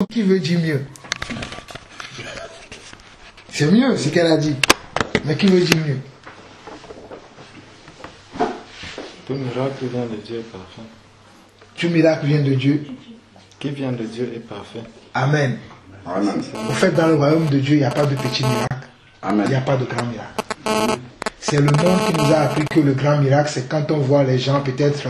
qui veut dire mieux? C'est mieux ce qu'elle a dit. Mais qui veut dire mieux? Tout miracle vient de Dieu est parfait. Tout miracle vient de Dieu. Qui vient de Dieu est parfait. Amen. Amen. Au fait, dans le royaume de Dieu, il n'y a pas de petit miracle. Amen. Il n'y a pas de grand miracle. C'est le monde qui nous a appris que le grand miracle, c'est quand on voit les gens peut-être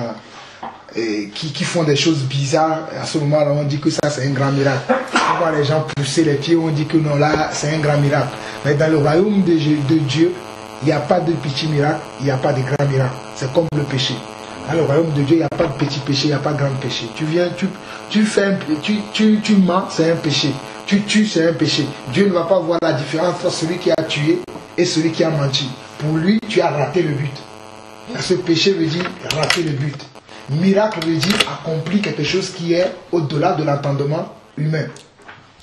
qui font des choses bizarres. À ce moment-là, on dit que ça, c'est un grand miracle. On voit les gens pousser les pieds, on dit que non, là, c'est un grand miracle. Mais dans le royaume de Dieu, il n'y a pas de petit miracle, il n'y a pas de grand miracle. C'est comme le péché. Dans le royaume de Dieu, il n'y a pas de petit péché, il n'y a pas de grand péché. Tu viens, tu mens, c'est un péché. Tu tues, c'est un péché. Dieu ne va pas voir la différence entre celui qui a tué et celui qui a menti. Pour lui, tu as raté le but. Ce péché veut dire rater le but. Miracle veut dire accomplir quelque chose qui est au-delà de l'entendement humain.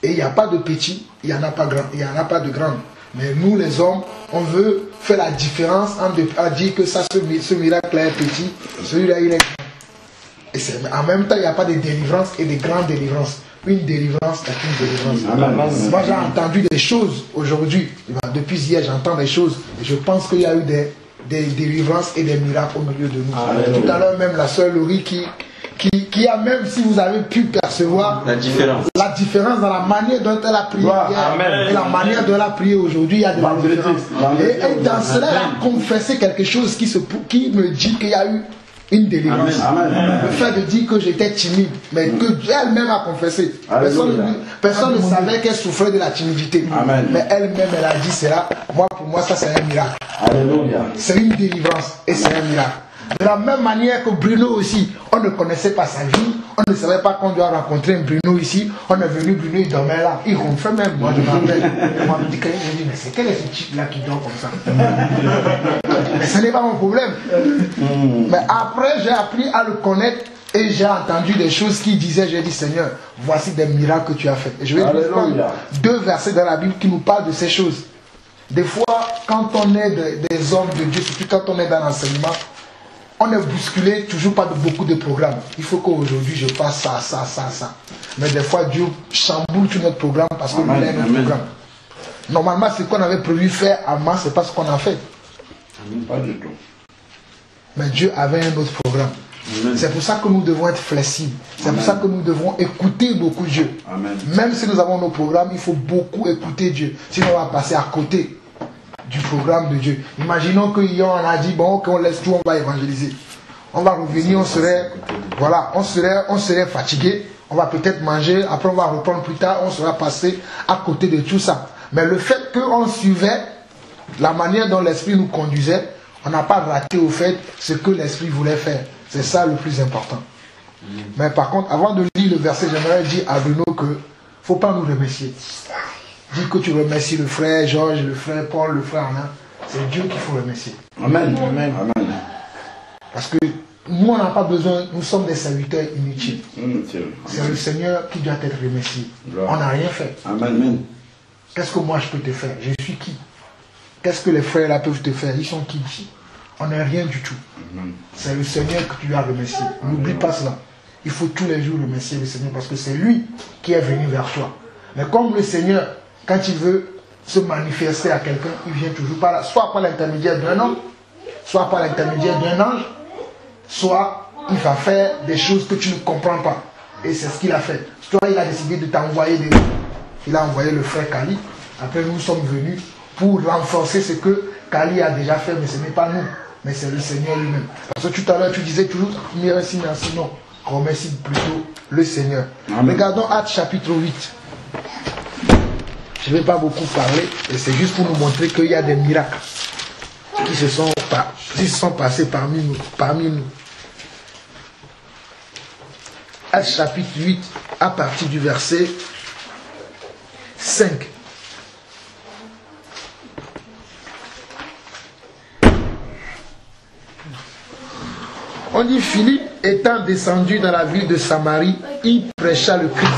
Et il n'y a pas de petit, il n'y en a pas grand, il n'y en a pas de grand. Mais nous les hommes, on veut faire la différence en dire que ça, ce miracle-là est petit, celui-là il est grand. Et en même temps, il n'y a pas de délivrance et de grandes délivrances. Une délivrance est une délivrance. Amen. Moi j'ai entendu des choses aujourd'hui. Depuis hier, j'entends des choses. Et je pense qu'il y a eu des délivrances et des miracles au milieu de nous. Amen. Tout à l'heure même la sœur Laurie qui a, même si vous avez pu percevoir la différence dans la manière dont elle a prié hier et la manière dont elle a prié aujourd'hui, il y a de la différence. Et dans cela, elle a confessé quelque chose qui me dit qu'il y a eu une délivrance. Amen. Le fait de dire que j'étais timide, mais que elle-même a confessé. Personne ne savait qu'elle souffrait de la timidité. Amen. Mais elle-même, elle a dit cela. Pour moi, ça c'est un miracle. Alléluia. C'est une délivrance et c'est un miracle. De la même manière que Bruno aussi, on ne connaissait pas sa vie, on ne savait pas qu'on doit rencontrer un Bruno ici. On est venu, Bruno il dormait là, il ronflait même. Moi je me rappelle, moi je me dis, mais c'est quel est ce type là qui dort comme ça? Mais ce n'est pas mon problème. Mais après j'ai appris à le connaître et j'ai entendu des choses qui disaient, j'ai dit Seigneur, voici des miracles que tu as fait. Et je vais vous prendre 2 versets dans la Bible qui nous parlent de ces choses. Des fois, quand on est des hommes de Dieu, surtout quand on est dans l'enseignement, on est bousculé toujours par beaucoup de programmes. Il faut qu'aujourd'hui je fasse ça, ça, ça, ça. Mais des fois Dieu chamboule tout notre programme parce que nous avons notre programme. Normalement, ce qu'on avait prévu faire avant, c'est pas ce qu'on a fait. Pas du tout. Mais Dieu avait un autre programme. C'est pour ça que nous devons être flexibles. C'est pour ça que nous devons écouter beaucoup Dieu. Amen. Même si nous avons nos programmes, il faut beaucoup écouter Dieu. Sinon on va passer à côté du programme de Dieu. Imaginons qu'on a dit, bon, qu'on laisse tout, on va évangéliser. On va revenir, on serait fatigué, on va peut-être manger, après on va reprendre plus tard, on sera passé à côté de tout ça. Mais le fait qu'on suivait la manière dont l'Esprit nous conduisait, on n'a pas raté au fait ce que l'Esprit voulait faire. C'est ça le plus important. Mais par contre, avant de lire le verset, j'aimerais dire à Bruno que il ne faut pas nous remercier. Dis que tu remercies le frère Georges, le frère Paul, le frère Anna. C'est Dieu qu'il faut remercier. Amen. Amen. Amen. Parce que nous, on n'a pas besoin, nous sommes des serviteurs inutiles. C'est le Seigneur qui doit être remercié. On n'a rien fait. Amen. Qu'est-ce que moi je peux te faire? Je suis qui? Qu'est-ce que les frères là peuvent te faire? Ils sont qui ici? On n'est rien du tout. C'est le Seigneur que tu dois remercier. N'oublie pas cela. Il faut tous les jours remercier le Seigneur parce que c'est lui qui est venu vers toi. Mais comme le Seigneur, quand il veut se manifester à quelqu'un, il vient toujours par là, soit par l'intermédiaire d'un homme, soit par l'intermédiaire d'un ange, soit il va faire des choses que tu ne comprends pas. Et c'est ce qu'il a fait. Soit il a décidé de t'envoyer des... Il a envoyé le frère Kali. Après nous sommes venus pour renforcer ce que Kali a déjà fait, mais ce n'est pas nous, mais c'est le Seigneur lui-même. Parce que tout à l'heure tu disais toujours, merci, non. Remercie plutôt le Seigneur. Amen. Regardons Actes chapitre 8. Je ne vais pas beaucoup parler, et c'est juste pour nous montrer qu'il y a des miracles qui se sont passés parmi nous. Actes chapitre 8, à partir du verset 5. On dit Philippe étant descendu dans la ville de Samarie, il prêcha le Christ.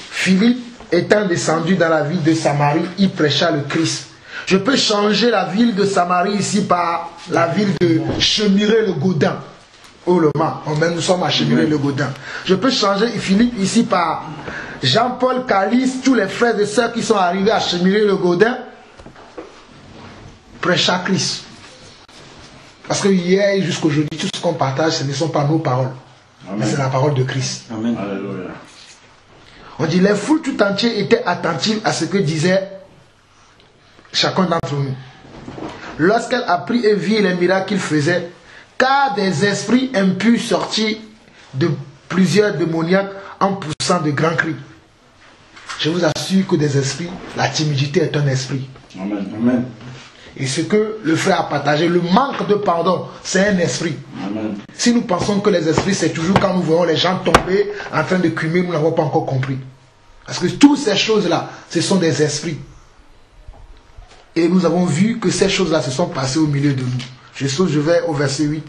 Philippe étant descendu dans la ville de Samarie, il prêcha le Christ. Je peux changer la ville de Samarie ici par la ville de Chemiré-le-Gaudin. Oh le Mans, nous sommes à Chemillé-le-Gaudin. Je peux changer Philippe ici par Jean-Paul Calice, tous les frères et sœurs qui sont arrivés à Chemillé-le-Gaudin, prêchent à Christ. Parce que hier et jusqu'aujourd'hui, tout ce qu'on partage, ce ne sont pas nos paroles. Mais c'est la parole de Christ. Amen. Alléluia. On dit les foules tout entières étaient attentives à ce que disait chacun d'entre nous. Lorsqu'elle apprit et vit les miracles qu'il faisait, car des esprits impurs sortis de plusieurs démoniaques en poussant de grands cris. Je vous assure que des esprits, la timidité est un esprit. Amen. Amen. Et ce que le frère a partagé, le manque de pardon, c'est un esprit. Amen. Si nous pensons que les esprits, c'est toujours quand nous voyons les gens tomber en train de crimer, nous n'avons pas encore compris. Parce que toutes ces choses-là, ce sont des esprits. Et nous avons vu que ces choses-là se sont passées au milieu de nous. Je vais au verset 8.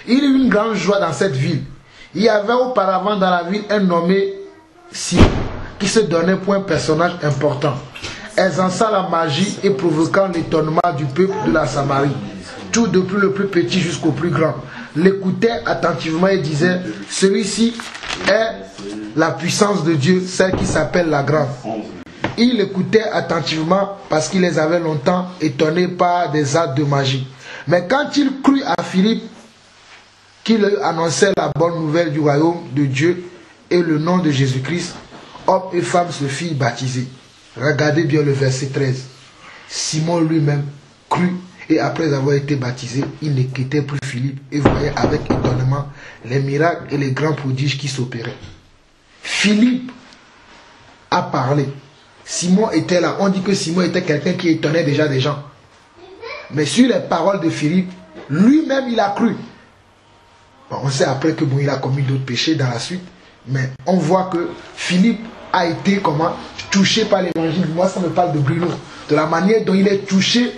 Il y eut une grande joie dans cette ville. Il y avait auparavant dans la ville un nommé Simon, qui se donnait pour un personnage important, exerçant la magie et provoquant l'étonnement du peuple de la Samarie. Tout depuis le plus petit jusqu'au plus grand l'écoutait attentivement et disait, celui-ci est la puissance de Dieu, celle qui s'appelle la grande. Il écoutait attentivement parce qu'il les avait longtemps étonnés par des actes de magie. Mais quand il crut à Philippe, qu'il annonçait la bonne nouvelle du royaume de Dieu et le nom de Jésus-Christ, hommes et femmes se firent baptiser. Regardez bien le verset 13. Simon lui-même crut et après avoir été baptisé, il ne quittait plus Philippe et voyait avec étonnement les miracles et les grands prodiges qui s'opéraient. Philippe a parlé. Simon était là. On dit que Simon était quelqu'un qui étonnait déjà des gens. Mais sur les paroles de Philippe, lui-même il a cru. Bon, on sait après que il a commis d'autres péchés dans la suite. Mais on voit que Philippe a été touché par l'évangile. Moi ça me parle de Bruno. De la manière dont il est touché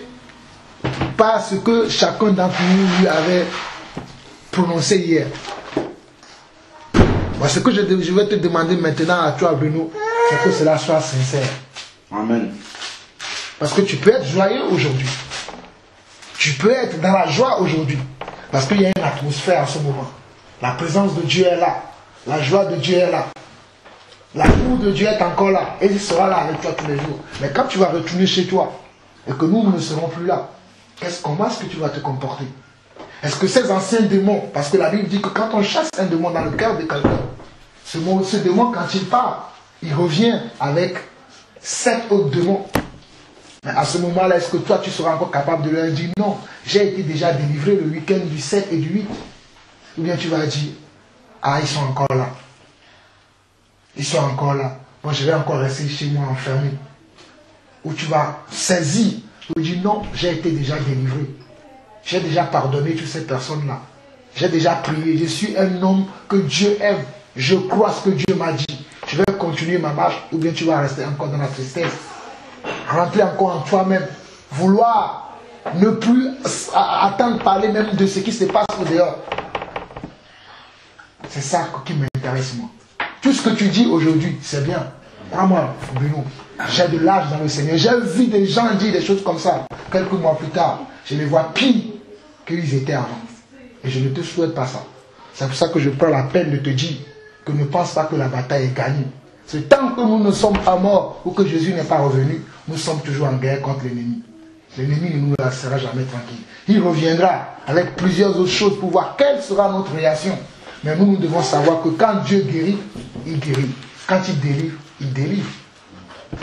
par ce que chacun d'entre nous lui avait prononcé hier. Bon, ce que je vais te demander maintenant à toi Bruno, c'est que cela soit sincère. Amen. Parce que tu peux être joyeux aujourd'hui. Tu peux être dans la joie aujourd'hui. Parce qu'il y a une atmosphère en ce moment. La présence de Dieu est là. La joie de Dieu est là. L'amour de Dieu est encore là. Et il sera là avec toi tous les jours. Mais quand tu vas retourner chez toi et que nous ne serons plus là, comment est-ce que tu vas te comporter? Est-ce que ces anciens démons, parce que la Bible dit que quand on chasse un démon dans le cœur de quelqu'un, ce démon quand il part, il revient avec 7 autres démons. Mais à ce moment-là, est-ce que toi tu seras encore capable de leur dire non, j'ai été déjà délivré le week-end du 7 et du 8? Ou bien tu vas dire, ah ils sont encore là. Ils sont encore là. Moi je vais encore rester chez moi enfermé. Ou tu vas saisir, tu dis non, j'ai été déjà délivré. J'ai déjà pardonné toutes ces personnes-là. J'ai déjà prié. Je suis un homme que Dieu aime. Je crois ce que Dieu m'a dit. Je vais continuer ma marche. Ou bien tu vas rester encore dans la tristesse. Rentrer encore en toi-même. Vouloir ne plus attendre parler même de ce qui se passe au dehors. C'est ça qui m'intéresse moi. Tout ce que tu dis aujourd'hui, c'est bien. Crois-moi, Bruno. J'ai de l'âge dans le Seigneur. J'ai vu des gens dire des choses comme ça. Quelques mois plus tard, je les vois pire qu'ils étaient avant. Et je ne te souhaite pas ça. C'est pour ça que je prends la peine de te dire que ne pense pas que la bataille est gagnée. C'est tant que nous ne sommes pas morts ou que Jésus n'est pas revenu, nous sommes toujours en guerre contre l'ennemi. L'ennemi ne nous laissera jamais tranquille. Il reviendra avec plusieurs autres choses pour voir quelle sera notre réaction. Mais nous devons savoir que quand Dieu guérit, il guérit. Quand il délivre, il délivre.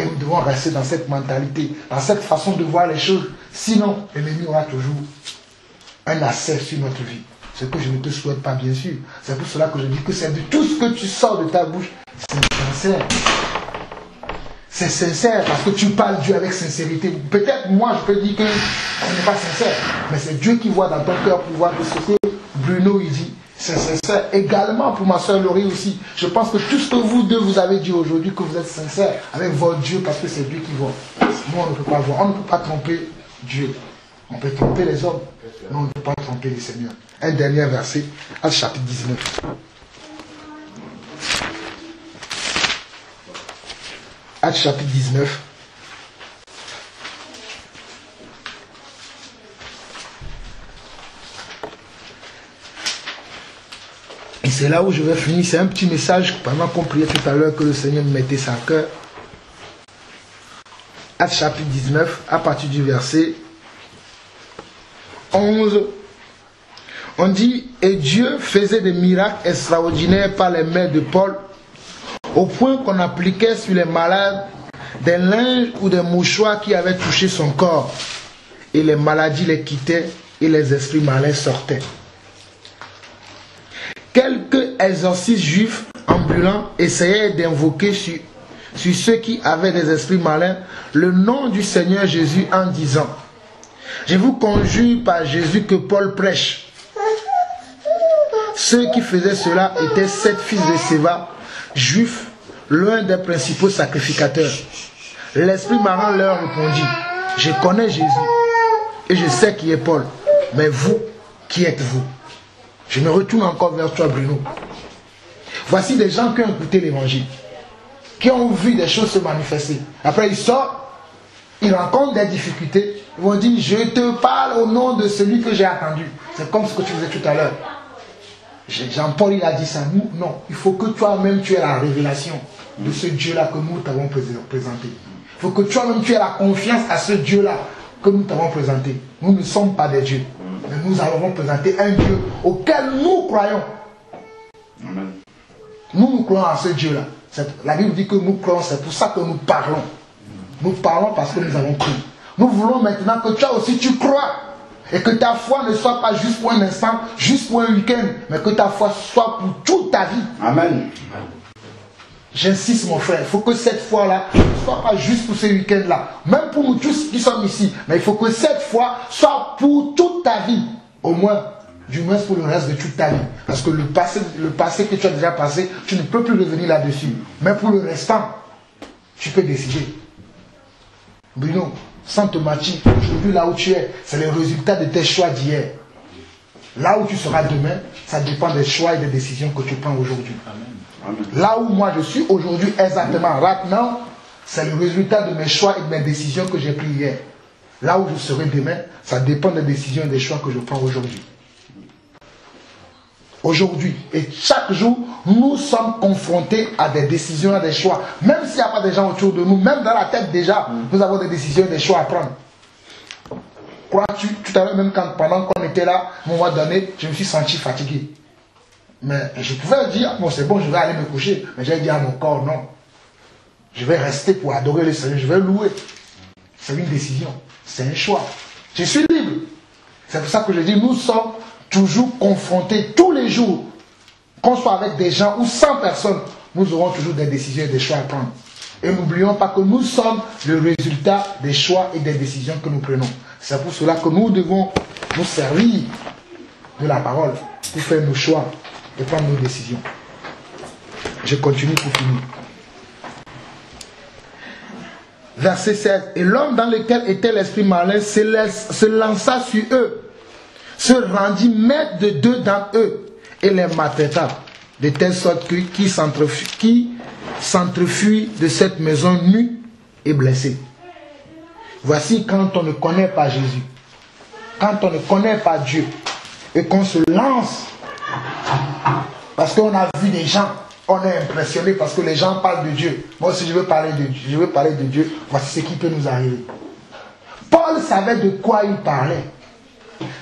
Et nous devons rester dans cette mentalité, dans cette façon de voir les choses. Sinon, l'ennemi aura toujours un accès sur notre vie. Ce que je ne te souhaite pas, bien sûr. C'est pour cela que je dis que c'est de tout ce que tu sors de ta bouche, c'est sincère. C'est sincère parce que tu parles Dieu avec sincérité. Peut-être moi, je peux dire que ce n'est pas sincère. Mais c'est Dieu qui voit dans ton cœur pour voir que ce que Bruno il dit, c'est sincère. Également pour ma soeur Laurie aussi. Je pense que tout ce que vous deux vous avez dit aujourd'hui, que vous êtes sincère avec votre Dieu parce que c'est Dieu qui voit. Nous, on ne peut pas voir. On ne peut pas tromper Dieu. On peut tromper les hommes, mais on ne peut pas tromper le Seigneur. Un dernier verset, Actes chapitre 19. Actes chapitre 19. c'est là où je vais finir. C'est un petit message pendant qu'on priait tout à l'heure que le Seigneur me mettait ça à cœur. Actes chapitre 19, à partir du verset 11. On dit, et Dieu faisait des miracles extraordinaires par les mains de Paul, au point qu'on appliquait sur les malades des linges ou des mouchoirs qui avaient touché son corps. Et les maladies les quittaient et les esprits malins sortaient. Quelques exorcistes juifs ambulants essayaient d'invoquer sur ceux qui avaient des esprits malins le nom du Seigneur Jésus en disant, je vous conjure par Jésus que Paul prêche. Ceux qui faisaient cela étaient 7 fils de Séva, juifs, l'un des principaux sacrificateurs. L'esprit marin leur répondit, je connais Jésus et je sais qui est Paul, mais vous, qui êtes-vous? Je me retourne encore vers toi, Bruno. Voici des gens qui ont écouté l'évangile, qui ont vu des choses se manifester. Après ils sortent, ils rencontrent des difficultés, ils vont dire, je te parle au nom de celui que j'ai attendu. C'est comme ce que tu faisais tout à l'heure. Jean-Paul, il a dit ça. Nous, non. Il faut que toi-même, tu aies la révélation de ce Dieu-là que nous t'avons présenté. Il faut que toi-même, tu aies la confiance à ce Dieu-là que nous t'avons présenté. Nous ne sommes pas des dieux. Mais nous avons présenté un Dieu auquel nous croyons. Amen. Nous croyons à ce Dieu-là. La Bible dit que nous croyons, c'est pour ça que nous parlons. Nous parlons parce que nous avons cru. Nous voulons maintenant que toi aussi, tu crois. Et que ta foi ne soit pas juste pour un instant, juste pour un week-end, mais que ta foi soit pour toute ta vie. Amen. J'insiste mon frère, il faut que cette foi-là ne soit pas juste pour ce week-end-là. Même pour nous tous qui sommes ici. Mais il faut que cette foi soit pour toute ta vie. Au moins, du moins pour le reste de toute ta vie. Parce que le passé que tu as déjà passé, tu ne peux plus revenir là-dessus. Mais pour le restant, tu peux décider. Bruno, sans te mentir, aujourd'hui là où tu es, c'est le résultat de tes choix d'hier. Là où tu seras demain, ça dépend des choix et des décisions que tu prends aujourd'hui. Là où moi je suis aujourd'hui exactement, maintenant, c'est le résultat de mes choix et de mes décisions que j'ai pris hier. Là où je serai demain, ça dépend des décisions et des choix que je prends aujourd'hui. Aujourd'hui, et chaque jour, nous sommes confrontés à des décisions, à des choix. Même s'il n'y a pas de gens autour de nous, même dans la tête déjà, nous avons des décisions et des choix à prendre. Crois-tu, tout à l'heure, même pendant qu'on était là, à un moment donné, je me suis senti fatigué. Mais je pouvais dire, bon c'est bon, je vais aller me coucher. Mais j'ai dit à mon corps, non. Je vais rester pour adorer le Seigneur, je vais louer. C'est une décision, c'est un choix. Je suis libre. C'est pour ça que je dis, nous sommes toujours confrontés tous les jours, qu'on soit avec des gens ou sans personnes, nous aurons toujours des décisions et des choix à prendre. Et n'oublions pas que nous sommes le résultat des choix et des décisions que nous prenons. C'est pour cela que nous devons nous servir de la parole pour faire nos choix et prendre nos décisions. Je continue pour finir. Verset 16. Et l'homme dans lequel était l'esprit malin se lança sur eux, se rendit maître de 2 d'entre eux et les maltraita, de telle sorte que qui s'entrefuit de cette maison nue et blessé. Voici quand on ne connaît pas Jésus, quand on ne connaît pas Dieu et qu'on se lance parce qu'on a vu des gens, on est impressionné parce que les gens parlent de Dieu. Moi aussi je veux parler de Dieu, voici ce qui peut nous arriver. Paul savait de quoi il parlait.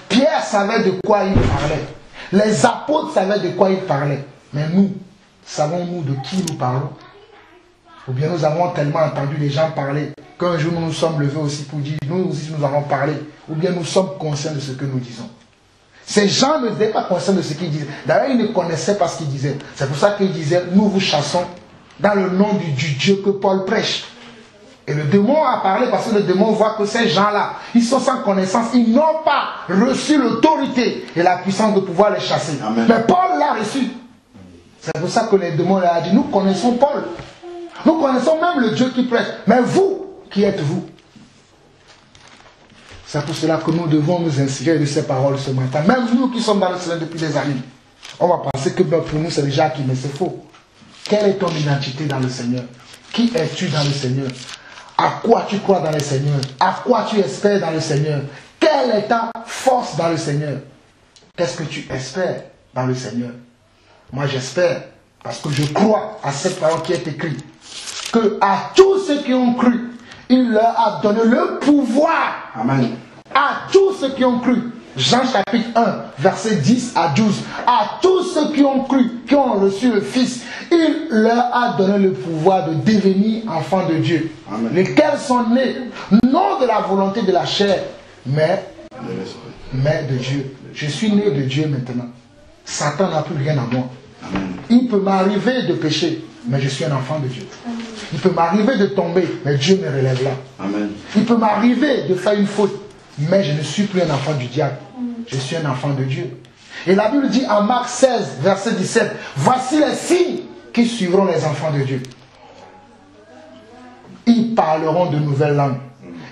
Pierre savait de quoi il parlait. Les apôtres savaient de quoi ils parlaient. Mais nous, savons-nous de qui nous parlons? Ou bien nous avons tellement entendu les gens parler qu'un jour nous nous sommes levés aussi pour dire, nous aussi nous avons parlé. Ou bien nous sommes conscients de ce que nous disons. Ces gens n'étaient pas conscients de ce qu'ils disaient. D'ailleurs, ils ne connaissaient pas ce qu'ils disaient. C'est pour ça qu'ils disaient, nous vous chassons dans le nom du Dieu que Paul prêche. Et le démon a parlé parce que le démon voit que ces gens-là, ils sont sans connaissance, ils n'ont pas reçu l'autorité et la puissance de pouvoir les chasser. Amen. Mais Paul l'a reçu. C'est pour ça que les démons leur ont dit, nous connaissons Paul. Nous connaissons même le Dieu qui prêche. Mais vous, qui êtes-vous? C'est pour cela que nous devons nous inspirer de ces paroles ce matin. Même nous qui sommes dans le Seigneur depuis des années. On va penser que pour nous c'est déjà acquis, mais c'est faux. Quelle est ton identité dans le Seigneur? Qui es-tu dans le Seigneur? À quoi tu crois dans le Seigneur? À quoi tu espères dans le Seigneur? Quelle est ta force dans le Seigneur? Qu'est-ce que tu espères dans le Seigneur? Moi j'espère, parce que je crois à cette parole qui est écrite, que à tous ceux qui ont cru, il leur a donné le pouvoir. Amen. À tous ceux qui ont cru. Jean chapitre 1, versets 10 à 12. À tous ceux qui ont cru, qui ont reçu le Fils, il leur a donné le pouvoir de devenir enfants de Dieu. Amen. Lesquels sont nés, non de la volonté de la chair, mais de Dieu. Je suis né de Dieu maintenant. Satan n'a plus rien à moi. Amen. Il peut m'arriver de pécher, mais je suis un enfant de Dieu. Il peut m'arriver de tomber, mais Dieu me relève là. Amen. Il peut m'arriver de faire une faute, mais je ne suis plus un enfant du diable. Je suis un enfant de Dieu. Et la Bible dit en Marc 16, verset 17, voici les signes qui suivront les enfants de Dieu. Ils parleront de nouvelles langues.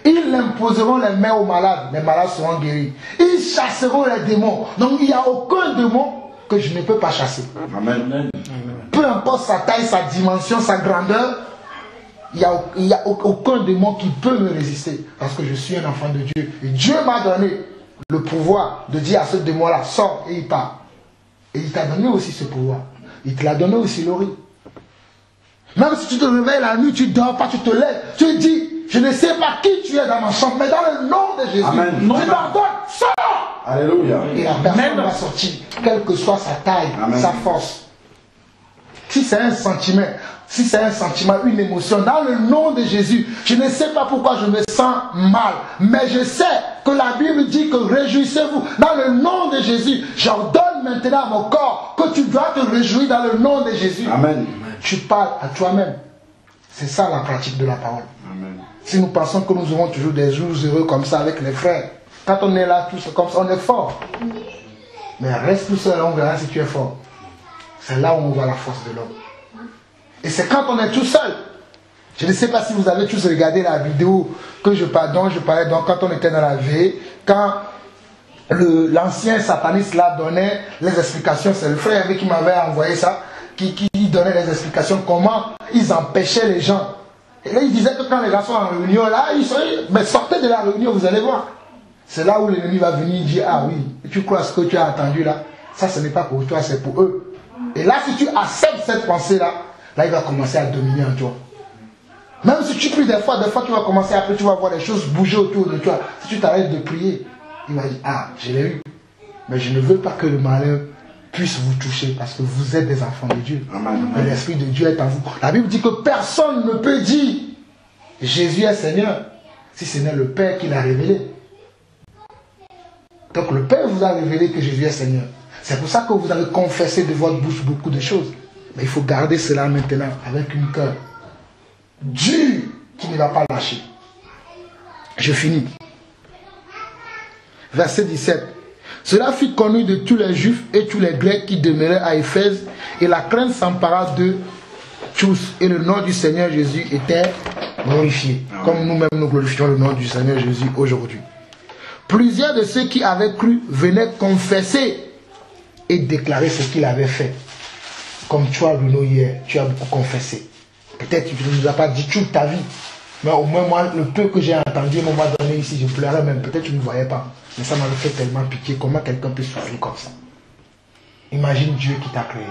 Ils imposeront les mains aux malades seront guéris. Ils chasseront les démons. Donc il n'y a aucun démon que je ne peux pas chasser. Amen. Peu importe sa taille, sa dimension, sa grandeur, il n'y a aucun démon qui peut me résister. Parce que je suis un enfant de Dieu. Et Dieu m'a donné le pouvoir de dire à ce démon-là, sors et il part. Et il t'a donné aussi ce pouvoir. Il te l'a donné aussi, Laurie. Même si tu te réveilles la nuit, tu ne dors pas, tu te lèves, tu dis, je ne sais pas qui tu es dans ma chambre, mais dans le nom de Jésus, Amen. je t'ordonne, sors! Alléluia. Et la personne va sortir, quelle que soit sa taille, Amen. sa force. Si c'est un sentiment, une émotion, dans le nom de Jésus, je ne sais pas pourquoi je me sens mal, mais je sais que la Bible dit que réjouissez-vous. Dans le nom de Jésus, j'ordonne maintenant à mon corps que tu dois te réjouir dans le nom de Jésus. Amen. Tu parles à toi-même. C'est ça la pratique de la parole. Amen. Si nous pensons que nous aurons toujours des jours heureux comme ça avec les frères, quand on est là, tous comme ça, on est fort. Mais reste tout seul, on verra si tu es fort. C'est là où on voit la force de l'homme. Et c'est quand on est tout seul. Je ne sais pas si vous avez tous regardé la vidéo dont je parlais donc quand on était dans la veille, quand l'ancien sataniste là donnait les explications, c'est le frère qui m'avait envoyé ça, qui donnait les explications, comment ils empêchaient les gens. Et là il disait que quand les gens sont en réunion là, mais sortez de la réunion, vous allez voir. C'est là où l'ennemi va venir dire, ah oui, tu crois ce que tu as entendu là, ça ce n'est pas pour toi, c'est pour eux. Et là si tu acceptes cette pensée là, il va commencer à dominer en toi. Même si tu pries des fois tu vas commencer après, tu vas voir les choses bouger autour de toi. Si tu t'arrêtes de prier, il va dire, ah, je l'ai eu. Mais je ne veux pas que le malheur puisse vous toucher parce que vous êtes des enfants de Dieu. Amen. Et l'Esprit de Dieu est en vous. La Bible dit que personne ne peut dire Jésus est Seigneur si ce n'est le Père qui l'a révélé. Donc le Père vous a révélé que Jésus est Seigneur. C'est pour ça que vous avez confessé de votre bouche beaucoup de choses. Mais il faut garder cela maintenant avec une cœur dur qui ne va pas lâcher. Je finis. Verset 17. Cela fut connu de tous les Juifs et tous les Grecs qui demeuraient à Éphèse, et la crainte s'empara d'eux tous, et le nom du Seigneur Jésus était glorifié, comme nous-mêmes nous glorifions le nom du Seigneur Jésus aujourd'hui. Plusieurs de ceux qui avaient cru venaient confesser et déclarer ce qu'il avait fait. Comme toi, Bruno, hier, tu as beaucoup confessé. Peut-être que tu ne nous as pas dit toute ta vie. Mais au moins, moi, le peu que j'ai entendu, à un moment donné ici, je pleurais même. Peut-être que tu ne me voyais pas. Mais ça m'avait fait tellement pitié. Comment quelqu'un peut souffrir comme ça? Imagine Dieu qui t'a créé.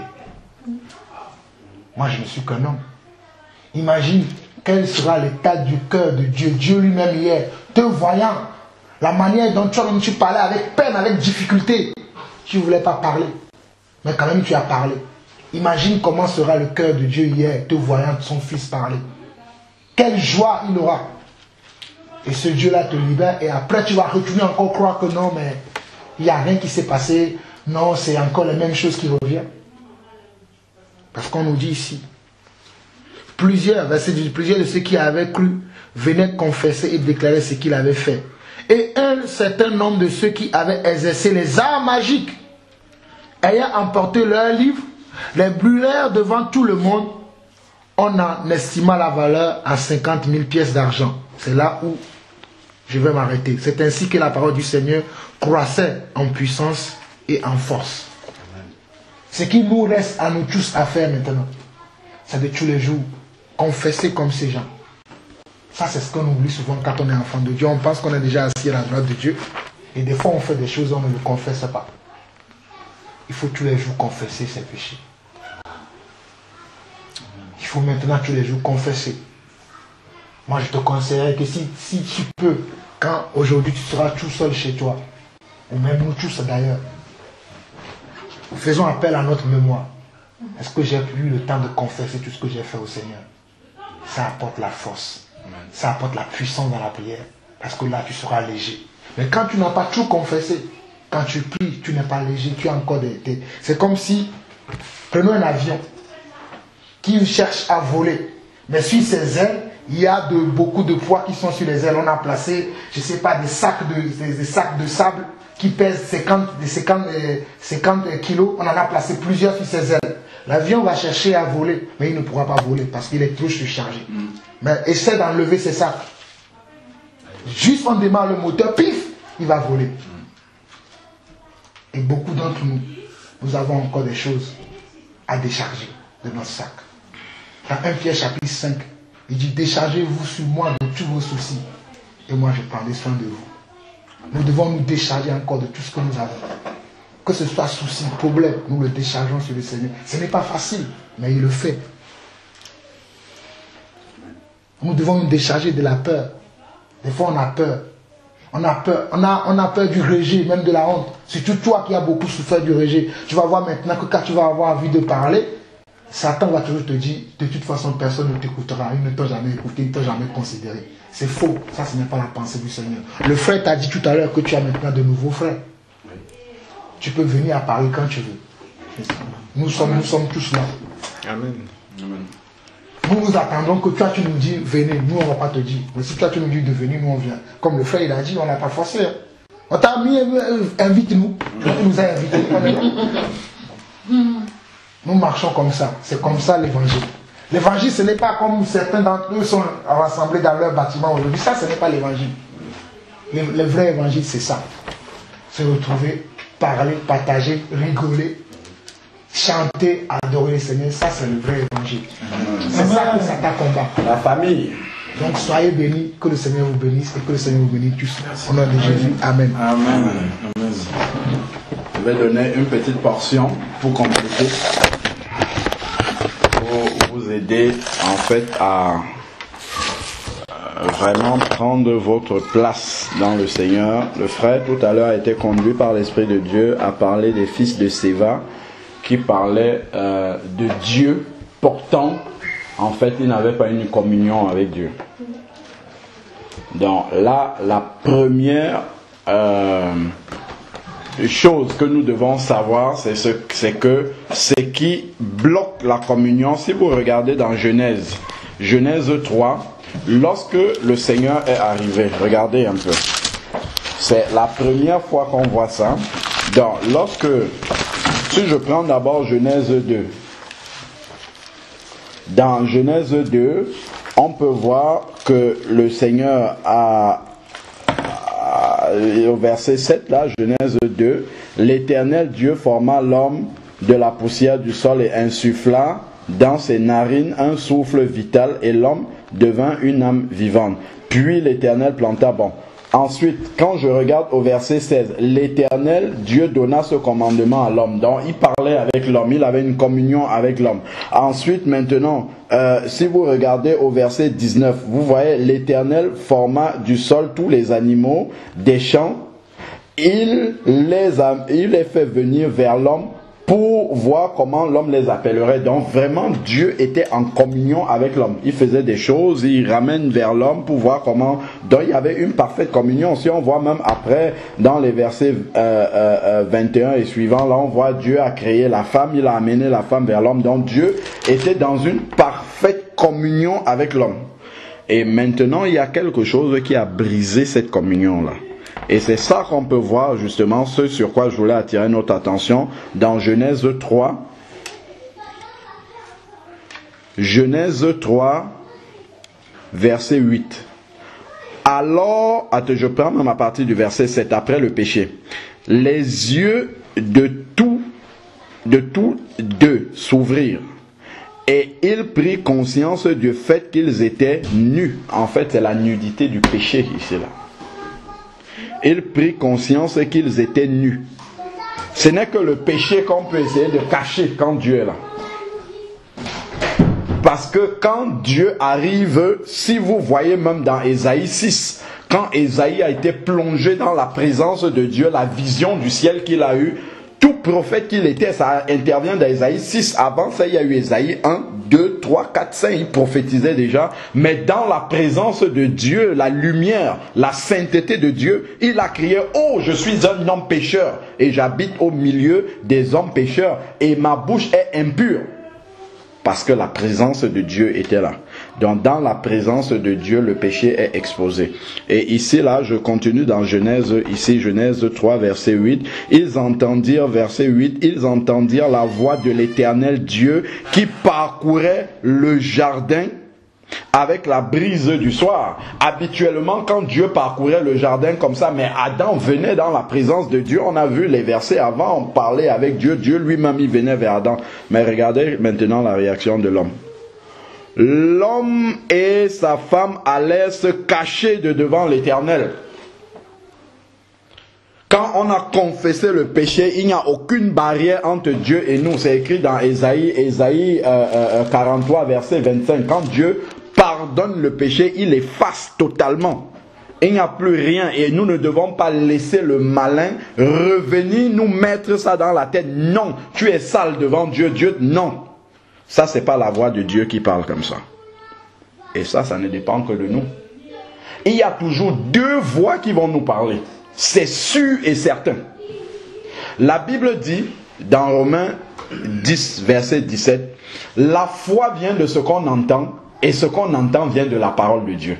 Moi, je ne suis qu'un homme. Imagine quel sera l'état du cœur de Dieu. Dieu lui-même hier, te voyant, la manière dont tu parlais avec peine, avec difficulté. Tu ne voulais pas parler. Mais quand même, tu as parlé. Imagine comment sera le cœur de Dieu hier, te voyant son fils parler. Quelle joie il aura. Et ce Dieu-là te libère. Et après, tu vas retourner encore croire que non, mais il n'y a rien qui s'est passé. Non, c'est encore la même chose qui revient. Parce qu'on nous dit ici, plusieurs de ceux qui avaient cru venaient confesser et déclarer ce qu'il avait fait. Et un certain nombre de ceux qui avaient exercé les arts magiques, ayant emporté leurs livres, les brûlèrent devant tout le monde. On en estima la valeur à 50 000 pièces d'argent. C'est là où je vais m'arrêter. C'est ainsi que la parole du Seigneur croissait en puissance et en force. Ce qui nous reste à nous tous à faire maintenant, c'est de tous les jours confesser comme ces gens. Ça, c'est ce qu'on oublie souvent quand on est enfant de Dieu. On pense qu'on est déjà assis à la droite de Dieu. Et des fois, on fait des choses, on ne le confesse pas. Il faut tous les jours confesser ses péchés. faut maintenant tous les jours confesser. Moi, je te conseillerais que si tu peux, quand aujourd'hui tu seras tout seul chez toi, ou même nous tous d'ailleurs, faisons appel à notre mémoire. Est-ce que j'ai eu le temps de confesser tout ce que j'ai fait au Seigneur? Ça apporte la force. Ça apporte la puissance dans la prière. Parce que là, tu seras léger. Mais quand tu n'as pas tout confessé, quand tu pries, tu n'es pas léger, tu as encore des... C'est comme si, prenons un avion qui cherche à voler. Mais sur ses ailes, il y a beaucoup de poids qui sont sur les ailes. On a placé, je ne sais pas, des sacs de sable qui pèsent 50 kilos. On en a placé plusieurs sur ses ailes. L'avion va chercher à voler, mais il ne pourra pas voler parce qu'il est trop surchargé. Mais essaie d'enlever ces sacs. Juste on démarre le moteur, pif, il va voler. Et beaucoup d'entre nous, nous avons encore des choses à décharger de notre sac. Dans 1 Pierre chapitre 5, il dit, déchargez-vous sur moi de tous vos soucis, et moi je prendrai soin de vous. Nous devons nous décharger encore de tout ce que nous avons. Que ce soit souci, problème, nous le déchargeons sur le Seigneur. Ce n'est pas facile, mais il le fait. Nous devons nous décharger de la peur. Des fois, on a peur. On a peur du rejet, même de la honte. Surtout toi qui as beaucoup souffert du rejet. Tu vas voir maintenant que quand tu vas avoir envie de parler, Satan va toujours te dire, de toute façon, personne ne t'écoutera. Il ne t'a jamais écouté, il ne t'a jamais considéré. C'est faux. Ça, ce n'est pas la pensée du Seigneur. Le frère t'a dit tout à l'heure que tu as maintenant de nouveaux frères. Tu peux venir à Paris quand tu veux. Nous sommes tous là. Amen. Amen. Nous attendons que toi tu nous dis venez, nous on ne va pas te dire. Mais si toi tu nous dis de venir, nous on vient. Comme le frère il a dit, on n'a pas forcé. On t'a mis, invite-nous. Il nous a invités. Nous marchons comme ça. C'est comme ça l'évangile. L'évangile ce n'est pas comme certains d'entre eux sont rassemblés dans leur bâtiment aujourd'hui. Ça ce n'est pas l'évangile. Le vrai évangile c'est ça. Se retrouver, parler, partager, rigoler, chanter, adorer le Seigneur, ça c'est le vrai évangile. C'est ça que Satan combat. La famille. Donc soyez bénis, que le Seigneur vous bénisse et que le Seigneur vous bénisse tous. Au nom de Jésus, Amen. Amen. Amen. Je vais donner une petite portion pour compléter, pour vous aider en fait à vraiment prendre votre place dans le Seigneur. Le frère tout à l'heure a été conduit par l'Esprit de Dieu à parler des fils de Séva qui parlaient de Dieu, pourtant en fait ils n'avaient pas une communion avec Dieu. Donc là, la première chose que nous devons savoir, c'est que ce qui bloque la communion, si vous regardez dans Genèse 3, lorsque le Seigneur est arrivé, regardez un peu, c'est la première fois qu'on voit ça. Donc si je prends d'abord Genèse 2, dans Genèse 2, on peut voir que le Seigneur au verset 7 là, Genèse 2, l'Éternel Dieu forma l'homme de la poussière du sol et insuffla dans ses narines un souffle vital et l'homme devint une âme vivante. Puis l'Éternel planta, Ensuite, quand je regarde au verset 16, l'Éternel Dieu donna ce commandement à l'homme. Donc, il parlait avec l'homme, il avait une communion avec l'homme. Ensuite, maintenant, si vous regardez au verset 19, vous voyez, l'Éternel forma du sol tous les animaux des champs. Il les fait venir vers l'homme pour voir comment l'homme les appellerait. Donc vraiment, Dieu était en communion avec l'homme. Il faisait des choses, il ramène vers l'homme pour voir comment... Donc il y avait une parfaite communion. Si on voit même après, dans les versets 21 et suivants, là on voit Dieu a créé la femme, il a amené la femme vers l'homme. Donc Dieu était dans une parfaite communion avec l'homme. Et maintenant, il y a quelque chose qui a brisé cette communion-là. Et c'est ça qu'on peut voir justement, ce sur quoi je voulais attirer notre attention dans Genèse 3. Genèse 3, verset 8. Alors, je prends même à partir du verset 7, après le péché. Les yeux de tous deux s'ouvrirent. Et il prit conscience du fait qu'ils étaient nus. En fait, c'est la nudité du péché ici là. Il prit conscience qu'ils étaient nus. Ce n'est que le péché qu'on peut essayer de cacher quand Dieu est là. Parce que quand Dieu arrive, si vous voyez même dans Ésaïe 6, quand Ésaïe a été plongé dans la présence de Dieu, la vision du ciel qu'il a eue, tout prophète qu'il était, ça intervient dans Ésaïe 6. Avant ça, il y a eu Ésaïe 1, 2, 3, 4, 5. Il prophétisait déjà. Mais dans la présence de Dieu, la lumière, la sainteté de Dieu, il a crié, « Oh, je suis un homme pécheur et j'habite au milieu des hommes pécheurs et ma bouche est impure. » Parce que la présence de Dieu était là. Donc dans la présence de Dieu, le péché est exposé. Et ici, là, je continue dans Genèse, ici, Genèse 3, verset 8. Ils entendirent, verset 8, ils entendirent la voix de l'Éternel Dieu qui parcourait le jardin avec la brise du soir. Habituellement, quand Dieu parcourait le jardin comme ça, mais Adam venait dans la présence de Dieu. On a vu les versets avant, on parlait avec Dieu. Dieu lui-même, il venait vers Adam. Mais regardez maintenant la réaction de l'homme. L'homme et sa femme allaient se cacher de devant l'Éternel. Quand on a confessé le péché, il n'y a aucune barrière entre Dieu et nous. C'est écrit dans Ésaïe 43, verset 25. Quand Dieu pardonne le péché, il efface totalement. Il n'y a plus rien et nous ne devons pas laisser le malin revenir nous mettre ça dans la tête. Non, tu es sale devant Dieu. Dieu, non. Ça, c'est pas la voix de Dieu qui parle comme ça. Et ça ne dépend que de nous. Il y a toujours deux voix qui vont nous parler. C'est sûr et certain. La Bible dit, dans Romains 10, verset 17, la foi vient de ce qu'on entend, et ce qu'on entend vient de la parole de Dieu.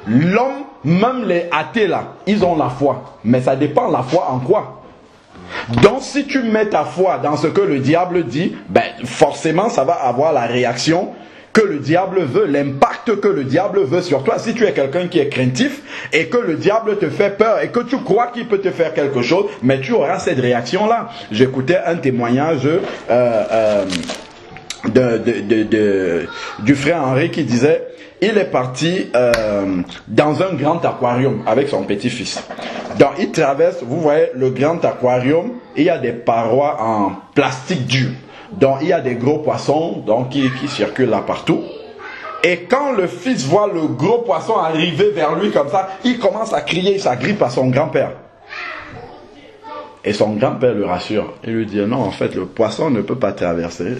L'homme, même les athées là, ils ont la foi. Mais ça dépend la foi en quoi? Donc si tu mets ta foi dans ce que le diable dit, ben forcément ça va avoir la réaction que le diable veut, l'impact que le diable veut sur toi. Si tu es quelqu'un qui est craintif et que le diable te fait peur et que tu crois qu'il peut te faire quelque chose, mais tu auras cette réaction-là. J'écoutais un témoignage du frère Henri qui disait, il est parti dans un grand aquarium avec son petit-fils. Donc il traverse, vous voyez le grand aquarium, il y a des parois en plastique dur. Donc il y a des gros poissons donc, qui circulent là partout. Et quand le fils voit le gros poisson arriver vers lui comme ça, il commence à crier, il s'agrippe à son grand-père. Et son grand-père le rassure. Il lui dit non, en fait le poisson ne peut pas traverser.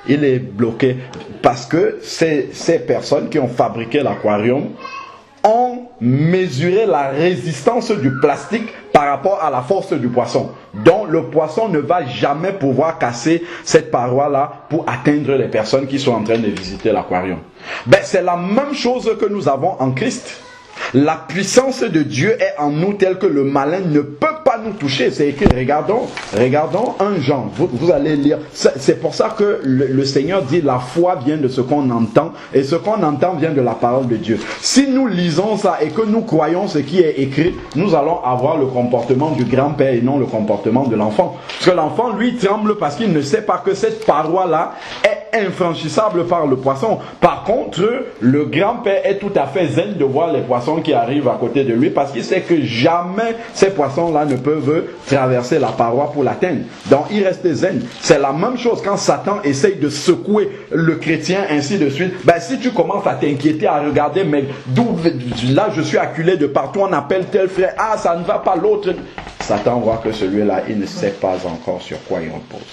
Il est bloqué parce que ces personnes qui ont fabriqué l'aquarium ont mesuré la résistance du plastique par rapport à la force du poisson. Donc le poisson ne va jamais pouvoir casser cette paroi-là pour atteindre les personnes qui sont en train de visiter l'aquarium. Ben, c'est la même chose que nous avons en Christ. La puissance de Dieu est en nous telle que le malin ne peut pas nous toucher. C'est écrit, regardons 1 Jean. Vous allez lire. C'est pour ça que le Seigneur dit la foi vient de ce qu'on entend et ce qu'on entend vient de la parole de Dieu. Si nous lisons ça et que nous croyons ce qui est écrit, nous allons avoir le comportement du grand-père et non le comportement de l'enfant. Parce que l'enfant, lui, tremble parce qu'il ne sait pas que cette paroi-là est infranchissable par le poisson. Par contre, le grand-père est tout à fait zen de voir les poissons qui arrivent à côté de lui parce qu'il sait que jamais ces poissons-là ne peuvent traverser la paroi pour l'atteindre. Donc il reste zen. C'est la même chose quand Satan essaye de secouer le chrétien ainsi de suite. Ben, si tu commences à t'inquiéter, à regarder, mais d'où là je suis acculé de partout, on appelle tel frère, ah ça ne va pas, l'autre. Satan voit que celui-là, il ne sait pas encore sur quoi il repose.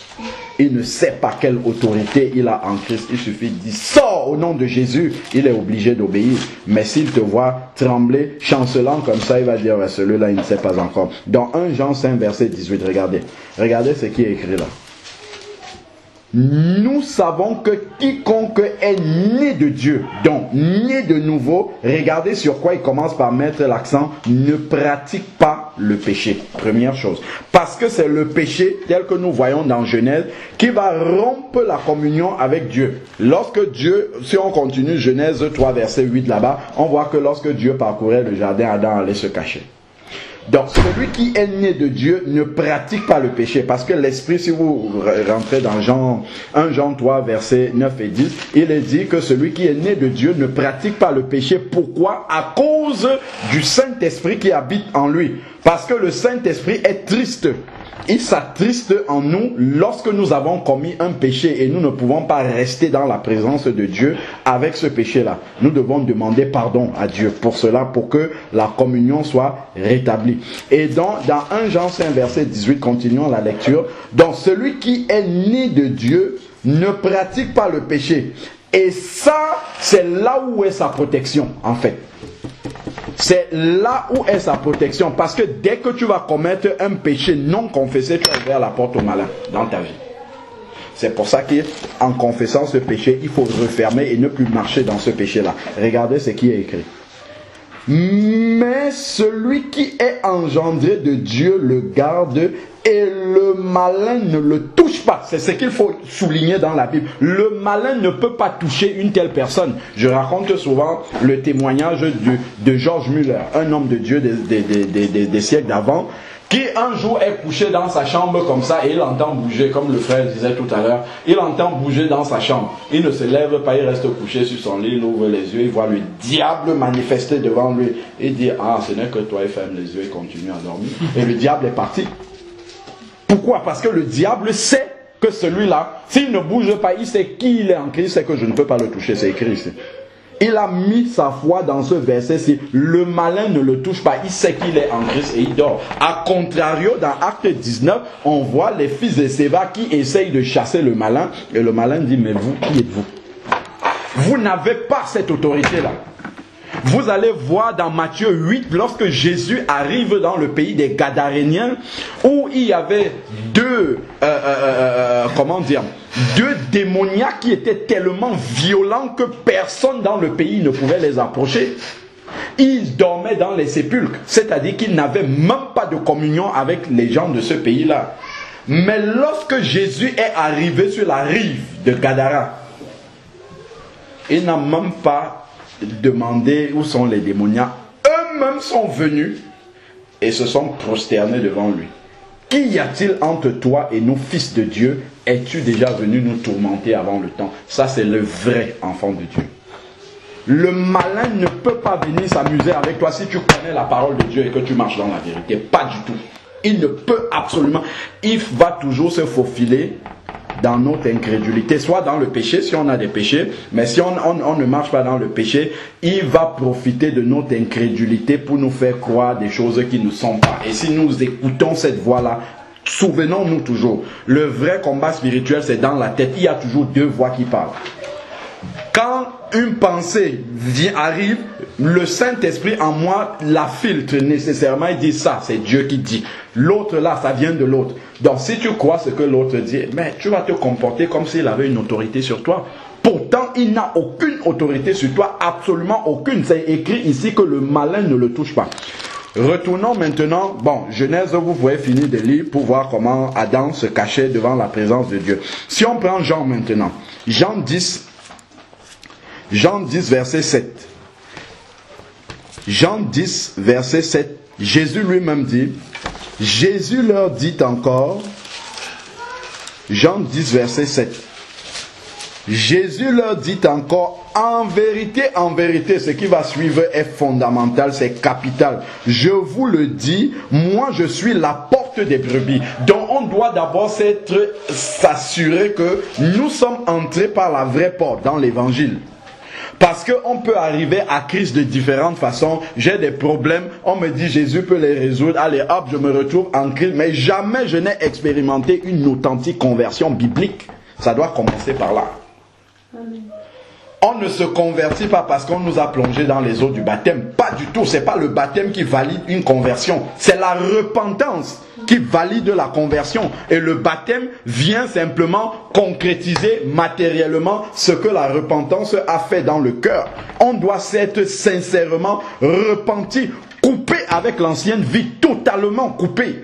Il ne sait pas quelle autorité il a en Christ. Il suffit de dire, sors au nom de Jésus. Il est obligé d'obéir. Mais s'il te voit trembler, chancelant comme ça, il va dire, celui-là, il ne sait pas encore. Dans 1 Jean 5, verset 18, regardez. Regardez ce qui est écrit là. Nous savons que quiconque est né de Dieu, donc né de nouveau, regardez sur quoi il commence par mettre l'accent, ne pratique pas le péché. Première chose. Parce que c'est le péché, tel que nous voyons dans Genèse, qui va rompre la communion avec Dieu. Lorsque Dieu, si on continue Genèse 3, verset 8 là-bas, on voit que lorsque Dieu parcourait le jardin, Adam allait se cacher. Donc, celui qui est né de Dieu ne pratique pas le péché. Parce que l'Esprit, si vous rentrez dans 1 Jean 3, versets 9 et 10, il est dit que celui qui est né de Dieu ne pratique pas le péché. Pourquoi? À cause du Saint-Esprit qui habite en lui. Parce que le Saint-Esprit est triste Il s'attriste en nous lorsque nous avons commis un péché et nous ne pouvons pas rester dans la présence de Dieu avec ce péché-là. Nous devons demander pardon à Dieu pour cela, pour que la communion soit rétablie. Et dans 1 Jean 5, verset 18, continuons la lecture. Donc celui qui est né de Dieu ne pratique pas le péché. Et ça, c'est là où est sa protection, en fait. C'est là où est sa protection. Parce que dès que tu vas commettre un péché non confessé, tu vas ouvrir la porte au malin dans ta vie. C'est pour ça qu'en confessant ce péché, il faut refermer et ne plus marcher dans ce péché-là. Regardez ce qui est écrit. Mais celui qui est engendré de Dieu le garde et le malin ne le touche pas. C'est ce qu'il faut souligner dans la Bible. Le malin ne peut pas toucher une telle personne. Je raconte souvent le témoignage de George Muller, un homme de Dieu des siècles d'avant, qui un jour est couché dans sa chambre comme ça et il entend bouger, comme le frère disait tout à l'heure, il entend bouger dans sa chambre. Il ne se lève pas, il reste couché sur son lit, il ouvre les yeux, il voit le diable manifester devant lui. Il dit, ah, ce n'est que toi, il ferme les yeux et continue à dormir. Et le diable est parti. Pourquoi? Parce que le diable sait que celui-là, s'il ne bouge pas, il sait qui il est en Christ, c'est que je ne peux pas le toucher, c'est écrit ici. Il a mis sa foi dans ce verset-ci. Le malin ne le touche pas. Il sait qu'il est en Christ et il dort. A contrario, dans Acte 19, on voit les fils de Séva qui essayent de chasser le malin. Et le malin dit, mais vous, qui êtes-vous? Vous n'avez pas cette autorité-là. Vous allez voir dans Matthieu 8, lorsque Jésus arrive dans le pays des Gadaréniens, où il y avait deux démoniaques qui étaient tellement violents que personne dans le pays ne pouvait les approcher. Ils dormaient dans les sépulcres, c'est-à-dire qu'ils n'avaient même pas de communion avec les gens de ce pays-là. Mais lorsque Jésus est arrivé sur la rive de Gadara, il n'a même pas demandé où sont les démoniaques. Eux-mêmes sont venus et se sont prosternés devant lui. Qu'y a-t-il entre toi et nous, fils de Dieu? Es-tu déjà venu nous tourmenter avant le temps? Ça, c'est le vrai enfant de Dieu. Le malin ne peut pas venir s'amuser avec toi si tu connais la parole de Dieu et que tu marches dans la vérité. Pas du tout. Il ne peut absolument. Il va toujours se faufiler dans notre incrédulité, soit dans le péché si on a des péchés, mais si on ne marche pas dans le péché, il va profiter de notre incrédulité pour nous faire croire des choses qui ne sont pas. Et si nous écoutons cette voix-là, souvenons-nous toujours, le vrai combat spirituel c'est dans la tête, il y a toujours deux voix qui parlent. Quand une pensée arrive, le Saint-Esprit en moi la filtre nécessairement et dit ça, c'est Dieu qui dit. L'autre là, ça vient de l'autre. Donc si tu crois ce que l'autre dit, mais tu vas te comporter comme s'il avait une autorité sur toi. Pourtant, il n'a aucune autorité sur toi, absolument aucune. C'est écrit ici que le malin ne le touche pas. Retournons maintenant, Genèse, vous pouvez finir de lire pour voir comment Adam se cachait devant la présence de Dieu. Si on prend Jean maintenant, Jean 10, verset 7. Jean 10, verset 7. Jésus lui-même dit, Jésus leur dit encore, Jean 10, verset 7. Jésus leur dit encore, en vérité, ce qui va suivre est fondamental, c'est capital. Je vous le dis, moi je suis la porte des brebis. Donc on doit d'abord s'assurer que nous sommes entrés par la vraie porte dans l'évangile. Parce qu'on peut arriver à Christ de différentes façons. J'ai des problèmes, on me dit Jésus peut les résoudre. Allez hop, je me retrouve en Christ. Mais jamais je n'ai expérimenté une authentique conversion biblique. Ça doit commencer par là. Amen. On ne se convertit pas parce qu'on nous a plongé dans les eaux du baptême. Pas du tout. C'est pas le baptême qui valide une conversion. C'est la repentance qui valide la conversion. Et le baptême vient simplement concrétiser matériellement ce que la repentance a fait dans le cœur. On doit s'être sincèrement repenti, coupé avec l'ancienne vie, totalement coupé.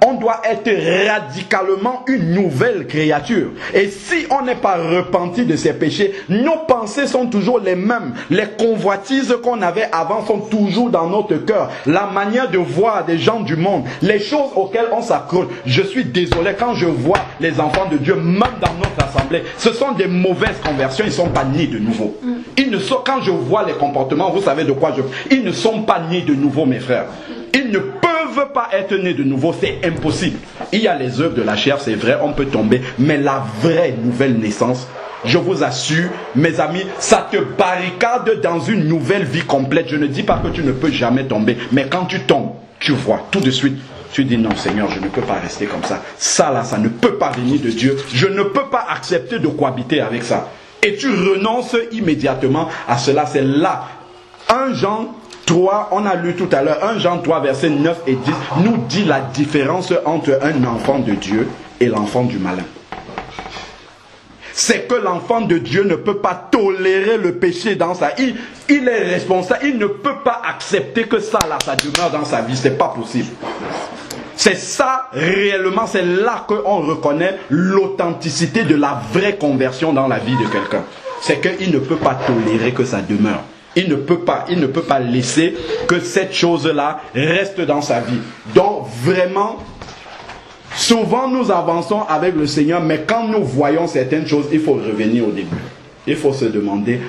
On doit être radicalement une nouvelle créature. Et si on n'est pas repenti de ses péchés, nos pensées sont toujours les mêmes. Les convoitises qu'on avait avant sont toujours dans notre cœur. La manière de voir des gens du monde, les choses auxquelles on s'accroche. Je suis désolé quand je vois les enfants de Dieu, même dans notre assemblée, ce sont des mauvaises conversions, ils ne sont pas nés de nouveau. Ils ne sont, quand je vois les comportements, vous savez de quoi ils ne sont pas nés de nouveau, mes frères. Ils ne peuvent veux pas être né de nouveau, c'est impossible. Il y a les œuvres de la chair, c'est vrai, on peut tomber, mais la vraie nouvelle naissance, je vous assure, mes amis, ça te barricade dans une nouvelle vie complète. Je ne dis pas que tu ne peux jamais tomber, mais quand tu tombes, tu vois tout de suite, tu dis non Seigneur, je ne peux pas rester comme ça. Ça là, ça ne peut pas venir de Dieu. Je ne peux pas accepter de cohabiter avec ça. Et tu renonces immédiatement à cela. C'est là. 1 Jean 3, on a lu tout à l'heure, 1 Jean 3, versets 9 et 10, nous dit la différence entre un enfant de Dieu et l'enfant du malin. C'est que l'enfant de Dieu ne peut pas tolérer le péché dans sa vie. Il est responsable, il ne peut pas accepter que ça là, ça demeure dans sa vie. C'est pas possible. C'est ça réellement, c'est là qu'on reconnaît l'authenticité de la vraie conversion dans la vie de quelqu'un. C'est qu'il ne peut pas tolérer que ça demeure. Il ne peut pas laisser que cette chose-là reste dans sa vie. Donc vraiment, souvent nous avançons avec le Seigneur, mais quand nous voyons certaines choses, il faut revenir au début. Il faut se demander,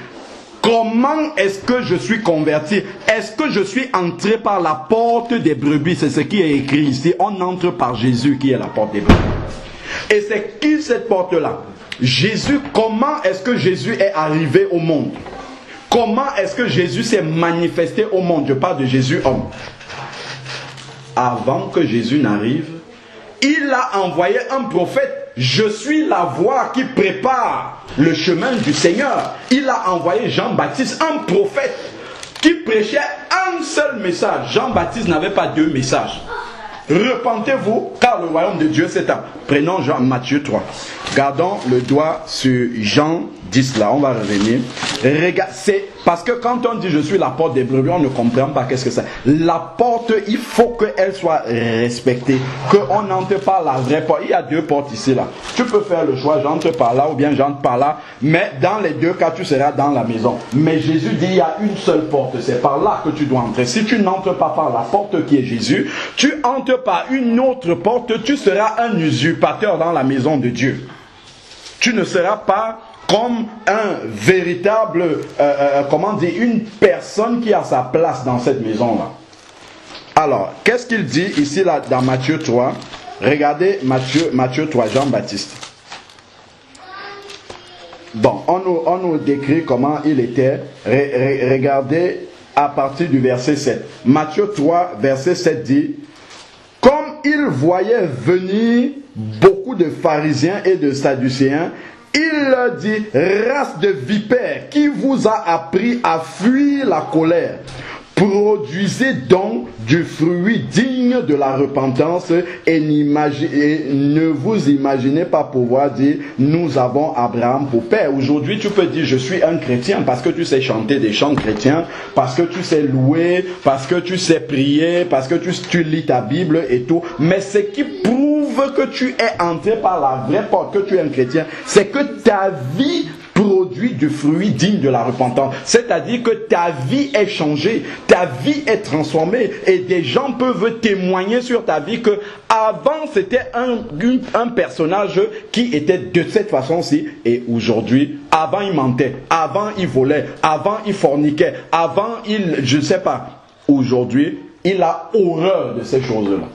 comment est-ce que je suis converti? Est-ce que je suis entré par la porte des brebis? C'est ce qui est écrit ici. On entre par Jésus qui est la porte des brebis. Et c'est qui cette porte-là? Jésus. Comment est-ce que Jésus est arrivé au monde? Comment est-ce que Jésus s'est manifesté au monde? Je parle de Jésus homme. Avant que Jésus n'arrive, il a envoyé un prophète. Je suis la voie qui prépare le chemin du Seigneur. Il a envoyé Jean-Baptiste, un prophète qui prêchait un seul message. Jean-Baptiste n'avait pas 2 messages. Repentez-vous, car le royaume de Dieu s'étend. Prenons Matthieu 3. Gardons le doigt sur Jean 10 là, on va revenir. Regarde, c'est parce que quand on dit je suis la porte des brebis, on ne comprend pas qu'est-ce que c'est. La porte, il faut qu'elle soit respectée, qu'on n'entre pas la vraie porte. Il y a 2 portes ici là. Tu peux faire le choix, j'entre par là ou bien j'entre par là, mais dans les 2 cas, tu seras dans la maison. Mais Jésus dit il y a une seule porte, c'est par là que tu dois entrer. Si tu n'entres pas par la porte qui est Jésus, tu entres par une autre porte, tu seras un usurpateur dans la maison de Dieu. Tu ne seras pas comme un véritable, comment dire, une personne qui a sa place dans cette maison-là. Alors, qu'est-ce qu'il dit ici là dans Matthieu 3? Regardez Matthieu 3, Jean-Baptiste. Bon, on nous décrit comment il était. Regardez à partir du verset 7. Matthieu 3, verset 7 dit, comme il voyait venir beaucoup de pharisiens et de sadducéens, il leur dit, race de vipères, qui vous a appris à fuir la colère? Produisez donc du fruit digne de la repentance et ne vous imaginez pas pouvoir dire, nous avons Abraham pour père. Aujourd'hui, tu peux dire, je suis un chrétien parce que tu sais chanter des chants chrétiens, parce que tu sais louer, parce que tu sais prier, parce que tu lis ta Bible et tout. Mais ce qui prouve que tu es entré par la vraie porte, que tu es un chrétien, c'est que ta vie produit du fruit digne de la repentance. C'est-à-dire que ta vie est changée, ta vie est transformée et des gens peuvent témoigner sur ta vie que avant c'était un personnage qui était de cette façon-ci et aujourd'hui, avant il mentait, avant il volait, avant il forniquait, avant il, je ne sais pas, aujourd'hui il a horreur de ces choses-là.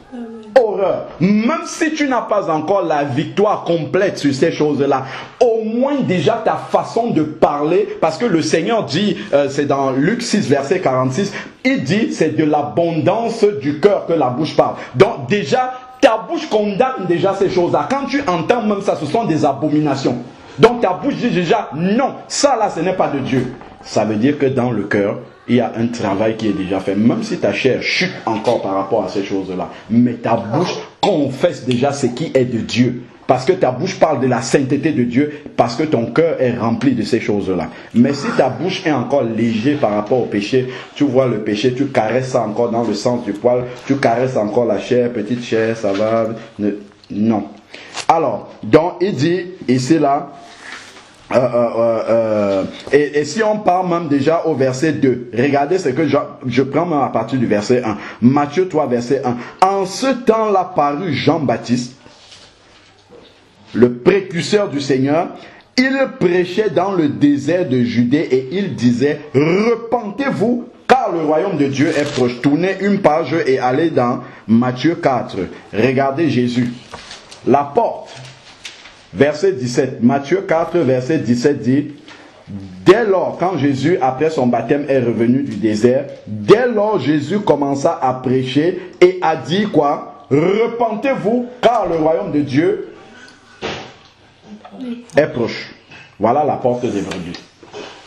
Horreur. Même si tu n'as pas encore la victoire complète sur ces choses-là, au moins déjà ta façon de parler, parce que le Seigneur dit, c'est dans Luc 6 verset 46, il dit c'est de l'abondance du cœur que la bouche parle. Donc déjà ta bouche condamne déjà ces choses-là. Quand tu entends même ça, ce sont des abominations. Donc ta bouche dit déjà non, ça là ce n'est pas de Dieu. Ça veut dire que dans le cœur il y a un travail qui est déjà fait, même si ta chair chute encore par rapport à ces choses-là. Mais ta bouche confesse déjà ce qui est de Dieu. Parce que ta bouche parle de la sainteté de Dieu, parce que ton cœur est rempli de ces choses-là. Mais si ta bouche est encore légère par rapport au péché, tu vois le péché, tu caresses ça encore dans le sens du poil, tu caresses encore la chair, petite chair, ça va... Non. Alors, donc il dit ici là, et si on part même déjà au verset 2, regardez ce que je prends même à partir du verset 1. Matthieu 3 verset 1. En ce temps-là parut Jean-Baptiste, le précurseur du Seigneur. Il prêchait dans le désert de Judée et il disait, repentez-vous car car le royaume de Dieu est proche. Tournez une page et allez dans Matthieu 4. Regardez Jésus. La porte, verset 17. Matthieu 4, verset 17 dit, dès lors, quand Jésus, après son baptême, est revenu du désert, dès lors, Jésus commença à prêcher et a dit quoi? Repentez-vous, car le royaume de Dieu est proche. Voilà la porte des brebis.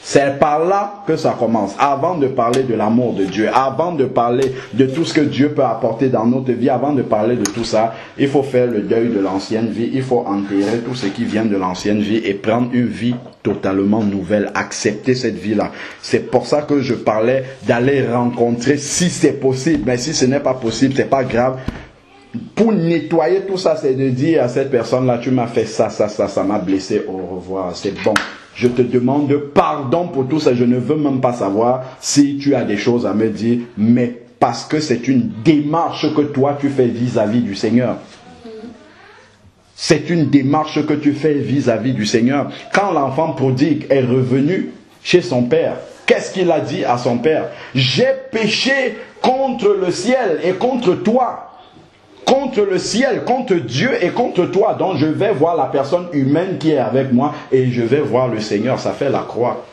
C'est par là que ça commence. Avant de parler de l'amour de Dieu, avant de parler de tout ce que Dieu peut apporter dans notre vie, avant de parler de tout ça, il faut faire le deuil de l'ancienne vie. Il faut enterrer tout ce qui vient de l'ancienne vie et prendre une vie totalement nouvelle. Accepter cette vie-là. C'est pour ça que je parlais d'aller rencontrer si c'est possible. Mais si ce n'est pas possible, c'est pas grave. Pour nettoyer tout ça, c'est de dire à cette personne-là, tu m'as fait ça, ça m'a blessé, au revoir, c'est bon. Je te demande pardon pour tout ça, je ne veux même pas savoir si tu as des choses à me dire, mais parce que c'est une démarche que toi tu fais vis-à-vis du Seigneur. C'est une démarche que tu fais vis-à-vis du Seigneur. Quand l'enfant prodigue est revenu chez son père, qu'est-ce qu'il a dit à son père? J'ai péché contre le ciel et contre toi. Contre le ciel, contre Dieu et contre toi. Donc je vais voir la personne humaine qui est avec moi et je vais voir le Seigneur. Ça fait la croix.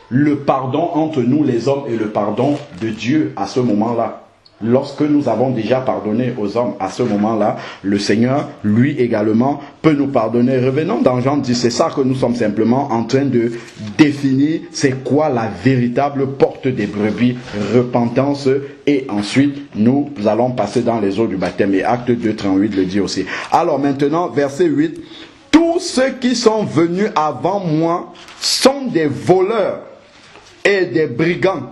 Le pardon entre nous les hommes et le pardon de Dieu à ce moment-là. Lorsque nous avons déjà pardonné aux hommes à ce moment-là, le Seigneur, lui également, peut nous pardonner. Revenons dans Jean 10, c'est ça que nous sommes simplement en train de définir, c'est quoi la véritable porte des brebis, repentance, et ensuite nous allons passer dans les eaux du baptême, et Acte 2, 38 le dit aussi. Alors maintenant, verset 8, tous ceux qui sont venus avant moi sont des voleurs et des brigands.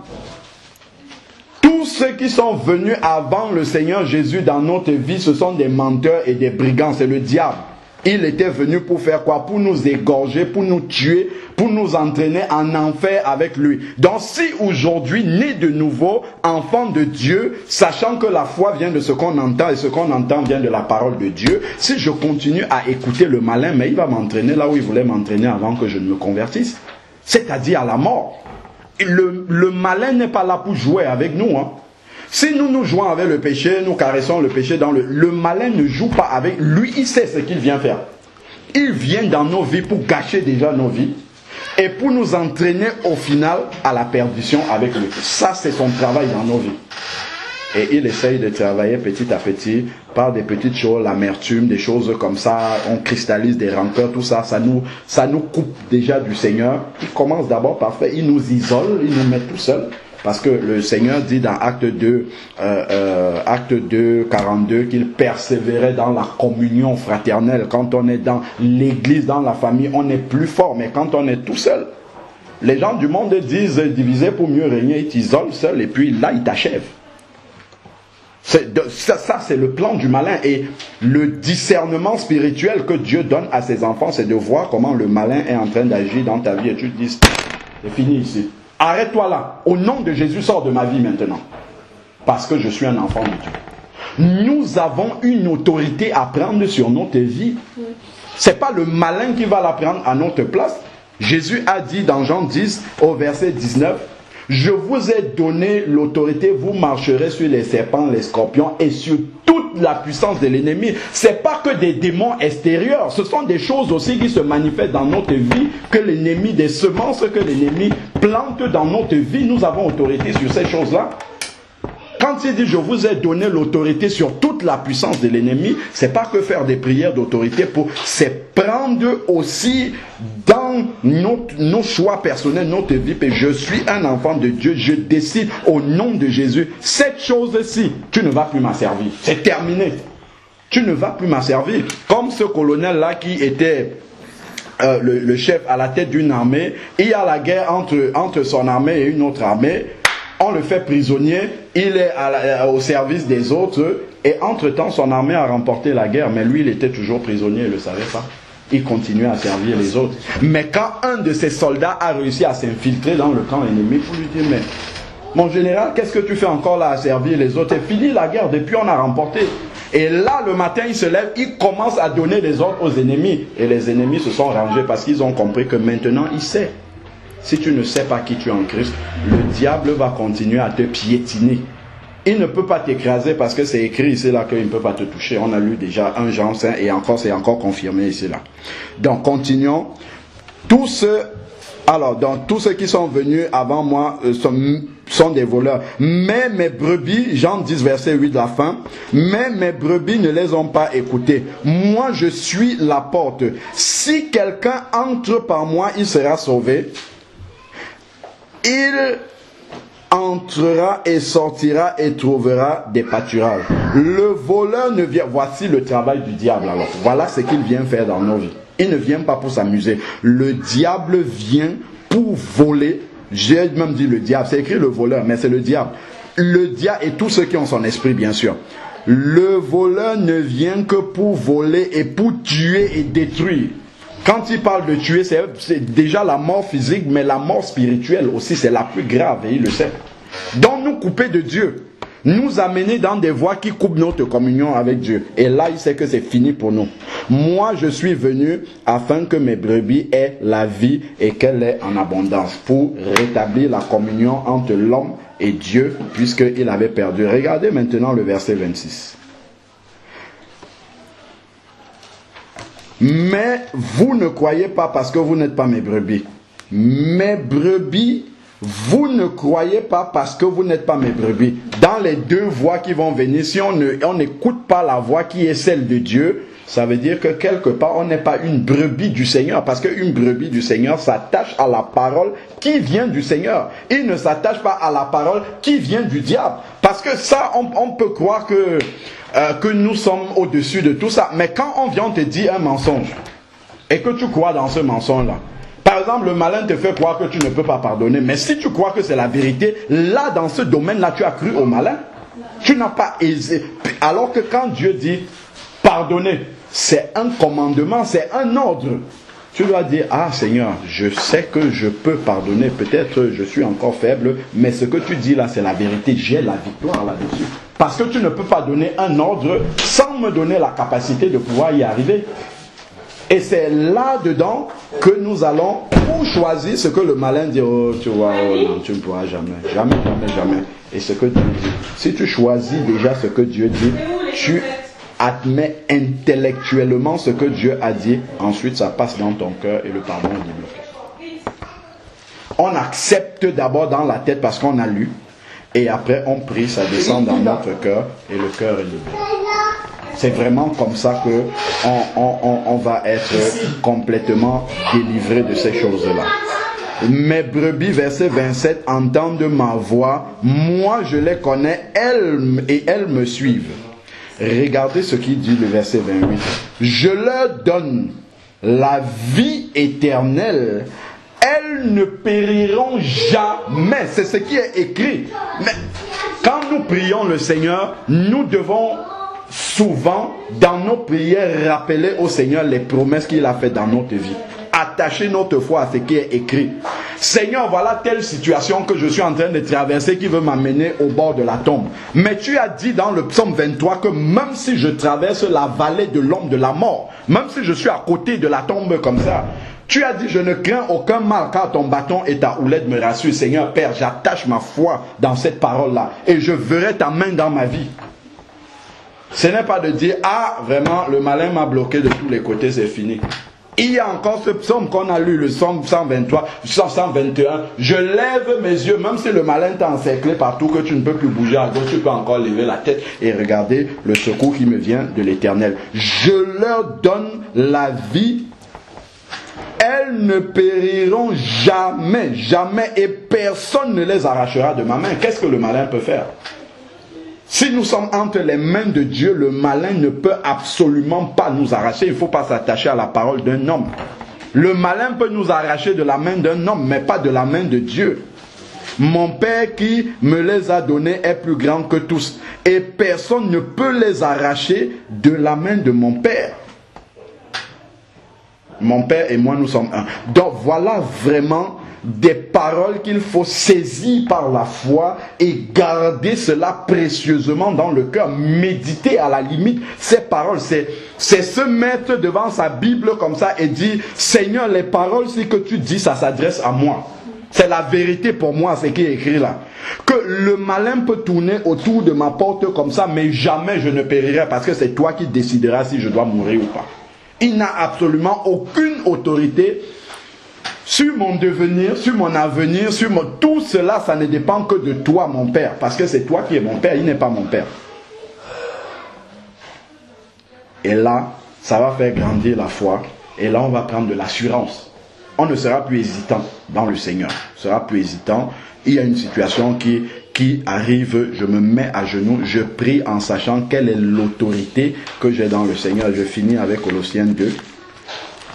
Tous ceux qui sont venus avant le Seigneur Jésus dans notre vie, ce sont des menteurs et des brigands, c'est le diable. Il était venu pour faire quoi? Pour nous égorger, pour nous tuer, pour nous entraîner en enfer avec lui. Donc si aujourd'hui, né de nouveau, enfant de Dieu, sachant que la foi vient de ce qu'on entend et ce qu'on entend vient de la parole de Dieu, si je continue à écouter le malin, mais il va m'entraîner là où il voulait m'entraîner avant que je ne me convertisse, c'est-à-dire à la mort. Le malin n'est pas là pour jouer avec nous. Hein. Si nous jouons avec le péché, nous caressons le péché dans le malin ne joue pas avec lui, il sait ce qu'il vient faire. Il vient dans nos vies pour gâcher déjà nos vies et pour nous entraîner au final à la perdition avec lui. Ça, c'est son travail dans nos vies. Et il essaye de travailler petit à petit par des petites choses, l'amertume, des choses comme ça, on cristallise des rancœurs, tout ça, ça nous coupe déjà du Seigneur. Il commence d'abord par faire, il nous isole, il nous met tout seul. Parce que le Seigneur dit dans Acte 2, 42, qu'il persévérait dans la communion fraternelle. Quand on est dans l'église, dans la famille, on est plus fort. Mais quand on est tout seul, les gens du monde disent diviser pour mieux régner, ils t'isolent seul et puis là, ils t'achèvent. Ça, c'est le plan du malin. Et le discernement spirituel que Dieu donne à ses enfants, c'est de voir comment le malin est en train d'agir dans ta vie. Et tu te dis, c'est fini ici. Arrête-toi là. Au nom de Jésus, sors de ma vie maintenant. Parce que je suis un enfant de Dieu. Nous avons une autorité à prendre sur notre vie. Ce n'est pas le malin qui va la prendre à notre place. Jésus a dit dans Jean 10, au verset 19, « Je vous ai donné l'autorité, vous marcherez sur les serpents, les scorpions et sur toute la puissance de l'ennemi. » Ce n'est pas que des démons extérieurs, ce sont des choses aussi qui se manifestent dans notre vie, que l'ennemi, des semences que l'ennemi plante dans notre vie. Nous avons autorité sur ces choses-là. Quand il dit « je vous ai donné l'autorité sur toute la puissance de l'ennemi », ce n'est pas que faire des prières d'autorité, c'est prendre aussi dans nos choix personnels, notre vie. Et je suis un enfant de Dieu, je décide au nom de Jésus, cette chose-ci, tu ne vas plus m'en servir. C'est terminé. Tu ne vas plus m'en servir. Comme ce colonel-là qui était le chef à la tête d'une armée, il y a la guerre entre son armée et une autre armée. On le fait prisonnier, il est au service des autres, et entre-temps, son armée a remporté la guerre, mais lui, il était toujours prisonnier, il ne le savait pas. Il continuait à servir les autres. Mais quand un de ses soldats a réussi à s'infiltrer dans le camp ennemi, pour lui dire, mais mon général, qu'est-ce que tu fais encore là à servir les autres? C'est fini la guerre, depuis on a remporté. Et là, le matin, il se lève, il commence à donner des ordres aux ennemis. Et les ennemis se sont rangés parce qu'ils ont compris que maintenant, il sait. si tu ne sais pas qui tu es en Christ, le diable va continuer à te piétiner. Il ne peut pas t'écraser parce que c'est écrit ici là qu'il ne peut pas te toucher. On a lu déjà 1 Jean 5 et encore c'est encore confirmé ici là. Donc continuons. Tous ceux qui sont venus avant moi sont des voleurs. Mais mes brebis, Jean 10 verset 8 la fin, mais mes brebis ne les ont pas écoutés. Moi je suis la porte. Si quelqu'un entre par moi, il sera sauvé. Il entrera et sortira et trouvera des pâturages. Le voleur ne vient... Voici le travail du diable alors. Voilà ce qu'il vient faire dans nos vies. Il ne vient pas pour s'amuser. Le diable vient pour voler. J'ai même dit le diable. C'est écrit le voleur, mais c'est le diable. Le diable et tous ceux qui ont son esprit, bien sûr. Le voleur ne vient que pour voler et pour tuer et détruire. Quand il parle de tuer, c'est déjà la mort physique, mais la mort spirituelle aussi, c'est la plus grave, et il le sait. Donc nous couper de Dieu, nous amener dans des voies qui coupent notre communion avec Dieu. Et là, il sait que c'est fini pour nous. Moi, je suis venu afin que mes brebis aient la vie et qu'elle ait en abondance, pour rétablir la communion entre l'homme et Dieu, puisqu'il avait perdu. Regardez maintenant le verset 26. Mais vous ne croyez pas parce que vous n'êtes pas mes brebis. Mes brebis, vous ne croyez pas parce que vous n'êtes pas mes brebis. Dans les deux voix qui vont venir, si on n'écoute pas la voix qui est celle de Dieu, ça veut dire que quelque part on n'est pas une brebis du Seigneur, parce qu'une brebis du Seigneur s'attache à la parole qui vient du Seigneur. Il ne s'attache pas à la parole qui vient du diable. Parce que ça, on peut croire que nous sommes au-dessus de tout ça. Mais quand on vient te dire un mensonge, et que tu crois dans ce mensonge-là, par exemple, le malin te fait croire que tu ne peux pas pardonner, mais si tu crois que c'est la vérité, là, dans ce domaine-là, tu as cru au malin. Tu n'as pas aisé. Alors que quand Dieu dit pardonner, c'est un commandement, c'est un ordre. Tu dois dire, ah Seigneur, je sais que je peux pardonner, peut-être je suis encore faible, mais ce que tu dis là, c'est la vérité, j'ai la victoire là-dessus. Parce que tu ne peux pas donner un ordre sans me donner la capacité de pouvoir y arriver. Et c'est là-dedans que nous allons pour choisir ce que le malin dit. Oh, tu vois, oh, non, tu ne pourras jamais. Jamais, jamais, jamais. Et ce que Dieu dit. Si tu choisis déjà ce que Dieu dit, tu admets intellectuellement ce que Dieu a dit. Ensuite, ça passe dans ton cœur et le pardon est débloqué. On accepte d'abord dans la tête parce qu'on a lu. Et après, on prie, ça descend dans notre cœur et le cœur est libéré. C'est vraiment comme ça que on va être complètement délivré de ces choses-là. Mes brebis, verset 27, entendent ma voix. Moi, je les connais, elles me suivent. Regardez ce qu'il dit, le verset 28. Je leur donne la vie éternelle. Elles ne périront jamais. C'est ce qui est écrit. Mais quand nous prions le Seigneur, nous devons souvent, dans nos prières, rappeler au Seigneur les promesses qu'il a faites dans notre vie. Attacher notre foi à ce qui est écrit. Seigneur, voilà telle situation que je suis en train de traverser qui veut m'amener au bord de la tombe. Mais tu as dit dans le psaume 23 que même si je traverse la vallée de l'ombre de la mort, même si je suis à côté de la tombe comme ça, tu as dit je ne crains aucun mal car ton bâton et ta houlette me rassurent. Seigneur Père, j'attache ma foi dans cette parole-là et je verrai ta main dans ma vie. Ce n'est pas de dire, ah, vraiment, le malin m'a bloqué de tous les côtés, c'est fini. Il y a encore ce psaume qu'on a lu, le psaume 123, 121. Je lève mes yeux, même si le malin t'a encerclé partout, que tu ne peux plus bouger à gauche, tu peux encore lever la tête et regarder le secours qui me vient de l'Éternel. Je leur donne la vie. Elles ne périront jamais, jamais, et personne ne les arrachera de ma main. Qu'est-ce que le malin peut faire? Si nous sommes entre les mains de Dieu, le malin ne peut absolument pas nous arracher. Il ne faut pas s'attacher à la parole d'un homme. Le malin peut nous arracher de la main d'un homme, mais pas de la main de Dieu. Mon Père qui me les a donnés est plus grand que tous. Et personne ne peut les arracher de la main de mon Père. Mon Père et moi, nous sommes un. Donc voilà vraiment des paroles qu'il faut saisir par la foi et garder cela précieusement dans le cœur. Méditer à la limite ces paroles. C'est se mettre devant sa Bible comme ça et dire, Seigneur, les paroles, si que tu dis, ça s'adresse à moi. C'est la vérité pour moi, ce qui est écrit là. Que le malin peut tourner autour de ma porte comme ça, mais jamais je ne périrai parce que c'est toi qui décideras si je dois mourir ou pas. Il n'a absolument aucune autorité sur mon devenir, sur mon avenir, sur mon... Tout cela, ça ne dépend que de toi, mon Père. Parce que c'est toi qui es mon Père, il n'est pas mon Père. Et là, ça va faire grandir la foi. Et là, on va prendre de l'assurance. On ne sera plus hésitant dans le Seigneur. On ne sera plus hésitant. Il y a une situation qui arrive, je me mets à genoux, je prie en sachant quelle est l'autorité que j'ai dans le Seigneur. Je finis avec Colossiens 2.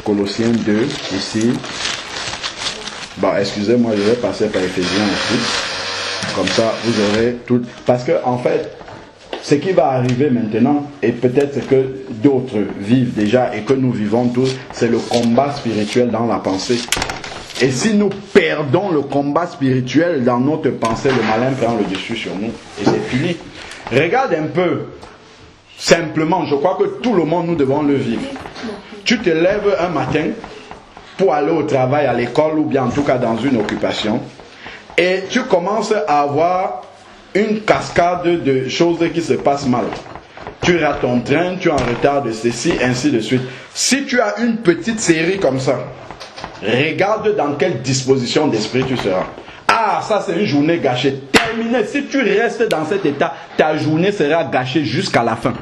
Colossiens 2, ici. Bon, excusez-moi, je vais passer par Éphésiens aussi. Comme ça, vous aurez tout. Parce que, en fait, ce qui va arriver maintenant, et peut-être ce que d'autres vivent déjà et que nous vivons tous, c'est le combat spirituel dans la pensée. Et si nous perdons le combat spirituel dans notre pensée, le malin prend le dessus sur nous. Et c'est fini. Regarde un peu, simplement, je crois que tout le monde, nous devons le vivre. Tu te lèves un matin pour aller au travail, à l'école ou bien en tout cas dans une occupation. Et tu commences à avoir une cascade de choses qui se passent mal. Tu rates ton train, tu es en retard de ceci, ainsi de suite. Si tu as une petite série comme ça, regarde dans quelle disposition d'esprit tu seras. Ah, ça c'est une journée gâchée. Terminé. Si tu restes dans cet état, ta journée sera gâchée jusqu'à la fin.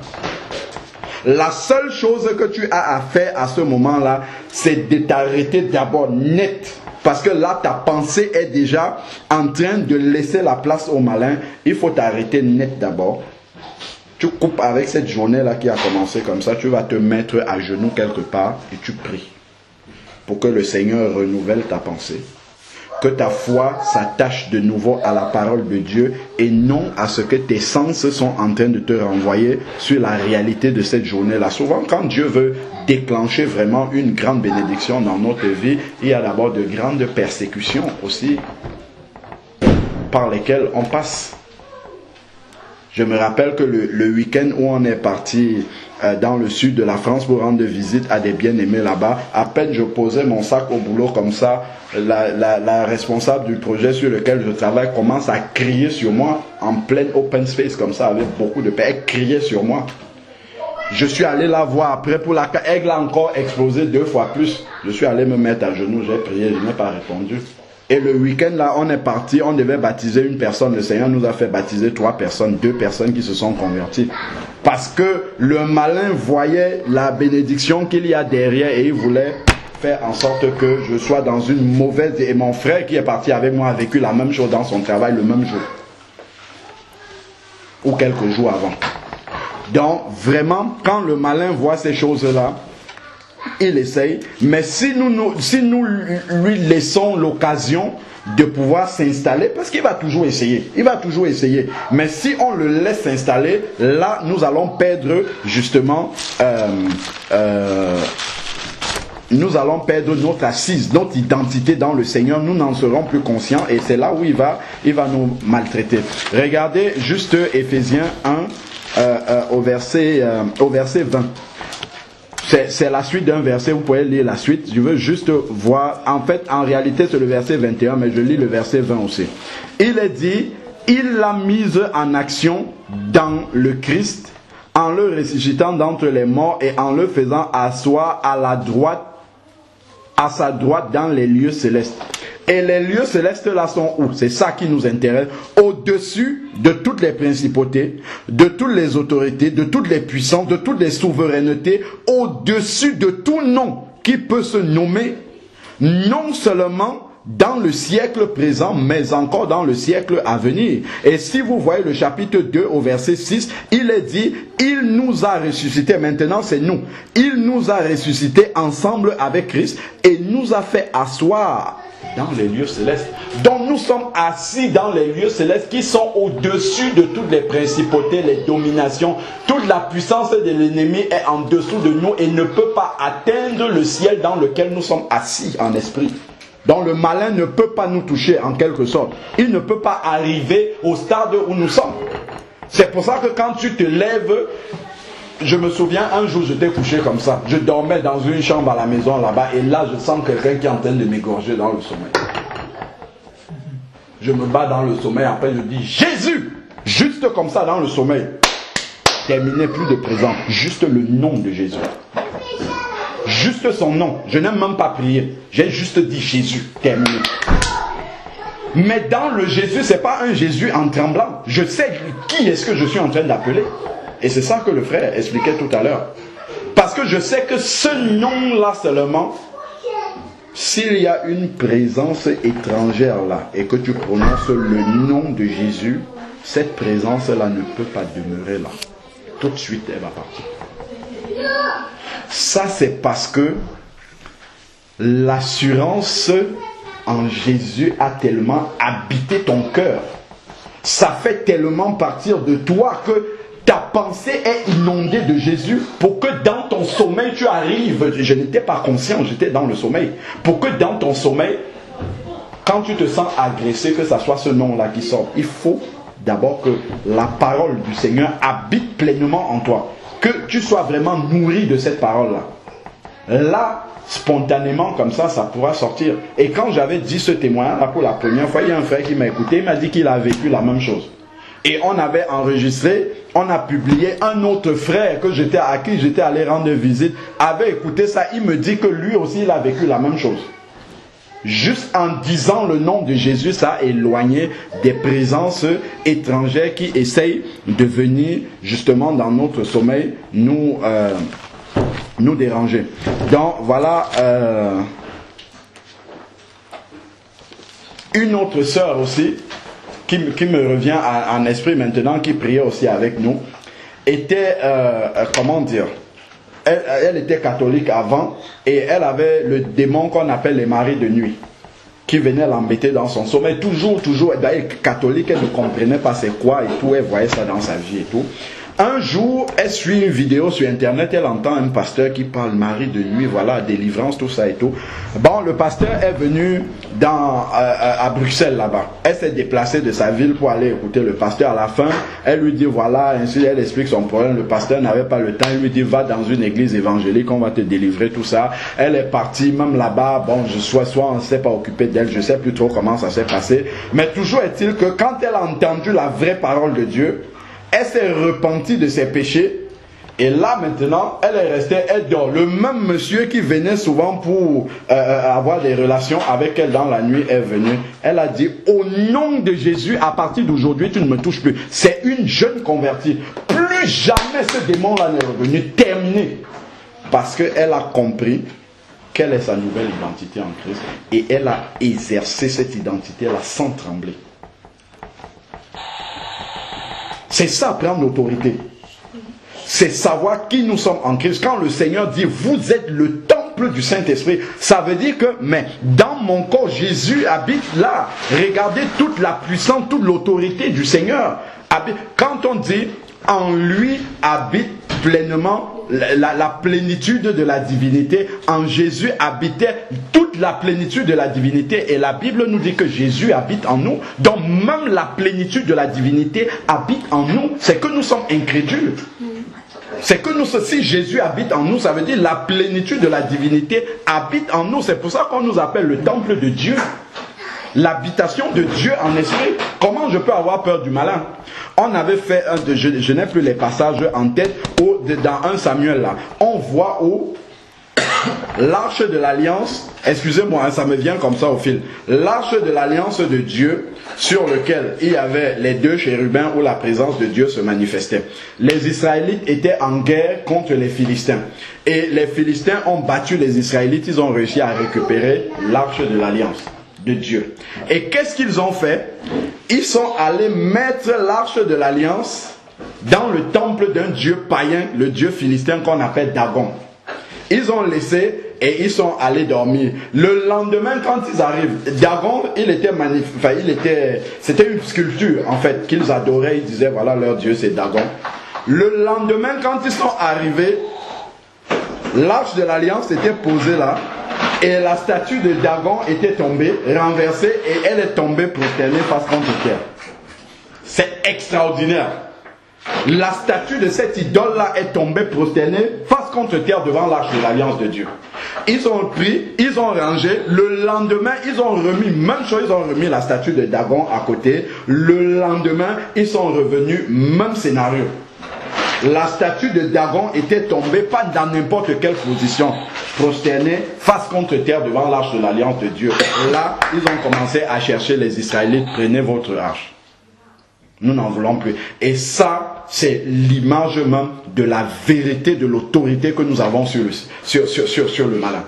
La seule chose que tu as à faire à ce moment-là, c'est de t'arrêter d'abord net. Parce que là, ta pensée est déjà en train de laisser la place au malin. Il faut t'arrêter net d'abord. Tu coupes avec cette journée-là qui a commencé comme ça. Tu vas te mettre à genoux quelque part et tu pries. Pour que le Seigneur renouvelle ta pensée. Que ta foi s'attache de nouveau à la parole de Dieu et non à ce que tes sens sont en train de te renvoyer sur la réalité de cette journée-là. Souvent, quand Dieu veut déclencher vraiment une grande bénédiction dans notre vie, il y a d'abord de grandes persécutions aussi par lesquelles on passe. Je me rappelle que le week-end où on est parti dans le sud de la France pour rendre visite à des bien-aimés là-bas, à peine je posais mon sac au boulot comme ça, la responsable du projet sur lequel je travaille commence à crier sur moi en plein open space comme ça avec beaucoup de paix. Elle criait sur moi. Je suis allé la voir après pour la... Elle a encore explosé 2 fois plus. Je suis allé me mettre à genoux, j'ai prié, je n'ai pas répondu. Et le week-end là, on est parti, on devait baptiser une personne. Le Seigneur nous a fait baptiser 3 personnes, 2 personnes qui se sont converties. Parce que le malin voyait la bénédiction qu'il y a derrière et il voulait faire en sorte que je sois dans une mauvaise... Et mon frère qui est parti avec moi a vécu la même chose dans son travail le même jour. Ou quelques jours avant. Donc vraiment, quand le malin voit ces choses-là, il essaye, mais si nous lui laissons l'occasion de pouvoir s'installer, parce qu'il va toujours essayer, mais si on le laisse s'installer, là nous allons perdre justement nous allons perdre notre assise, notre identité dans le Seigneur, nous n'en serons plus conscients et c'est là où il va nous maltraiter. Regardez juste Éphésiens 1 au verset 20. C'est la suite d'un verset, vous pouvez lire la suite. Je veux juste voir, en fait, en réalité c'est le verset 21, mais je lis le verset 20 aussi. Il est dit, il l'a mise en action dans le Christ, en le ressuscitant d'entre les morts et en le faisant asseoir à sa droite dans les lieux célestes. Et les lieux célestes là sont où? C'est ça qui nous intéresse. Au-dessus de toutes les principautés, de toutes les autorités, de toutes les puissances, de toutes les souverainetés, au-dessus de tout nom qui peut se nommer, non seulement dans le siècle présent, mais encore dans le siècle à venir. Et si vous voyez le chapitre 2 au verset 6, il est dit, il nous a ressuscités, maintenant c'est nous, il nous a ressuscités ensemble avec Christ et nous a fait asseoir dans les lieux célestes. Donc nous sommes assis dans les lieux célestes qui sont au-dessus de toutes les principautés, les dominations. Toute la puissance de l'ennemi est en dessous de nous et ne peut pas atteindre le ciel dans lequel nous sommes assis en esprit. Donc le malin ne peut pas nous toucher en quelque sorte. Il ne peut pas arriver au stade où nous sommes. C'est pour ça que quand tu te lèves, je me souviens un jour j'étais couché comme ça. Je dormais dans une chambre à la maison là-bas et là je sens quelqu'un qui est en train de m'égorger dans le sommeil. je me bats dans le sommeil, après je dis Jésus, juste comme ça dans le sommeil. Terminé, plus de présent, juste le nom de Jésus. Juste son nom, je n'ai même pas prié, j'ai juste dit Jésus, terminé. Mais dans le Jésus, ce n'est pas un Jésus en tremblant. Je sais qui est-ce que je suis en train d'appeler. Et c'est ça que le frère expliquait tout à l'heure. Parce que je sais que ce nom-là seulement, s'il y a une présence étrangère là, et que tu prononces le nom de Jésus, cette présence-là ne peut pas demeurer là. Tout de suite, elle va partir. Ça, c'est parce que l'assurance en Jésus a tellement habité ton cœur. Ça fait tellement partir de toi que ta pensée est inondée de Jésus pour que dans ton sommeil tu arrives. Je n'étais pas conscient, j'étais dans le sommeil. Pour que dans ton sommeil, quand tu te sens agressé, que ça soit ce nom-là qui sort, il faut d'abord que la parole du Seigneur habite pleinement en toi. Que tu sois vraiment nourri de cette parole-là. Là, spontanément, comme ça pourra sortir. Et quand j'avais dit ce témoignage pour la première fois, il y a un frère qui m'a écouté, il m'a dit qu'il a vécu la même chose. Et on avait enregistré, on a publié, un autre frère à qui j'étais allé rendre visite, avait écouté ça, il me dit que lui aussi il a vécu la même chose. Juste en disant le nom de Jésus, ça a éloigné des présences étrangères qui essayent de venir justement dans notre sommeil nous déranger. Donc voilà une autre sœur aussi qui me revient en esprit maintenant, qui priait aussi avec nous, était comment dire, elle était catholique avant et elle avait le démon qu'on appelle les maris de nuit qui venait l'embêter dans son sommeil, toujours, d'ailleurs catholique, elle ne comprenait pas c'est quoi et tout, elle voyait ça dans sa vie et tout. Un jour, elle suit une vidéo sur internet, elle entend un pasteur qui parle mari de nuit, voilà, délivrance, tout ça et tout. Bon, le pasteur est venu à Bruxelles là-bas. Elle s'est déplacée de sa ville pour aller écouter le pasteur. À la fin, elle lui dit voilà, ainsi elle explique son problème. Le pasteur n'avait pas le temps, il lui dit va dans une église évangélique, on va te délivrer, tout ça. Elle est partie, même là-bas, bon, soit on ne s'est pas occupé d'elle, je ne sais plus trop comment ça s'est passé. Mais toujours est-il que quand elle a entendu la vraie parole de Dieu, elle s'est repentie de ses péchés. Et là maintenant, elle est restée, elle dort. Le même monsieur qui venait souvent pour avoir des relations avec elle dans la nuit est venu. Elle a dit, au nom de Jésus, à partir d'aujourd'hui, tu ne me touches plus. C'est une jeune convertie. Plus jamais ce démon-là n'est revenu. Terminé. Parce qu'elle a compris quelle est sa nouvelle identité en Christ. Et elle a exercé cette identité-là sans trembler. C'est ça, prendre l'autorité. C'est savoir qui nous sommes en Christ. Quand le Seigneur dit, vous êtes le temple du Saint-Esprit, ça veut dire que, mais dans mon corps, Jésus habite là. Regardez toute la puissance, toute l'autorité du Seigneur. Quand on dit, en lui habite pleinement la plénitude de la divinité, en Jésus habitait toute la plénitude de la divinité, et la Bible nous dit que Jésus habite en nous, donc même la plénitude de la divinité habite en nous. C'est que nous sommes incrédules. C'est que nous, si Jésus habite en nous, ça veut dire la plénitude de la divinité habite en nous. C'est pour ça qu'on nous appelle le temple de Dieu. L'habitation de Dieu en esprit. Comment je peux avoir peur du malin? On avait fait, je n'ai plus les passages en tête, dans 1 Samuel là, on voit où l'arche de l'alliance, excusez-moi, ça me vient comme ça au fil, l'arche de l'alliance de Dieu, sur lequel il y avait les deux chérubins où la présence de Dieu se manifestait. Les Israélites étaient en guerre contre les Philistins. Et les Philistins ont battu les Israélites, ils ont réussi à récupérer l'arche de l'alliance de Dieu. Et qu'est-ce qu'ils ont fait? Ils sont allés mettre l'arche de l'alliance dans le temple d'un dieu païen, le dieu philistin qu'on appelle Dagon. Ils ont laissé et ils sont allés dormir. Le lendemain, quand ils arrivent, Dagon, c'était une sculpture en fait qu'ils adoraient. Ils disaient voilà leur dieu c'est Dagon. Le lendemain, quand ils sont arrivés, l'arche de l'alliance était posée là. Et la statue de Dagon était tombée, renversée, et elle est tombée prosternée face contre terre. C'est extraordinaire. La statue de cette idole-là est tombée prosternée face contre terre devant l'arche de l'alliance de Dieu. Ils ont pris, ils ont rangé. Le lendemain, ils ont remis, même chose, ils ont remis la statue de Dagon à côté. Le lendemain, ils sont revenus, même scénario. La statue de Dagon était tombée, pas dans n'importe quelle position, prosternée, face contre terre devant l'arche de l'alliance de Dieu. Là, ils ont commencé à chercher les Israélites, prenez votre arche. Nous n'en voulons plus. Et ça, c'est l'image même de la vérité, de l'autorité que nous avons sur le malin.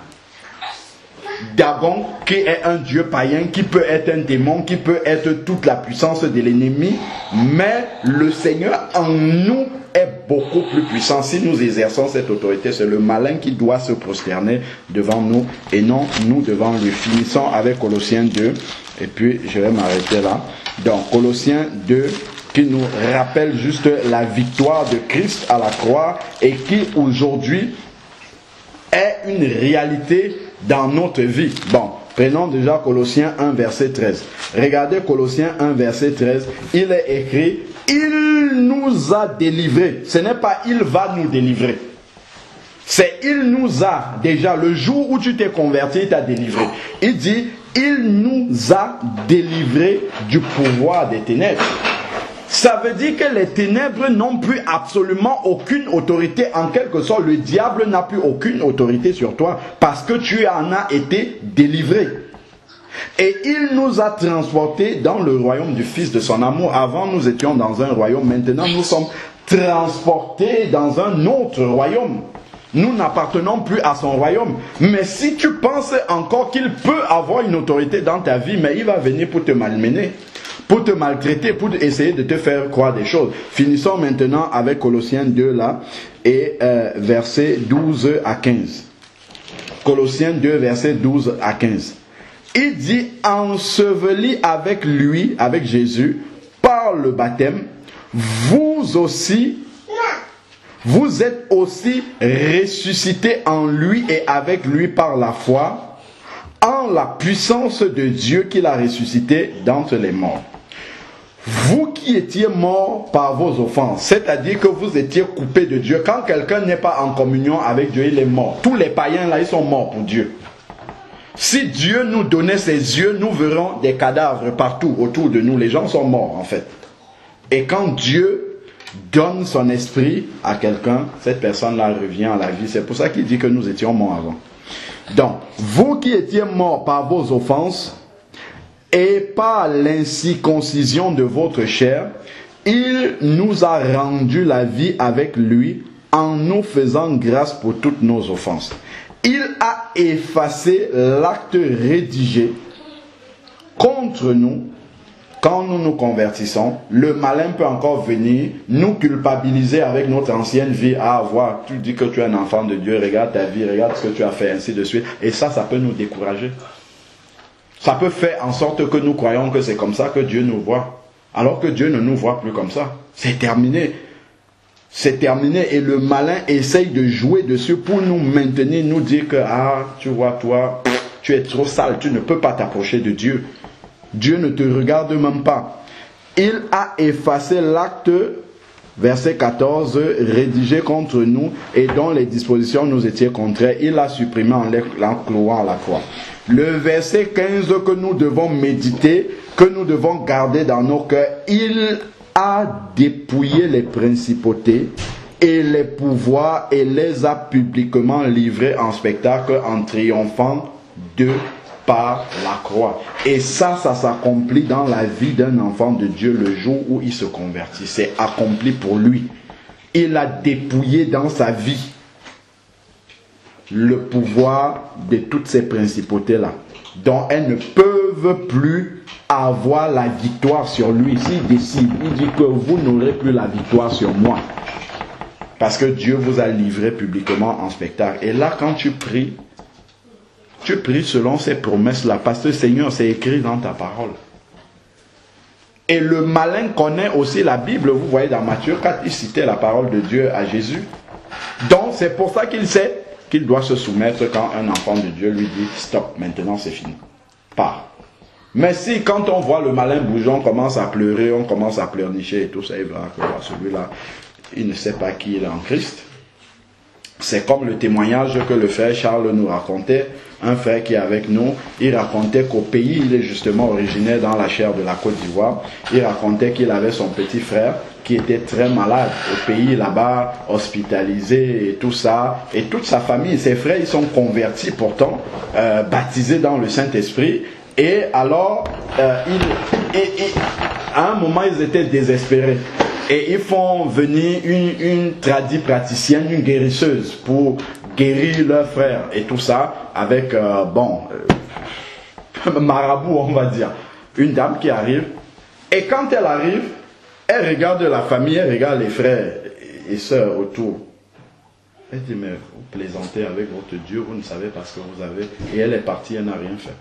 Dagon, qui est un dieu païen, qui peut être un démon, qui peut être toute la puissance de l'ennemi, mais le Seigneur en nous est beaucoup plus puissant. Si nous exerçons cette autorité, c'est le malin qui doit se prosterner devant nous et non nous devant lui. Finissons avec Colossiens 2 et puis je vais m'arrêter là. Donc Colossiens 2 qui nous rappelle juste la victoire de Christ à la croix et qui aujourd'hui est une réalité dans notre vie. Bon, prenons déjà Colossiens 1 verset 13. Regardez Colossiens 1 verset 13. Il est écrit, il nous a délivrés. Ce n'est pas il va nous délivrer. C'est il nous a, déjà le jour où tu t'es converti, il t'a délivré. Il dit, il nous a délivrés du pouvoir des ténèbres. Ça veut dire que les ténèbres n'ont plus absolument aucune autorité. En quelque sorte, le diable n'a plus aucune autorité sur toi parce que tu en as été délivré. Et il nous a transportés dans le royaume du Fils de son amour. Avant, nous étions dans un royaume. Maintenant, nous sommes transportés dans un autre royaume. Nous n'appartenons plus à son royaume. Mais si tu penses encore qu'il peut avoir une autorité dans ta vie, mais il va venir pour te malmener, pour te maltraiter, pour essayer de te faire croire des choses. Finissons maintenant avec Colossiens 2 là, et versets 12 à 15. Colossiens 2, versets 12 à 15. Il dit, enseveli avec lui, avec Jésus, par le baptême, vous aussi, vous êtes aussi ressuscités en lui et avec lui par la foi, en la puissance de Dieu qui l'a ressuscité d'entre les morts. Vous qui étiez morts par vos offenses, c'est-à-dire que vous étiez coupés de Dieu. Quand quelqu'un n'est pas en communion avec Dieu, il est mort. Tous les païens là, ils sont morts pour Dieu. Si Dieu nous donnait ses yeux, nous verrons des cadavres partout autour de nous. Les gens sont morts en fait. Et quand Dieu donne son esprit à quelqu'un, cette personne-là revient à la vie. C'est pour ça qu'il dit que nous étions morts avant. Donc, vous qui étiez morts par vos offenses et par l'incirconcision de votre chair, il nous a rendu la vie avec lui en nous faisant grâce pour toutes nos offenses. Il a effacé l'acte rédigé contre nous. Quand nous nous convertissons, le malin peut encore venir nous culpabiliser avec notre ancienne vie. Ah, voir, tu dis que tu es un enfant de Dieu, regarde ta vie, regarde ce que tu as fait, ainsi de suite. Et ça peut nous décourager. Ça peut faire en sorte que nous croyons que c'est comme ça que Dieu nous voit. Alors que Dieu ne nous voit plus comme ça. C'est terminé. C'est terminé et le malin essaye de jouer dessus pour nous maintenir, nous dire que, ah, tu vois, toi, tu es trop sale, tu ne peux pas t'approcher de Dieu. Dieu ne te regarde même pas. Il a effacé l'acte, verset 14, rédigé contre nous et dont les dispositions nous étaient contraires. Il l'a supprimé en l'enclouant à la croix. Le verset 15 que nous devons méditer, que nous devons garder dans nos cœurs, il a dépouillé les principautés et les pouvoirs et les a publiquement livrés en spectacle en triomphant de par la croix. Et ça s'accomplit dans la vie d'un enfant de Dieu le jour où il se convertit. C'est accompli pour lui. Il a dépouillé dans sa vie le pouvoir de toutes ces principautés-là, dont elles ne peuvent plus avoir la victoire sur lui. S'il décide, il dit que vous n'aurez plus la victoire sur moi. Parce que Dieu vous a livré publiquement en spectacle. Et là, quand tu pries selon ces promesses-là, parce que Seigneur, c'est écrit dans ta parole. Et le malin connaît aussi la Bible. Vous voyez dans Matthieu 4, il citait la parole de Dieu à Jésus. Donc, c'est pour ça qu'il sait qu'il doit se soumettre quand un enfant de Dieu lui dit « Stop, maintenant c'est fini. Pars. » Mais si quand on voit le malin bouger, on commence à pleurer, on commence à pleurnicher et tout ça, il verra que celui-là, il ne sait pas qui il est en Christ. C'est comme le témoignage que le frère Charles nous racontait, un frère qui est avec nous. Il racontait qu'au pays, il est justement originaire dans la chair de la Côte d'Ivoire. Il racontait qu'il avait son petit frère qui était très malade au pays là-bas, hospitalisé et tout ça. Et toute sa famille, ses frères, ils sont convertis pourtant, baptisés dans le Saint-Esprit. Et alors, à un moment, ils étaient désespérés. Et ils font venir une praticienne, une guérisseuse pour guérir leurs frères et tout ça avec, marabout on va dire. Une dame qui arrive. Et quand elle arrive, elle regarde la famille, elle regarde les frères et sœurs autour. Elle dit, mais vous plaisantez avec votre Dieu, vous ne savez pas ce que vous avez. Et elle est partie, elle n'a rien fait.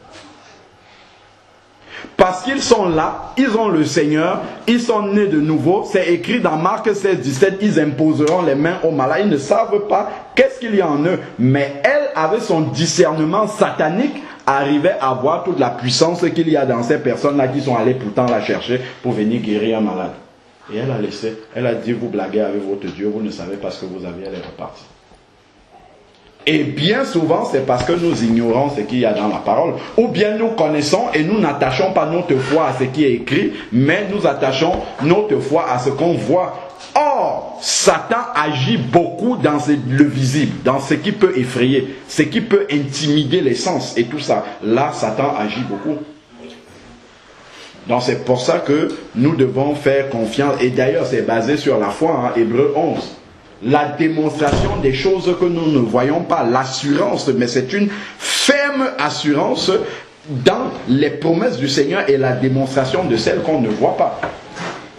Parce qu'ils sont là, ils ont le Seigneur, ils sont nés de nouveau. C'est écrit dans Marc 16, 17, ils imposeront les mains aux malades. Ils ne savent pas qu'est-ce qu'il y a en eux. Mais elle, avec son discernement satanique, arrivait à voir toute la puissance qu'il y a dans ces personnes-là qui sont allées pourtant la chercher pour venir guérir un malade. Et elle a laissé, elle a dit, vous blaguez avec votre Dieu, vous ne savez pas ce que vous avez, elle est repartie. Et bien souvent, c'est parce que nous ignorons ce qu'il y a dans la parole. Ou bien nous connaissons et nous n'attachons pas notre foi à ce qui est écrit, mais nous attachons notre foi à ce qu'on voit. Or, Satan agit beaucoup dans le visible, dans ce qui peut effrayer, ce qui peut intimider les sens et tout ça. Là, Satan agit beaucoup. Donc c'est pour ça que nous devons faire confiance. Et d'ailleurs, c'est basé sur la foi, Hébreux 11. La démonstration des choses que nous ne voyons pas, l'assurance, mais c'est une ferme assurance dans les promesses du Seigneur et la démonstration de celles qu'on ne voit pas.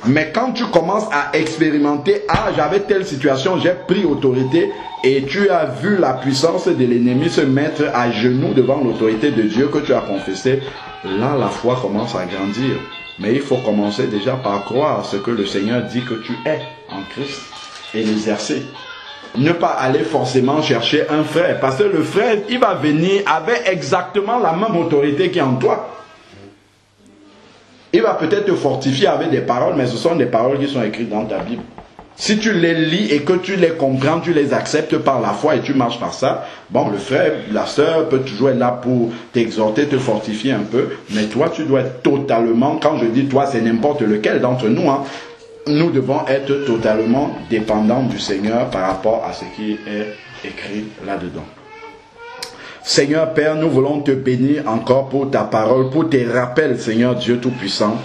Mais quand tu commences à expérimenter, j'avais telle situation, j'ai pris autorité, et tu as vu la puissance de l'ennemi se mettre à genoux devant l'autorité de Dieu que tu as confessé, là la foi commence à grandir. Mais il faut commencer déjà par croire ce que le Seigneur dit que tu es en Christ. Et l'exercer. Ne pas aller forcément chercher un frère. Parce que le frère, il va venir avec exactement la même autorité qui est en toi. Il va peut-être te fortifier avec des paroles, mais ce sont des paroles qui sont écrites dans ta Bible. Si tu les lis et que tu les comprends, tu les acceptes par la foi et tu marches par ça, bon, le frère, la sœur peut toujours être là pour t'exhorter, te fortifier un peu, mais toi, tu dois être totalement, quand je dis toi, c'est n'importe lequel d'entre nous, nous devons être totalement dépendants du Seigneur par rapport à ce qui est écrit là-dedans. Seigneur Père, nous voulons te bénir encore pour ta parole, pour tes rappels, Seigneur Dieu Tout-Puissant.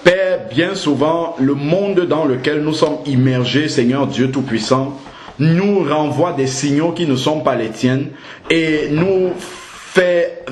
Père, bien souvent, le monde dans lequel nous sommes immergés, Seigneur Dieu Tout-Puissant, nous renvoie des signaux qui ne sont pas les tiennes et nous fait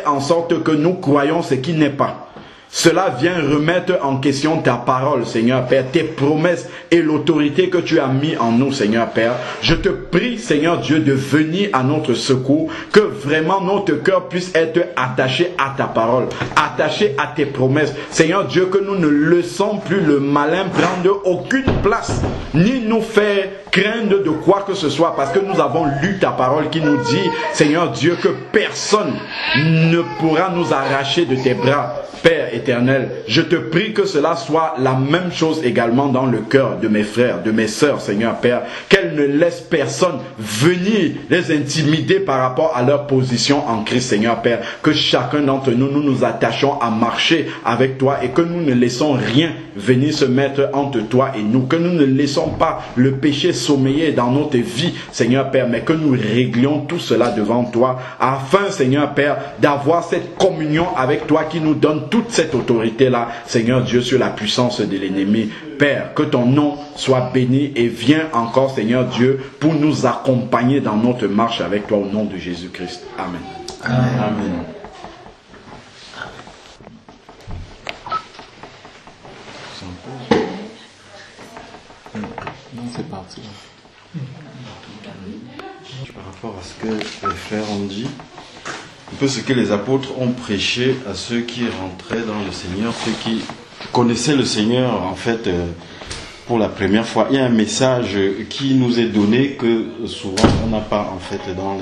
en sorte que nous croyons ce qui n'est pas. Cela vient remettre en question ta parole, Seigneur Père, tes promesses et l'autorité que tu as mis en nous, Seigneur Père. Je te prie, Seigneur Dieu, de venir à notre secours, que vraiment notre cœur puisse être attaché à ta parole, attaché à tes promesses. Seigneur Dieu, que nous ne laissons plus le malin prendre aucune place, ni nous faire craindre de quoi que ce soit, parce que nous avons lu ta parole qui nous dit, Seigneur Dieu, que personne ne pourra nous arracher de tes bras. Père éternel, je te prie que cela soit la même chose également dans le cœur de mes frères, de mes sœurs, Seigneur Père, qu'elles ne laissent personne venir les intimider par rapport à leur position en Christ, Seigneur Père, que chacun d'entre nous, nous nous attachons à marcher avec toi et que nous ne laissons rien venir se mettre entre toi et nous, que nous ne laissons pas le péché sommeiller dans notre vie, Seigneur Père, mais que nous réglions tout cela devant toi, afin, Seigneur Père, d'avoir cette communion avec toi qui nous donne toute cette autorité-là, Seigneur Dieu, sur la puissance de l'ennemi. Père, que ton nom soit béni et viens encore, Seigneur Dieu, pour nous accompagner dans notre marche avec toi au nom de Jésus-Christ. Amen. Amen. Amen. Non, c'est parti. Par rapport à ce que les frères ont dit, un peu ce que les apôtres ont prêché à ceux qui rentraient dans le Seigneur, ceux qui connaissaient le Seigneur en fait pour la première fois. Il y a un message qui nous est donné que souvent on n'a pas en fait dans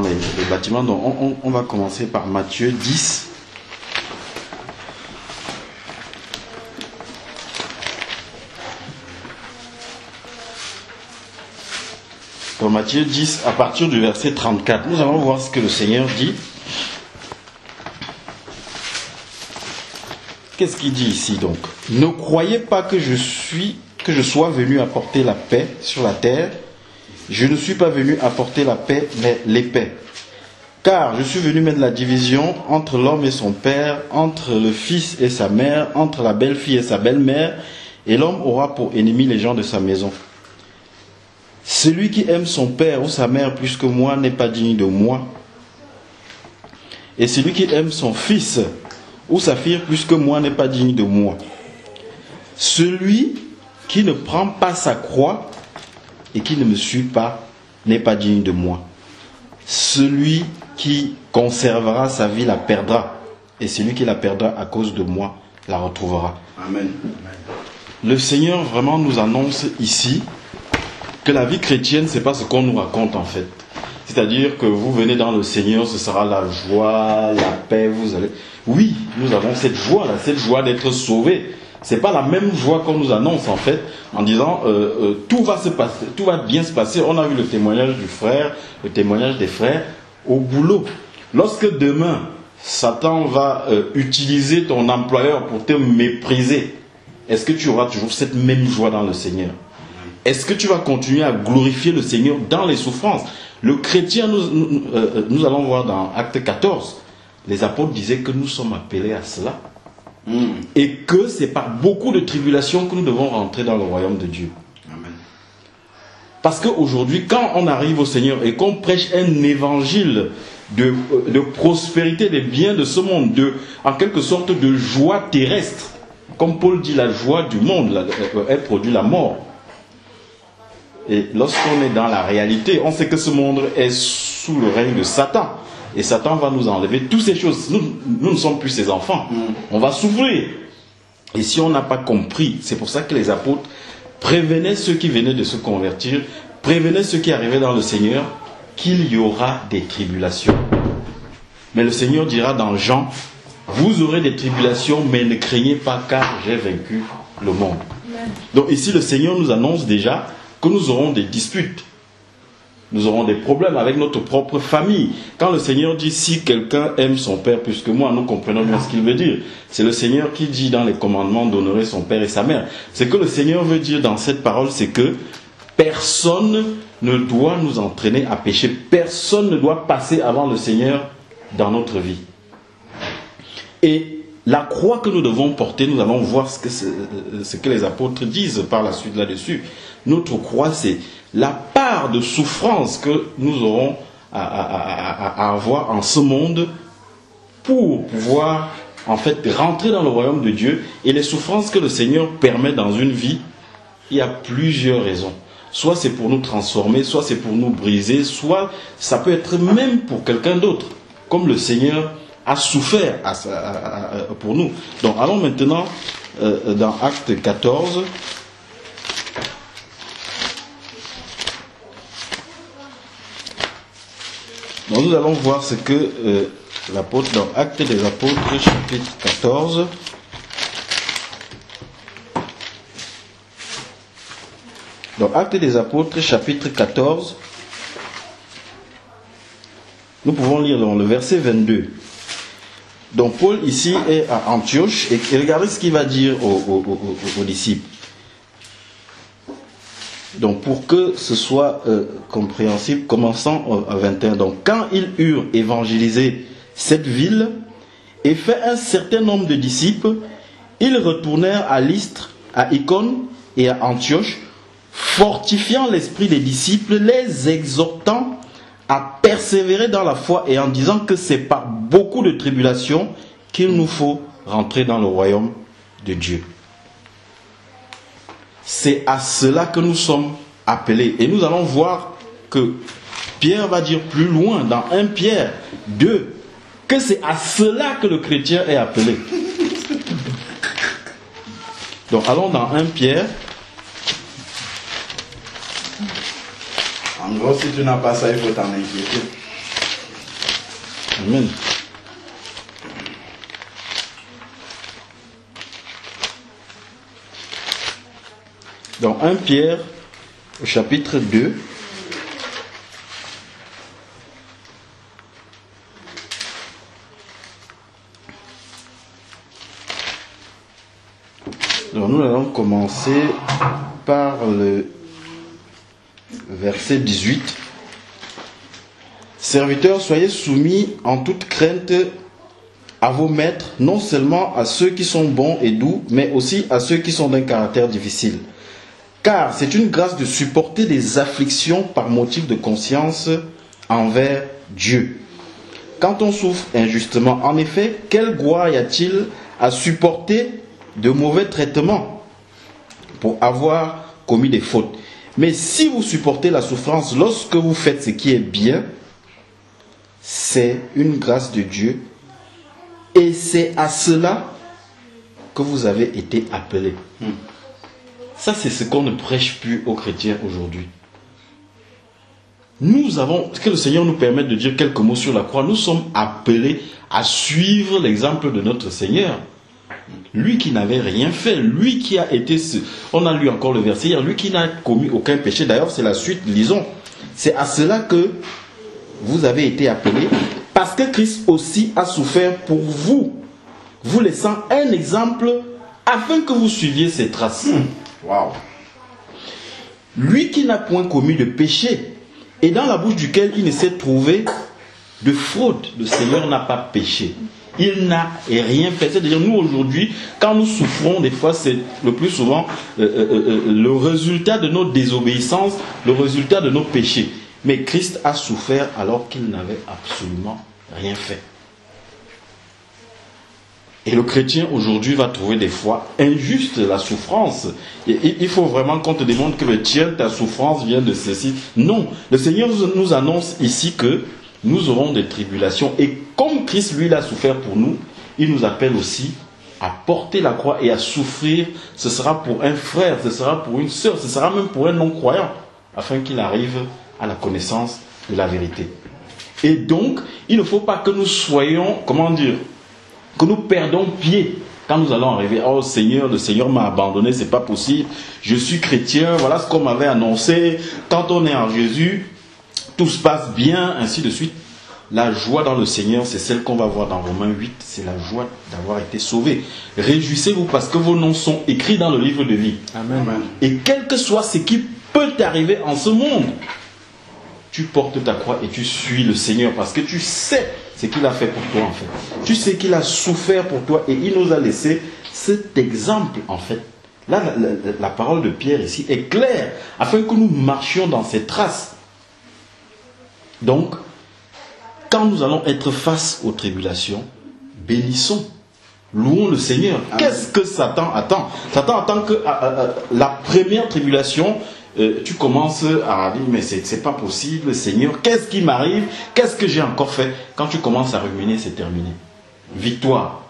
les bâtiments. Donc on va commencer par Matthieu 10. Dans Matthieu 10, à partir du verset 34, nous allons voir ce que le Seigneur dit. Qu'est-ce qu'il dit ici donc? Ne croyez pas que je sois venu apporter la paix sur la terre. Je ne suis pas venu apporter la paix, mais l'épée. Car je suis venu mettre la division entre l'homme et son père, entre le fils et sa mère, entre la belle-fille et sa belle-mère, et l'homme aura pour ennemi les gens de sa maison. Celui qui aime son père ou sa mère plus que moi n'est pas digne de moi. Et celui qui aime son fils ou sa fille plus que moi n'est pas digne de moi. Celui qui ne prend pas sa croix et qui ne me suit pas n'est pas digne de moi. Celui qui conservera sa vie la perdra, et celui qui la perdra à cause de moi la retrouvera. Amen. Le Seigneur vraiment nous annonce ici que la vie chrétienne, c'est pas ce qu'on nous raconte en fait. C'est-à-dire que vous venez dans le Seigneur, ce sera la joie, la paix, vous allez... Oui, nous avons cette joie-là, cette joie d'être sauvés. C'est pas la même joie qu'on nous annonce en fait, en disant tout va se passer, tout va bien se passer. On a vu le témoignage du frère, le témoignage des frères au boulot. Lorsque demain, Satan va utiliser ton employeur pour te mépriser, est-ce que tu auras toujours cette même joie dans le Seigneur? Est-ce que tu vas continuer à glorifier le Seigneur dans les souffrances? Le chrétien, nous allons voir dans Acte 14, les apôtres disaient que nous sommes appelés à cela. Et que c'est par beaucoup de tribulations que nous devons rentrer dans le royaume de Dieu. Amen. Parce qu'aujourd'hui, quand on arrive au Seigneur et qu'on prêche un évangile de prospérité des biens de ce monde, en quelque sorte de joie terrestre, comme Paul dit, la joie du monde, elle produit la mort. Et lorsqu'on est dans la réalité, on sait que ce monde est sous le règne de Satan. Et Satan va nous enlever toutes ces choses. Nous ne sommes plus ses enfants. On va souffrir. Et si on n'a pas compris, c'est pour ça que les apôtres prévenaient ceux qui venaient de se convertir, prévenaient ceux qui arrivaient dans le Seigneur, qu'il y aura des tribulations. Mais le Seigneur dira dans Jean, vous aurez des tribulations, mais ne craignez pas, car j'ai vaincu le monde. Donc ici, le Seigneur nous annonce déjà que nous aurons des disputes. Nous aurons des problèmes avec notre propre famille. Quand le Seigneur dit, si quelqu'un aime son père plus que moi, nous comprenons bien ce qu'il veut dire. C'est le Seigneur qui dit dans les commandements d'honorer son père et sa mère. Ce que le Seigneur veut dire dans cette parole, c'est que personne ne doit nous entraîner à pécher. Personne ne doit passer avant le Seigneur dans notre vie. Et la croix que nous devons porter, nous allons voir ce que les apôtres disent par la suite là-dessus. Notre croix, c'est la part de souffrance que nous aurons à avoir en ce monde pour pouvoir en fait rentrer dans le royaume de Dieu. Et les souffrances que le Seigneur permet dans une vie, il y a plusieurs raisons. Soit c'est pour nous transformer, soit c'est pour nous briser, soit ça peut être même pour quelqu'un d'autre, comme le Seigneur a souffert pour nous. Donc allons maintenant dans Acte 14. Donc nous allons voir ce que l'apôtre, dans Actes des Apôtres, chapitre 14. Dans Actes des Apôtres, chapitre 14, nous pouvons lire dans le verset 22. Donc Paul ici est à Antioche et regardez ce qu'il va dire aux disciples. Donc pour que ce soit compréhensible, commençons à 21. Donc quand ils eurent évangélisé cette ville et fait un certain nombre de disciples, ils retournèrent à Lystre, à Icône et à Antioche, fortifiant l'esprit des disciples, les exhortant à persévérer dans la foi et en disant que c'est par beaucoup de tribulations qu'il nous faut rentrer dans le royaume de Dieu. C'est à cela que nous sommes appelés. Et nous allons voir que Pierre va dire plus loin, dans 1 Pierre 2, que c'est à cela que le chrétien est appelé. Donc allons dans 1 Pierre. En gros, si tu n'as pas ça, il faut t'en inquiéter. Amen. Dans 1 Pierre, au chapitre 2, commencer par le verset 18. Serviteurs, soyez soumis en toute crainte à vos maîtres, non seulement à ceux qui sont bons et doux, mais aussi à ceux qui sont d'un caractère difficile. Car c'est une grâce de supporter des afflictions par motif de conscience envers Dieu. Quand on souffre injustement, en effet, quelle gloire y a-t-il à supporter de mauvais traitements pour avoir commis des fautes? Mais si vous supportez la souffrance lorsque vous faites ce qui est bien, c'est une grâce de Dieu et c'est à cela que vous avez été appelés. Ça, c'est ce qu'on ne prêche plus aux chrétiens aujourd'hui. Nous avons, que le Seigneur nous permette de dire quelques mots sur la croix, nous sommes appelés à suivre l'exemple de notre Seigneur. Lui qui n'avait rien fait, lui qui a été, on a lu encore le verset hier, lui qui n'a commis aucun péché. D'ailleurs, c'est la suite, lisons. C'est à cela que vous avez été appelés, parce que Christ aussi a souffert pour vous, vous laissant un exemple afin que vous suiviez ses traces. Waouh. Lui qui n'a point commis de péché, et dans la bouche duquel il ne s'est trouvé de fraude, le Seigneur n'a pas péché. Il n'a rien fait. C'est-à-dire, nous aujourd'hui, quand nous souffrons, des fois, c'est le plus souvent le résultat de nos désobéissances, le résultat de nos péchés. Mais Christ a souffert alors qu'il n'avait absolument rien fait. Et le chrétien aujourd'hui va trouver des fois injuste la souffrance. Il faut vraiment qu'on te demande que tiens, ta souffrance vient de ceci. Non, le Seigneur nous annonce ici que nous aurons des tribulations. Et comme Christ, lui, l'a souffert pour nous, il nous appelle aussi à porter la croix et à souffrir. Ce sera pour un frère, ce sera pour une sœur, ce sera même pour un non-croyant, afin qu'il arrive à la connaissance de la vérité. Et donc, il ne faut pas que nous soyons, comment dire, que nous perdons pied quand nous allons arriver. Oh Seigneur, le Seigneur m'a abandonné, c'est pas possible. Je suis chrétien, voilà ce qu'on m'avait annoncé. Quand on est en Jésus, tout se passe bien, ainsi de suite. La joie dans le Seigneur, c'est celle qu'on va voir dans Romains 8, c'est la joie d'avoir été sauvé. Réjouissez-vous parce que vos noms sont écrits dans le livre de vie. Amen. Et quel que soit ce qui peut t'arriver en ce monde, tu portes ta croix et tu suis le Seigneur parce que tu sais ce qu'il a fait pour toi en fait. Tu sais qu'il a souffert pour toi et il nous a laissé cet exemple en fait. Là, la parole de Pierre ici est claire afin que nous marchions dans ses traces. Donc, quand nous allons être face aux tribulations, bénissons, louons le Seigneur. Qu'est-ce que Satan attend? Satan attend que la première tribulation, tu commences à dire mais c'est pas possible, Seigneur, qu'est-ce qui m'arrive? Qu'est-ce que j'ai encore fait? Quand tu commences à ruminer, c'est terminé. Victoire.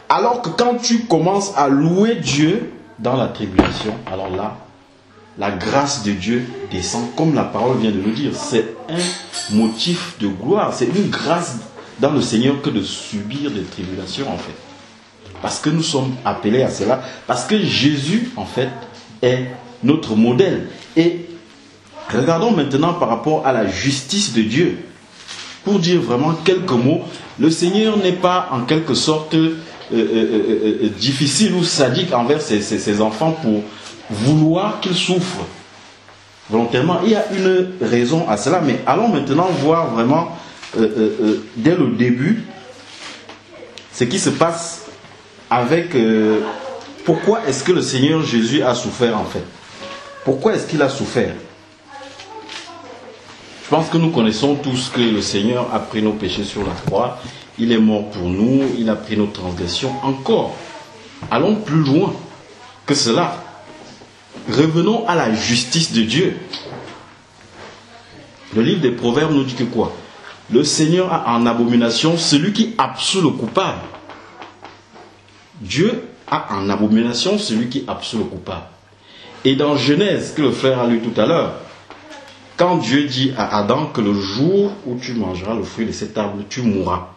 Alors que quand tu commences à louer Dieu dans la tribulation, alors là, la grâce de Dieu descend, comme la parole vient de nous dire. C'est un motif de gloire, c'est une grâce dans le Seigneur que de subir des tribulations en fait. Parce que nous sommes appelés à cela, parce que Jésus en fait est notre modèle. Et regardons maintenant par rapport à la justice de Dieu. Pour dire vraiment quelques mots, le Seigneur n'est pas en quelque sorte difficile ou sadique envers ses enfants pour vouloir qu'ils souffrent volontairement. Il y a une raison à cela, mais allons maintenant voir vraiment dès le début ce qui se passe avec pourquoi est-ce que le Seigneur Jésus a souffert en fait. Pourquoi est-ce qu'il a souffert? Je pense que nous connaissons tous que le Seigneur a pris nos péchés sur la croix, il est mort pour nous, il a pris nos transgressions. Encore, allons plus loin que cela. Revenons à la justice de Dieu. Le livre des Proverbes nous dit que quoi? Le Seigneur a en abomination celui qui absout le coupable. Dieu a en abomination celui qui absout le coupable. Et dans Genèse, que le frère a lu tout à l'heure, quand Dieu dit à Adam que le jour où tu mangeras le fruit de cet arbre, tu mourras.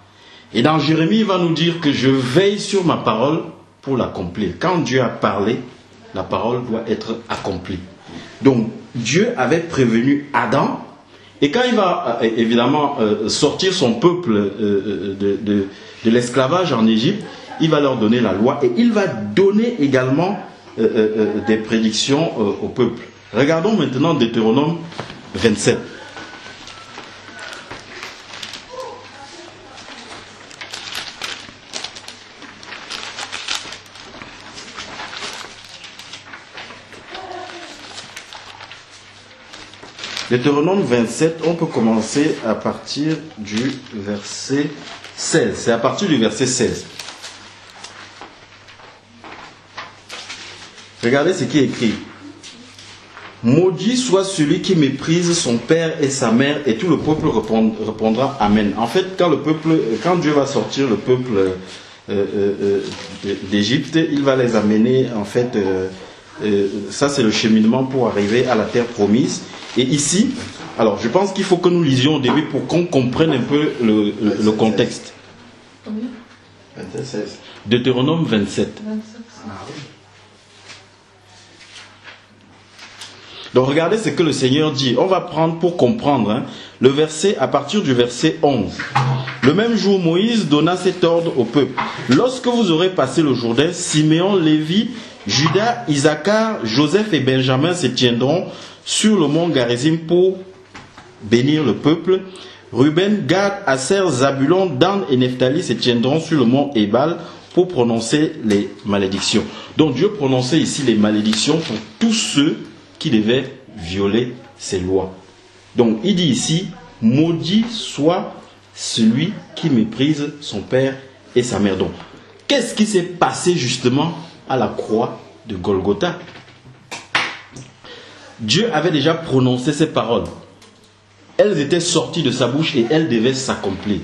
Et dans Jérémie, il va nous dire que je veille sur ma parole pour l'accomplir. Quand Dieu a parlé, la parole doit être accomplie. Donc, Dieu avait prévenu Adam, et quand il va évidemment sortir son peuple de l'esclavage en Égypte, il va leur donner la loi, et il va donner également des prédictions au peuple. Regardons maintenant Deutéronome 27. Deutéronome 27, on peut commencer à partir du verset 16. C'est à partir du verset 16. Regardez ce qui est écrit. Maudit soit celui qui méprise son père et sa mère, et tout le peuple répondra Amen. En fait, quand Dieu va sortir le peuple d'Égypte, il va les amener, en fait, ça c'est le cheminement pour arriver à la terre promise. Et ici, alors je pense qu'il faut que nous lisions au début pour qu'on comprenne un peu le contexte. Combien? 27. Deutéronome 27. 27. Ah oui. Donc regardez ce que le Seigneur dit. On va prendre pour comprendre le verset à partir du verset 11. Le même jour, Moïse donna cet ordre au peuple. Lorsque vous aurez passé le Jourdain, Siméon, Lévi, Judas, Issachar, Joseph et Benjamin se tiendront sur le mont Garizim pour bénir le peuple. Ruben, Gad, Aser, Zabulon, Dan et Nephtali se tiendront sur le mont Ébal pour prononcer les malédictions. Donc Dieu prononçait ici les malédictions pour tous ceux qui devaient violer ses lois. Donc il dit ici, maudit soit celui qui méprise son père et sa mère. Donc qu'est-ce qui s'est passé justement à la croix de Golgotha? Dieu avait déjà prononcé ces paroles. Elles étaient sorties de sa bouche et elles devaient s'accomplir.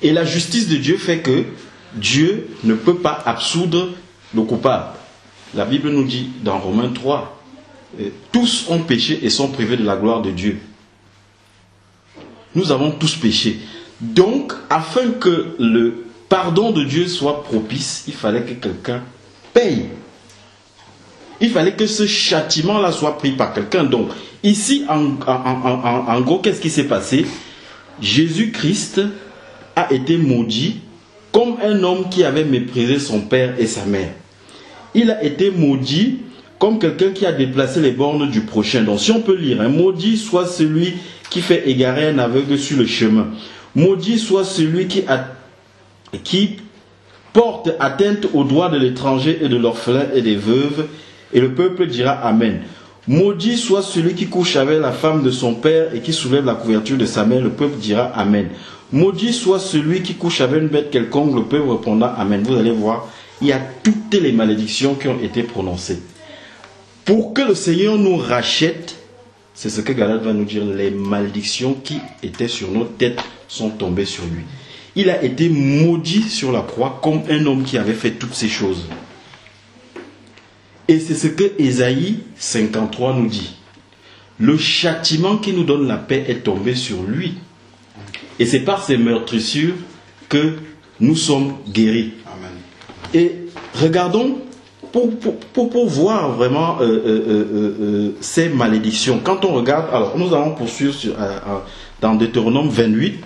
Et la justice de Dieu fait que Dieu ne peut pas absoudre le coupable. La Bible nous dit dans Romains 3, tous ont péché et sont privés de la gloire de Dieu. Nous avons tous péché. Donc, afin que le pardon de Dieu soit propice, il fallait que quelqu'un paye. Il fallait que ce châtiment-là soit pris par quelqu'un. Donc, ici, en gros, qu'est-ce qui s'est passé? Jésus-Christ a été maudit comme un homme qui avait méprisé son père et sa mère. Il a été maudit comme quelqu'un qui a déplacé les bornes du prochain. Donc, si on peut lire, maudit soit celui qui fait égarer un aveugle sur le chemin. Maudit soit celui qui porte atteinte aux droits de l'étranger et de l'orphelin et des veuves. Et le peuple dira Amen. Maudit soit celui qui couche avec la femme de son père et qui soulève la couverture de sa mère. Le peuple dira Amen. Maudit soit celui qui couche avec une bête quelconque. Le peuple répondra Amen. Vous allez voir, il y a toutes les malédictions qui ont été prononcées. Pour que le Seigneur nous rachète, c'est ce que Galate va nous dire, les malédictions qui étaient sur nos têtes sont tombées sur lui. Il a été maudit sur la croix comme un homme qui avait fait toutes ces choses. Et c'est ce que Ésaïe 53 nous dit. Le châtiment qui nous donne la paix est tombé sur lui. Et c'est par ces meurtrissures que nous sommes guéris. Amen. Et regardons, pour voir vraiment ces malédictions. Quand on regarde, alors nous allons poursuivre dans Deutéronome 28.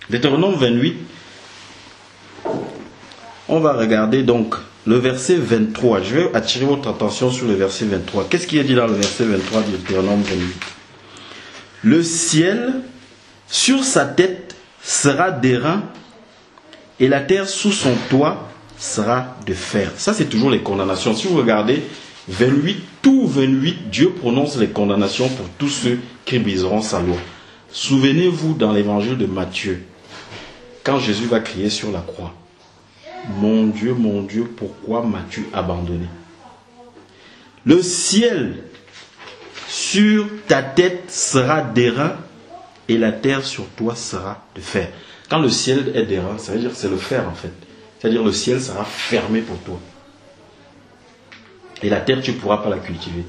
Deutéronome 28, on va regarder donc le verset 23. Je vais attirer votre attention sur le verset 23. Qu'est-ce qui est dit dans le verset 23 de Deutéronome 28? Le ciel sur sa tête sera d'airain et la terre sous son toit sera de fer. Ça, c'est toujours les condamnations. Si vous regardez 28, tout 28, Dieu prononce les condamnations pour tous ceux qui briseront sa loi. Souvenez-vous dans l'évangile de Matthieu, quand Jésus va crier sur la croix, mon Dieu, pourquoi m'as-tu abandonné? Le ciel sur ta tête sera d'airain et la terre sur toi sera de fer. Quand le ciel est d'airain, ça veut dire que c'est le fer en fait. C'est-à-dire le ciel sera fermé pour toi. Et la terre, tu ne pourras pas la cultiver.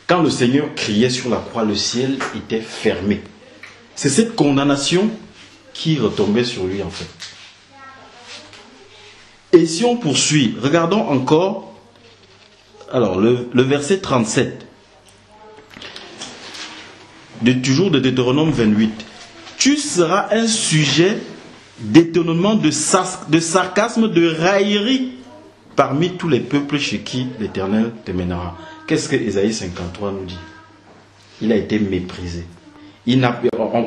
Quand le Seigneur criait sur la croix, le ciel était fermé. C'est cette condamnation qui retombait sur lui en fait. Et si on poursuit, regardons encore, alors le verset 37, toujours de Deutéronome 28. Tu seras un sujet d'étonnement, de sarcasme, de raillerie parmi tous les peuples chez qui l'Éternel te mènera. Qu'est-ce que Ésaïe 53 nous dit? Il a été méprisé.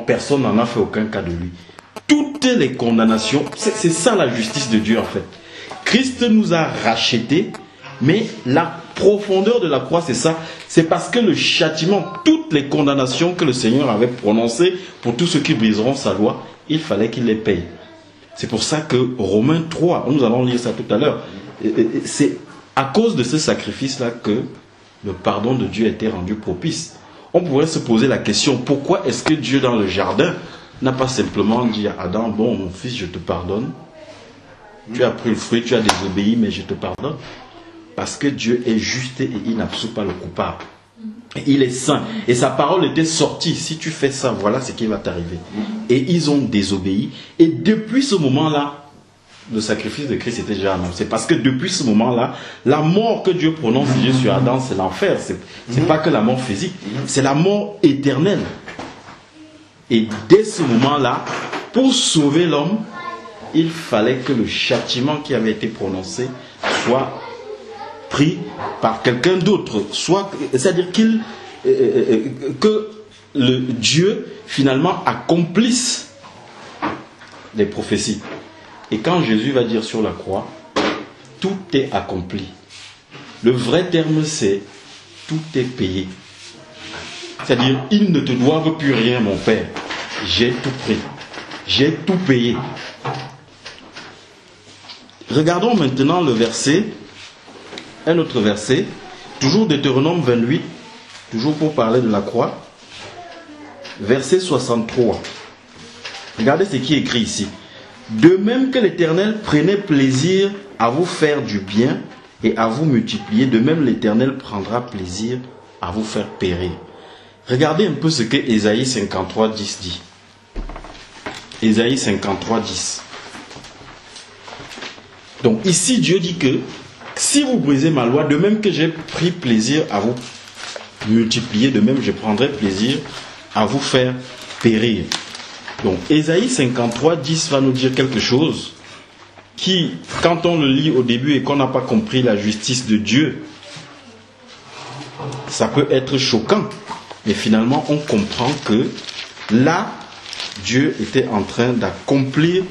Personne n'en a fait aucun cas de lui. Toutes les condamnations, c'est ça la justice de Dieu en fait. Christ nous a rachetés, mais la profondeur de la croix, c'est ça. C'est parce que le châtiment, toutes les condamnations que le Seigneur avait prononcées pour tous ceux qui briseront sa loi, il fallait qu'il les paye. C'est pour ça que Romains 3, nous allons lire ça tout à l'heure, c'est à cause de ce sacrifice-là que le pardon de Dieu a été rendu propice. On pourrait se poser la question, pourquoi est-ce que Dieu dans le jardin n'a pas simplement dit à Adam, bon mon fils, je te pardonne, tu as pris le fruit, tu as désobéi, mais je te pardonne. Parce que Dieu est juste et il n'absout pas le coupable. Il est saint. Et sa parole était sortie. Si tu fais ça, voilà ce qui va t'arriver. Et ils ont désobéi. Et depuis ce moment-là, le sacrifice de Christ était déjà annoncé. Parce que depuis ce moment-là, la mort que Dieu prononce sur Adam, c'est l'enfer. C'est pas que la mort physique, c'est la mort éternelle. Et dès ce moment-là, pour sauver l'homme, il fallait que le châtiment qui avait été prononcé soit pris par quelqu'un d'autre, c'est-à-dire que le Dieu finalement accomplisse les prophéties. Et quand Jésus va dire sur la croix, tout est accompli. Le vrai terme c'est tout est payé. C'est-à-dire ils ne te doivent plus rien mon Père. J'ai tout pris. J'ai tout payé. Regardons maintenant le verset. Un autre verset, toujours Deutéronome 28, toujours pour parler de la croix, verset 63. Regardez ce qui est écrit ici. De même que l'Éternel prenait plaisir à vous faire du bien et à vous multiplier, de même l'Éternel prendra plaisir à vous faire périr. Regardez un peu ce que Ésaïe 53, 10 dit. Ésaïe 53, 10. Donc ici Dieu dit que si vous brisez ma loi, de même que j'ai pris plaisir à vous multiplier, de même je prendrai plaisir à vous faire périr. Donc Ésaïe 53, 10 va nous dire quelque chose qui, quand on le lit au début et qu'on n'a pas compris la justice de Dieu, ça peut être choquant. Mais finalement, on comprend que là, Dieu était en train d'accomplir.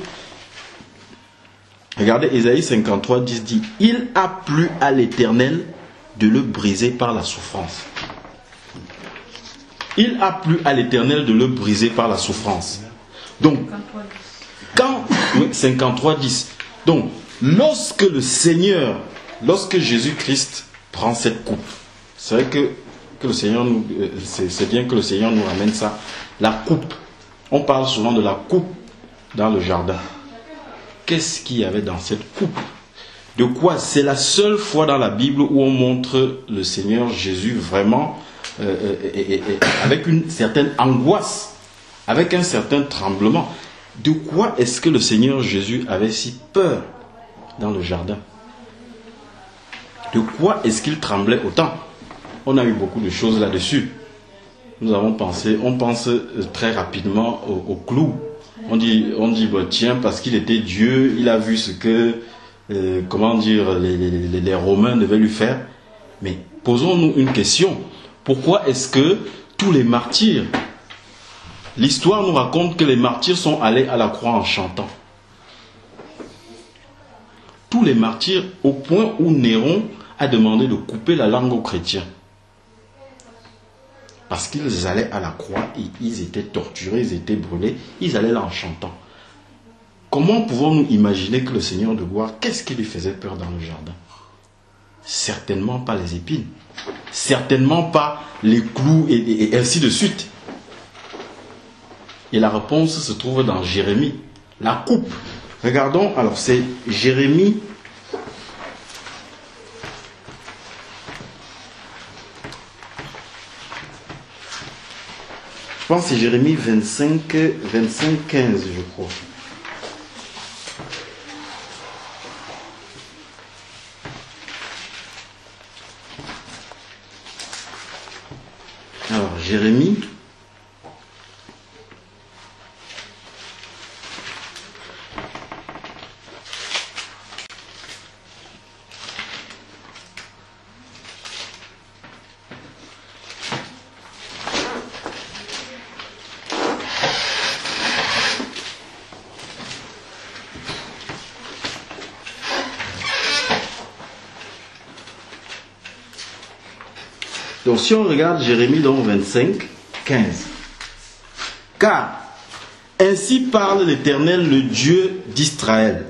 Regardez, Ésaïe 53, 10 dit, « Il a plu à l'Éternel de le briser par la souffrance. » Il a plu à l'Éternel de le briser par la souffrance. Donc, quand... 53, 10. Donc, lorsque le Seigneur, lorsque Jésus-Christ prend cette coupe, c'est vrai que le Seigneur nous... c'est bien que le Seigneur nous ramène ça. La coupe. On parle souvent de la coupe dans le jardin. Qu'est-ce qu'il y avait dans cette coupe? De quoi? C'est la seule fois dans la Bible où on montre le Seigneur Jésus vraiment avec une certaine angoisse, avec un certain tremblement. De quoi est-ce que le Seigneur Jésus avait si peur dans le jardin? De quoi est-ce qu'il tremblait autant? On a eu beaucoup de choses là-dessus. Nous avons pensé, on pense très rapidement au clou. On dit bah, tiens, parce qu'il était Dieu, il a vu ce que, les Romains devaient lui faire. Mais posons-nous une question. Pourquoi est-ce que tous les martyrs, l'histoire nous raconte que les martyrs sont allés à la croix en chantant? Tous les martyrs, au point où Néron a demandé de couper la langue aux chrétiens. Parce qu'ils allaient à la croix et ils étaient torturés, ils étaient brûlés, ils allaient là en chantant. Comment pouvons-nous imaginer que le Seigneur de gloire, qu'est-ce qui lui faisait peur dans le jardin? Certainement pas les épines, certainement pas les clous et ainsi de suite. Et la réponse se trouve dans Jérémie, la coupe. Regardons, alors c'est Jérémie. Je pense que c'est Jérémie 25, 15, je crois. Alors, Jérémie. Donc si on regarde Jérémie donc 25, 15. Car ainsi parle l'Éternel, le Dieu d'Israël.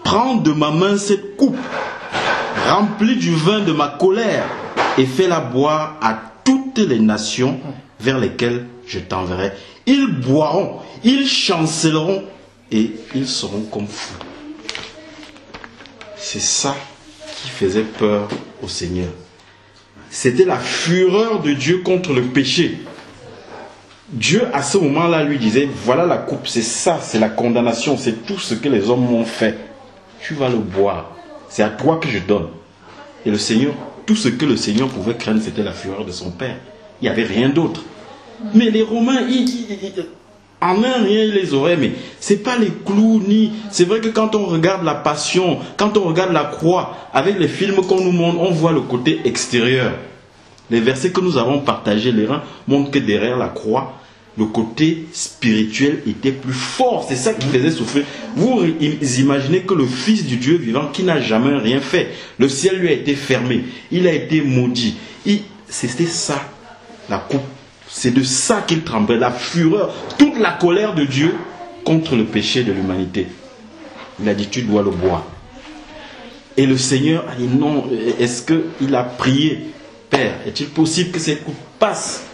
Prends de ma main cette coupe, remplis du vin de ma colère, et fais-la boire à toutes les nations vers lesquelles je t'enverrai. Ils boiront, ils chancelleront, et ils seront comme fous. C'est ça qui faisait peur au Seigneur. C'était la fureur de Dieu contre le péché. Dieu, à ce moment-là, lui disait, voilà la coupe, c'est ça, c'est la condamnation, c'est tout ce que les hommes m'ont fait. Tu vas le boire. C'est à toi que je donne. Et le Seigneur, tout ce que le Seigneur pouvait craindre, c'était la fureur de son Père. Il n'y avait rien d'autre. Mais les Romains, en un rien, ils les auraient, mais c'est pas les clous, ni... C'est vrai que quand on regarde la passion, quand on regarde la croix, avec les films qu'on nous montre, on voit le côté extérieur. Les versets que nous avons partagés, les reins, montrent que derrière la croix, le côté spirituel était plus fort. C'est ça qui faisait souffrir. Vous imaginez que le Fils du Dieu vivant, qui n'a jamais rien fait, le ciel lui a été fermé, il a été maudit. C'était ça, la coupe. C'est de ça qu'il tremblait, la fureur, toute la colère de Dieu contre le péché de l'humanité. Il a dit, tu dois le boire. Et le Seigneur a dit, non, est-ce qu'il a prié, Père, est-il possible que cette coupe passe?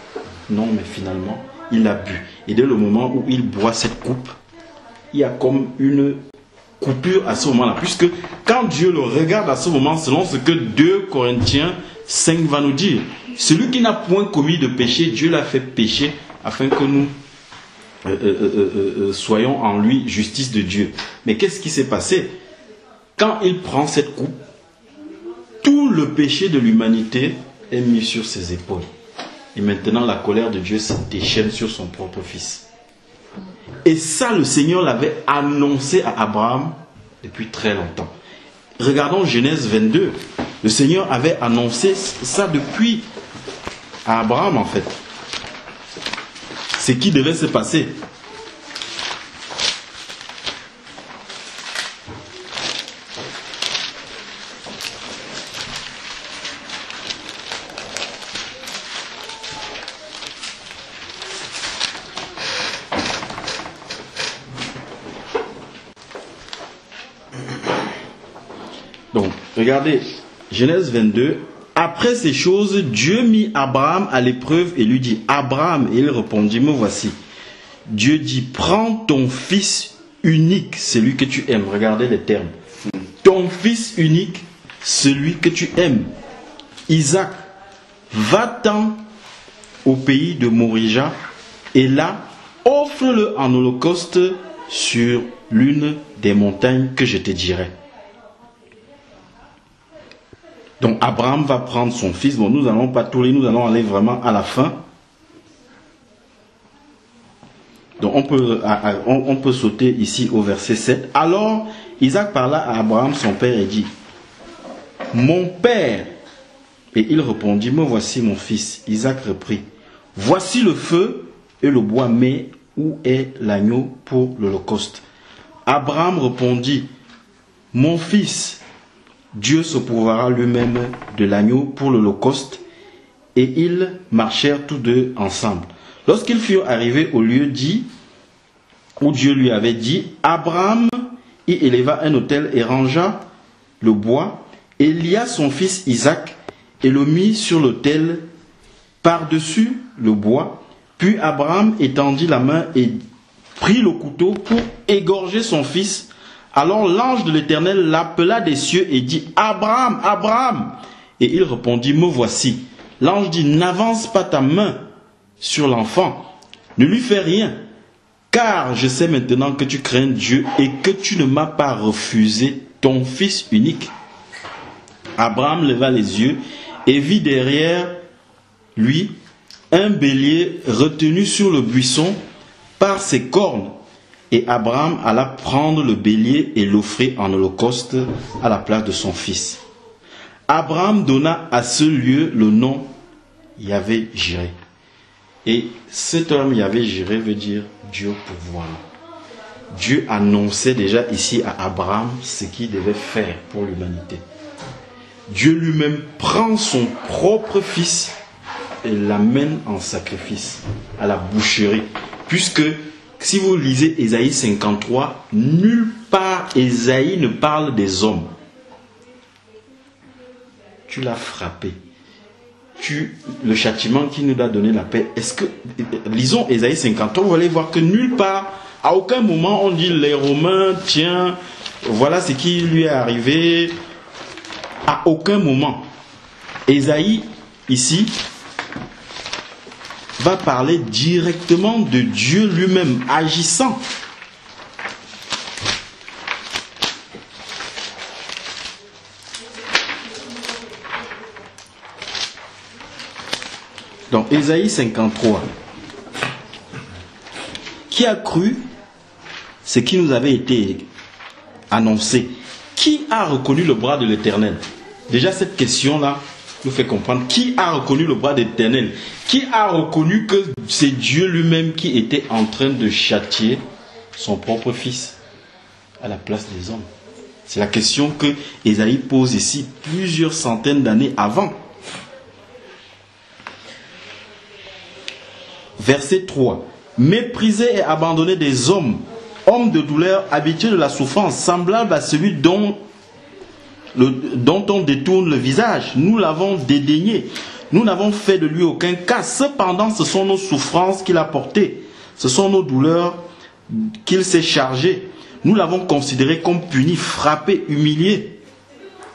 Non, mais finalement, il a bu. Et dès le moment où il boit cette coupe, il y a comme une coupure à ce moment-là. Puisque quand Dieu le regarde à ce moment, selon ce que 2 Corinthiens 5 va nous dire, celui qui n'a point commis de péché, Dieu l'a fait pécher afin que nous soyons en lui justice de Dieu. Mais qu'est-ce qui s'est passé? Quand il prend cette coupe, tout le péché de l'humanité est mis sur ses épaules. Et maintenant, la colère de Dieu se déchaîne sur son propre fils. Et ça, le Seigneur l'avait annoncé à Abraham depuis très longtemps. Regardons Genèse 22. Le Seigneur avait annoncé ça depuis à Abraham, en fait. Ce qui devait se passer. Donc, regardez, Genèse 22. Après ces choses, Dieu mit Abraham à l'épreuve et lui dit, Abraham, et il répondit, me voici. Dieu dit, prends ton fils unique, celui que tu aimes. Regardez les termes. Ton fils unique, celui que tu aimes. Isaac, va-t'en au pays de Morija et là, offre-le en holocauste sur l'une des montagnes que je te dirai. Donc Abraham va prendre son fils. Bon, nous n'allons pas tout lire, nous allons aller vraiment à la fin. Donc on peut sauter ici au verset 7. Alors Isaac parla à Abraham son père et dit, mon père. Et il répondit, me voici mon fils. Isaac reprit, voici le feu et le bois, mais où est l'agneau pour l'holocauste? Abraham répondit, mon fils, Dieu se pourvoira lui-même de l'agneau pour l'holocauste. Et ils marchèrent tous deux ensemble. Lorsqu'ils furent arrivés au lieu dit, où Dieu lui avait dit, Abraham y éleva un autel et rangea le bois, et lia son fils Isaac, et le mit sur l'autel par-dessus le bois. Puis Abraham étendit la main et prit le couteau pour égorger son fils. Alors l'ange de l'Éternel l'appela des cieux et dit, Abraham, Abraham. Et il répondit, me voici. L'ange dit, n'avance pas ta main sur l'enfant, ne lui fais rien, car je sais maintenant que tu crains Dieu et que tu ne m'as pas refusé ton fils unique. Abraham leva les yeux et vit derrière lui un bélier retenu sur le buisson par ses cornes. Et Abraham alla prendre le bélier et l'offrir en holocauste à la place de son fils. Abraham donna à ce lieu le nom Yahvé-Jiré. Et cet homme Yahvé-Jiré veut dire Dieu pourvoit. Dieu annonçait déjà ici à Abraham ce qu'il devait faire pour l'humanité. Dieu lui-même prend son propre fils l'amène en sacrifice à la boucherie. Puisque si vous lisez Ésaïe 53, nulle part Ésaïe ne parle des hommes. Tu l'as frappé. Le châtiment qui nous a donné la paix. Lisons Ésaïe 53, vous allez voir que nulle part, à aucun moment on dit les Romains, tiens, voilà ce qui lui est arrivé. À aucun moment. Ésaïe, ici, va parler directement de Dieu lui-même, agissant. Donc, Ésaïe 53. Qui a cru ce qui nous avait été annoncé? Qui a reconnu le bras de l'Éternel? Déjà, cette question-là nous fait comprendre qui a reconnu le bras de l'Éternel. Qui a reconnu que c'est Dieu lui-même qui était en train de châtier son propre fils à la place des hommes. C'est la question que Ésaïe pose ici plusieurs centaines d'années avant. Verset 3. Méprisé et abandonné des hommes, homme de douleur, habitué de la souffrance, semblable à celui dont on détourne le visage. Nous l'avons dédaigné. Nous n'avons fait de lui aucun cas. Cependant, ce sont nos souffrances qu'il a portées. Ce sont nos douleurs qu'il s'est chargé. Nous l'avons considéré comme puni, frappé, humilié.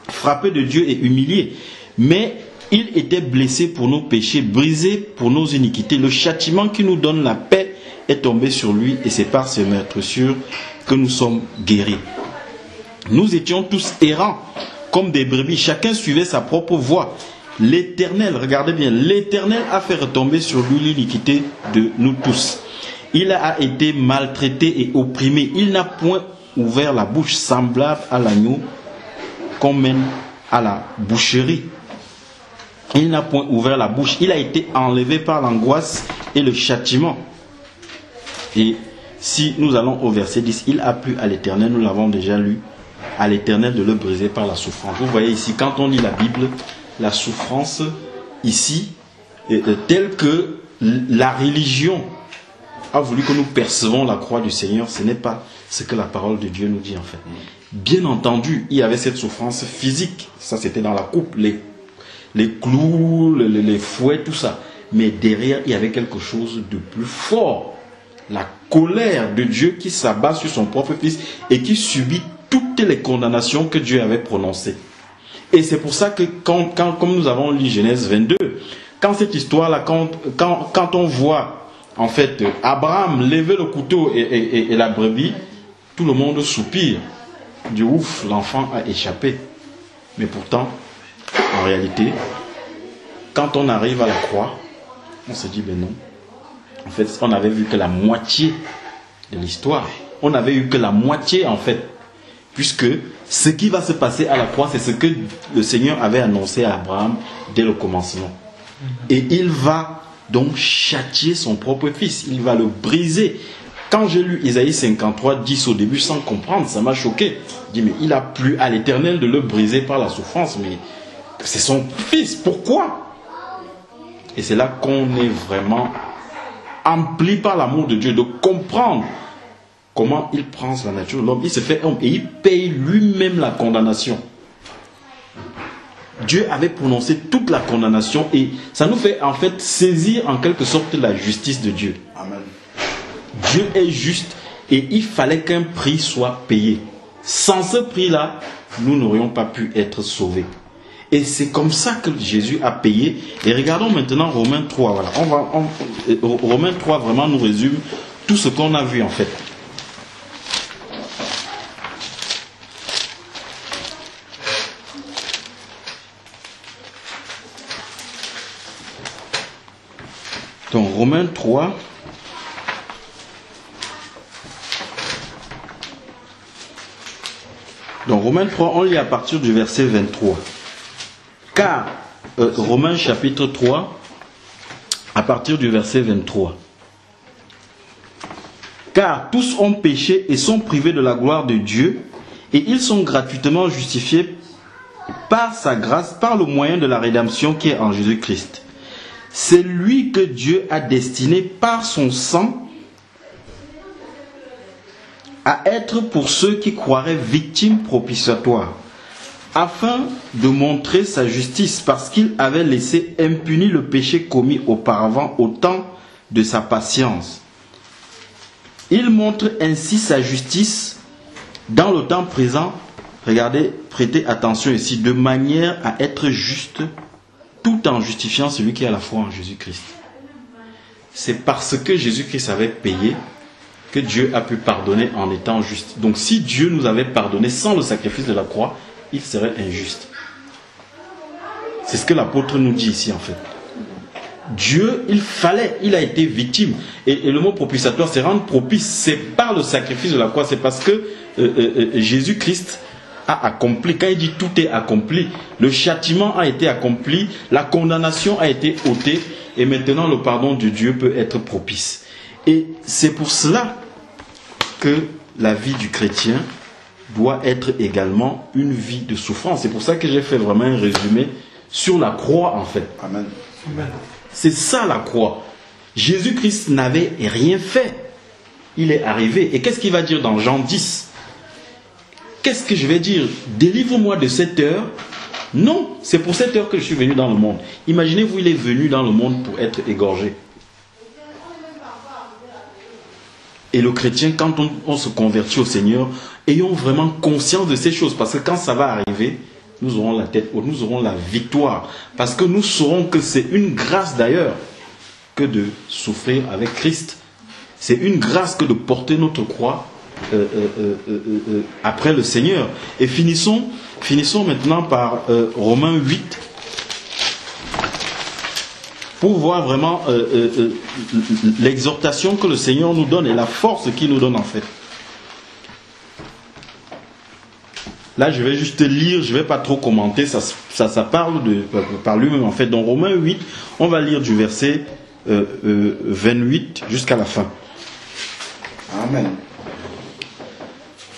Frappé de Dieu et humilié. Mais il était blessé pour nos péchés, brisé pour nos iniquités. Le châtiment qui nous donne la paix est tombé sur lui et c'est par ses meurtrissures que nous sommes guéris. Nous étions tous errants comme des brebis. Chacun suivait sa propre voie. L'Éternel, regardez bien, l'Éternel a fait retomber sur lui l'iniquité de nous tous. Il a été maltraité et opprimé. Il n'a point ouvert la bouche, semblable à l'agneau qu'on mène à la boucherie. Il n'a point ouvert la bouche. Il a été enlevé par l'angoisse et le châtiment. Et si nous allons au verset 10, il a plu à l'Éternel, nous l'avons déjà lu, à l'Éternel de le briser par la souffrance. Vous voyez ici, quand on lit la Bible, la souffrance ici, telle que la religion a voulu que nous percevons la croix du Seigneur, ce n'est pas ce que la parole de Dieu nous dit en fait. Bien entendu, il y avait cette souffrance physique, ça c'était dans la coupe, les clous, les fouets, tout ça. Mais derrière, il y avait quelque chose de plus fort. La colère de Dieu qui s'abat sur son propre fils et qui subit toutes les condamnations que Dieu avait prononcées. Et c'est pour ça que comme nous avons lu Genèse 22, quand cette histoire-là, quand on voit en fait Abraham lever le couteau et la brebis, tout le monde soupire. Du ouf, l'enfant a échappé. Mais pourtant, en réalité, quand on arrive à la croix, on se dit, ben non. En fait, on n'avait vu que la moitié de l'histoire. On n'avait eu que la moitié, en fait. Puisque ce qui va se passer à la croix, c'est ce que le Seigneur avait annoncé à Abraham dès le commencement. Et il va donc châtier son propre fils. Il va le briser. Quand j'ai lu Ésaïe 53, 10 au début, sans comprendre, ça m'a choqué. Je dis, mais il a plu à l'Éternel de le briser par la souffrance. Mais c'est son fils. Pourquoi? Et c'est là qu'on est vraiment empli par l'amour de Dieu, de comprendre comment il prend la nature de l'homme. Il se fait homme et il paye lui-même la condamnation. Dieu avait prononcé toute la condamnation et ça nous fait en fait saisir en quelque sorte la justice de Dieu. Amen. Dieu est juste et il fallait qu'un prix soit payé. Sans ce prix-là, nous n'aurions pas pu être sauvés. Et c'est comme ça que Jésus a payé. Et regardons maintenant Romains 3. Voilà. Romains 3 vraiment nous résume tout ce qu'on a vu en fait. Donc Romains 3. Donc Romains 3, on lit à partir du verset 23. Car, Romains chapitre 3, à partir du verset 23. Car tous ont péché et sont privés de la gloire de Dieu, et ils sont gratuitement justifiés par sa grâce, par le moyen de la rédemption qui est en Jésus-Christ. c'est lui que Dieu a destiné par son sang à être pour ceux qui croiraient victime propitiatoire, afin de montrer sa justice, parce qu'il avait laissé impuni le péché commis auparavant au temps de sa patience. Il montre ainsi sa justice dans le temps présent. Regardez, prêtez attention ici, de manière à être juste, tout en justifiant celui qui a la foi en Jésus-Christ. C'est parce que Jésus-Christ avait payé que Dieu a pu pardonner en étant juste. Donc si Dieu nous avait pardonné sans le sacrifice de la croix, il serait injuste. C'est ce que l'apôtre nous dit ici en fait. Dieu, il a été victime. Et le mot propitiatoire, c'est rendre propice. C'est par le sacrifice de la croix. C'est parce que Jésus-Christ a accompli. Quand il dit tout est accompli, le châtiment a été accompli, la condamnation a été ôtée, et maintenant le pardon de Dieu peut être propice. Et c'est pour cela que la vie du chrétien doit être également une vie de souffrance. C'est pour ça que j'ai fait vraiment un résumé sur la croix en fait. Amen. Amen. C'est ça la croix. Jésus-Christ n'avait rien fait. Il est arrivé. Et qu'est-ce qu'il va dire dans Jean 10? Qu'est-ce que je vais dire? Délivre-moi de cette heure. Non, c'est pour cette heure que je suis venu dans le monde. Imaginez-vous, il est venu dans le monde pour être égorgé. Et le chrétien, quand on se convertit au Seigneur, ayons vraiment conscience de ces choses. Parce que quand ça va arriver, nous aurons la tête haute, nous aurons la victoire. Parce que nous saurons que c'est une grâce d'ailleurs que de souffrir avec Christ. C'est une grâce que de porter notre croix après le Seigneur. Et finissons maintenant par Romains 8. Pour voir vraiment l'exhortation que le Seigneur nous donne et la force qu'il nous donne en fait. Là, je vais juste lire, je ne vais pas trop commenter, ça parle par lui-même en fait. Dans Romains 8, on va lire du verset 28 jusqu'à la fin. Amen.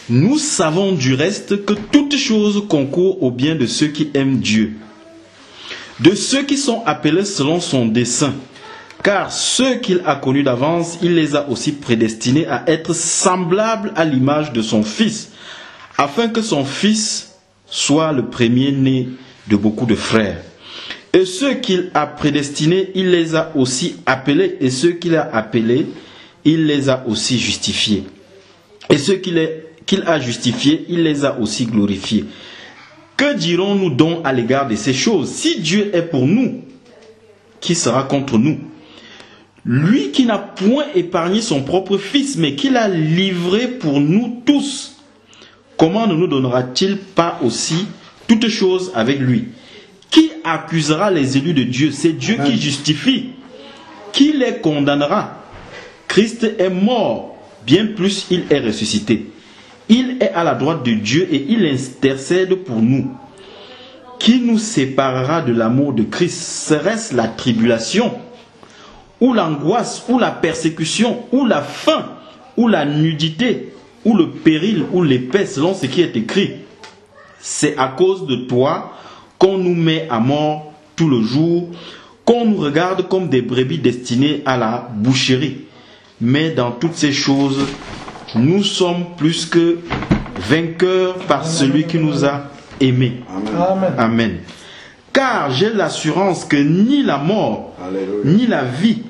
Nous savons du reste que toute chose concourt au bien de ceux qui aiment Dieu, de ceux qui sont appelés selon son dessein. Car ceux qu'il a connus d'avance, il les a aussi prédestinés à être semblables à l'image de son Fils, afin que son Fils soit le premier-né de beaucoup de frères. Et ceux qu'il a prédestinés, il les a aussi appelés, et ceux qu'il a appelés, il les a aussi justifiés. Et ceux qu'il a justifiés, il les a aussi glorifiés. Que dirons-nous donc à l'égard de ces choses? Si Dieu est pour nous, qui sera contre nous? Lui qui n'a point épargné son propre Fils, mais qui l'a livré pour nous tous, comment ne nous donnera-t-il pas aussi toutes choses avec lui? Qui accusera les élus de Dieu? C'est Dieu Amen. Qui justifie. Qui les condamnera? Christ est mort, bien plus il est ressuscité. Il est à la droite de Dieu et il intercède pour nous. Qui nous séparera de l'amour de Christ? Serait-ce la tribulation, ou l'angoisse, ou la persécution, ou la faim, ou la nudité, ou le péril, ou l'épée, selon ce qui est écrit? C'est à cause de toi qu'on nous met à mort tout le jour, qu'on nous regarde comme des brebis destinées à la boucherie. Mais dans toutes ces choses, nous sommes plus que vainqueurs par celui qui nous a aimés. Amen. Amen. Car j'ai l'assurance que ni la mort, Alléluia. ni la vie,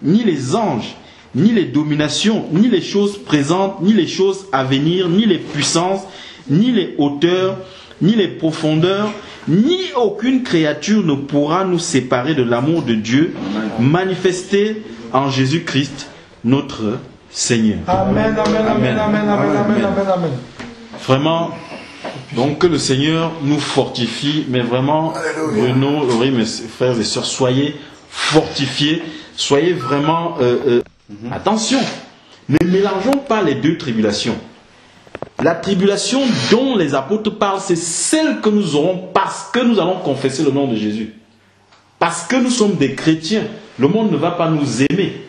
ni les anges, ni les dominations, ni les choses présentes, ni les choses à venir, ni les puissances, ni les hauteurs, ni les profondeurs, ni aucune créature ne pourra nous séparer de l'amour de Dieu manifesté en Jésus-Christ, notre Seigneur. Amen, amen, amen, amen, amen, amen, amen, amen. Vraiment, donc que le Seigneur nous fortifie, mais vraiment, Bruno, Laurie, mes frères et sœurs, soyez fortifiés, soyez vraiment... Attention, ne mélangeons pas les deux tribulations. La tribulation dont les apôtres parlent, c'est celle que nous aurons parce que nous allons confesser le nom de Jésus. Parce que nous sommes des chrétiens, le monde ne va pas nous aimer.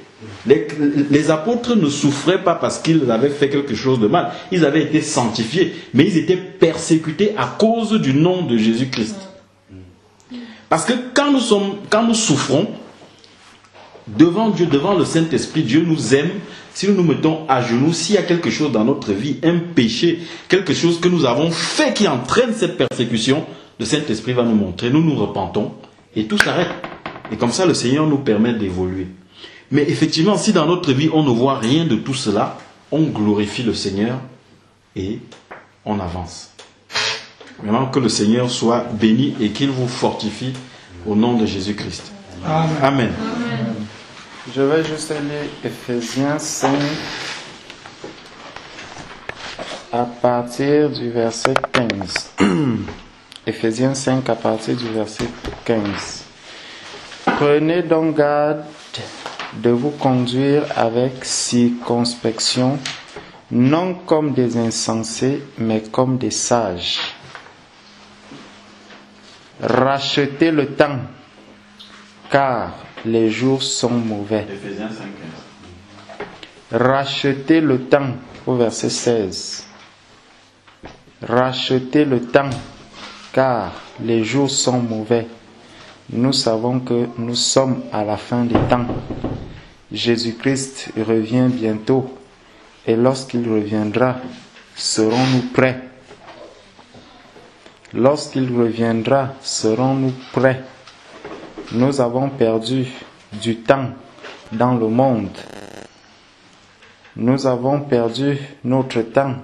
Les apôtres ne souffraient pas parce qu'ils avaient fait quelque chose de mal. Ils avaient été sanctifiés, mais ils étaient persécutés à cause du nom de Jésus-Christ. Parce que quand nous souffrons, devant Dieu, devant le Saint-Esprit, Dieu nous aime. Si nous nous mettons à genoux, s'il y a quelque chose dans notre vie, un péché, quelque chose que nous avons fait qui entraîne cette persécution, le Saint-Esprit va nous montrer, nous nous repentons et tout s'arrête. Et comme ça, le Seigneur nous permet d'évoluer. Mais effectivement, si dans notre vie, on ne voit rien de tout cela, on glorifie le Seigneur et on avance. Vraiment que le Seigneur soit béni et qu'il vous fortifie au nom de Jésus-Christ. Amen. Amen. Je vais juste lire Ephésiens 5 à partir du verset 15. Ephésiens 5 à partir du verset 15. Prenez donc garde de vous conduire avec circonspection, non comme des insensés, mais comme des sages. Rachetez le temps, car les jours sont mauvais. Ephésiens 5. Rachetez le temps, au verset 16. Rachetez le temps, car les jours sont mauvais. Nous savons que nous sommes à la fin des temps. Jésus-Christ revient bientôt, et lorsqu'il reviendra, serons-nous prêts? Lorsqu'il reviendra, serons-nous prêts? Nous avons perdu du temps dans le monde. Nous avons perdu notre temps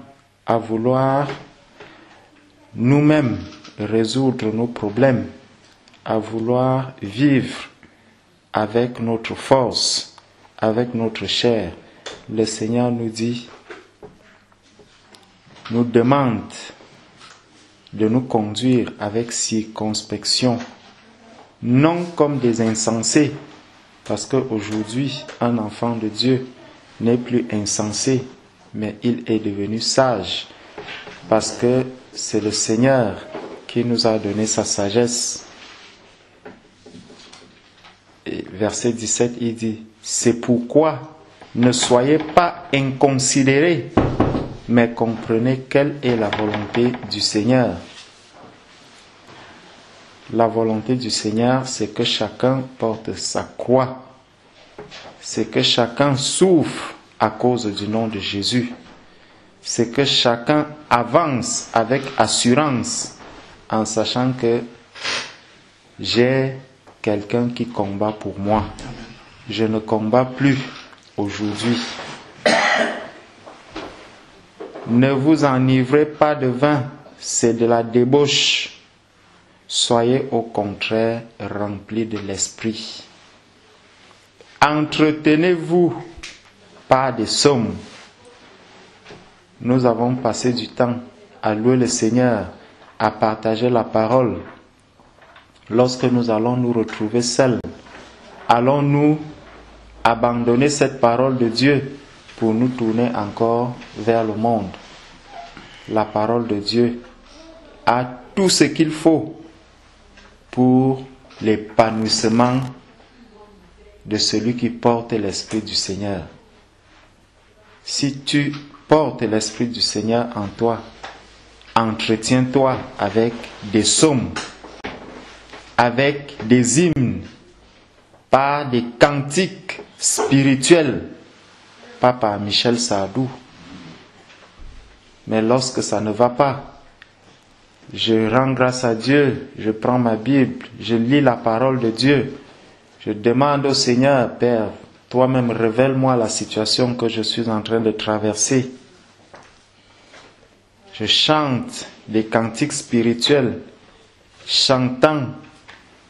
à vouloir nous-mêmes résoudre nos problèmes, à vouloir vivre avec notre force, avec notre chair. Le Seigneur nous dit, nous demande de nous conduire avec circonspection, non comme des insensés, parce qu'aujourd'hui, un enfant de Dieu n'est plus insensé, mais il est devenu sage, parce que c'est le Seigneur qui nous a donné sa sagesse. Et verset 17, il dit, c'est pourquoi ne soyez pas inconsidérés, mais comprenez quelle est la volonté du Seigneur. La volonté du Seigneur, c'est que chacun porte sa croix. C'est que chacun souffre à cause du nom de Jésus. C'est que chacun avance avec assurance en sachant que j'ai quelqu'un qui combat pour moi. Je ne combats plus aujourd'hui. Ne vous enivrez pas de vin, c'est de la débauche. Soyez au contraire remplis de l'esprit. Entretenez-vous par des psaumes. Nous avons passé du temps à louer le Seigneur, à partager la parole. Lorsque nous allons nous retrouver seuls, allons-nous abandonner cette parole de Dieu pour nous tourner encore vers le monde? La parole de Dieu a tout ce qu'il faut pour l'épanouissement de celui qui porte l'Esprit du Seigneur. Si tu portes l'Esprit du Seigneur en toi, entretiens-toi avec des psaumes, avec des hymnes, par des cantiques spirituels, pas par Michel Sardou. Mais lorsque ça ne va pas, je rends grâce à Dieu, je prends ma Bible, je lis la parole de Dieu, je demande au Seigneur, Père, toi-même révèle-moi la situation que je suis en train de traverser. Je chante des cantiques spirituels, chantant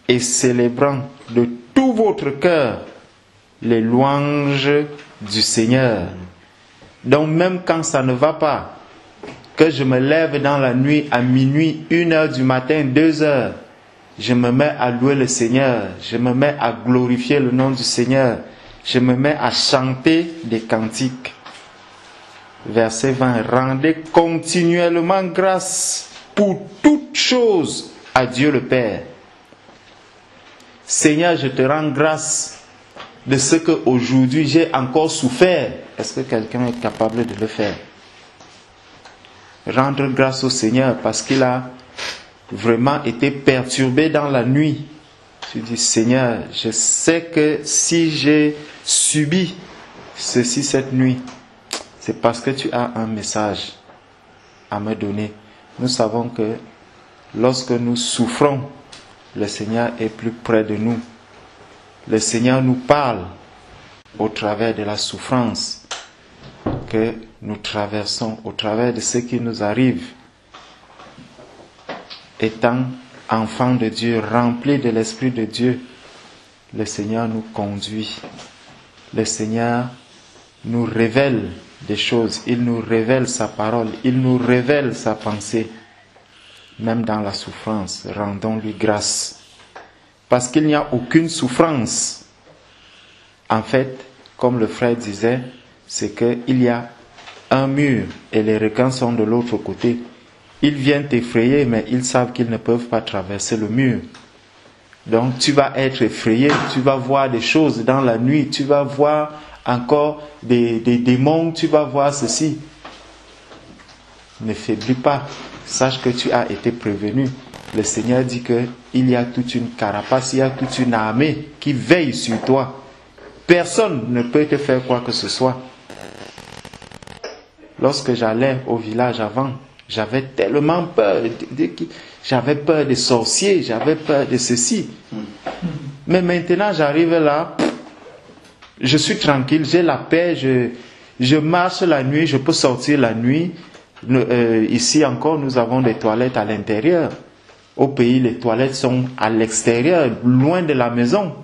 et célébrant de tout votre cœur les louanges du Seigneur. Donc même quand ça ne va pas, que je me lève dans la nuit à minuit, 1h du matin, 2h, je me mets à louer le Seigneur, je me mets à glorifier le nom du Seigneur, je me mets à chanter des cantiques. Verset 20, rendez continuellement grâce pour toutes choses à Dieu le Père. Seigneur, je te rends grâce de ce qu'aujourd'hui j'ai encore souffert. Est-ce que quelqu'un est capable de le faire? Rendre grâce au Seigneur parce qu'il a vraiment été perturbé dans la nuit. Tu dis, Seigneur, je sais que si j'ai subi ceci cette nuit, c'est parce que tu as un message à me donner. Nous savons que lorsque nous souffrons, le Seigneur est plus près de nous. Le Seigneur nous parle au travers de la souffrance que nous traversons, au travers de ce qui nous arrive. Étant enfants de Dieu, remplis de l'Esprit de Dieu, le Seigneur nous conduit. Le Seigneur nous révèle des choses. Il nous révèle sa parole. Il nous révèle sa pensée. Même dans la souffrance, rendons-lui grâce. Parce qu'il n'y a aucune souffrance. En fait, comme le frère disait, c'est qu'il y a un mur et les requins sont de l'autre côté. Ils viennent t'effrayer, mais ils savent qu'ils ne peuvent pas traverser le mur. Donc tu vas être effrayé, tu vas voir des choses dans la nuit, tu vas voir encore des démons, tu vas voir ceci. Ne faiblis pas, sache que tu as été prévenu. Le Seigneur dit qu'il y a toute une carapace, il y a toute une armée qui veille sur toi. Personne ne peut te faire quoi que ce soit. Lorsque j'allais au village avant, j'avais tellement peur. J'avais peur des sorciers, j'avais peur de ceci. Mais maintenant, j'arrive là, je suis tranquille, j'ai la paix, je marche la nuit, je peux sortir la nuit. Ici encore, nous avons des toilettes à l'intérieur. Au pays, les toilettes sont à l'extérieur, loin de la maison.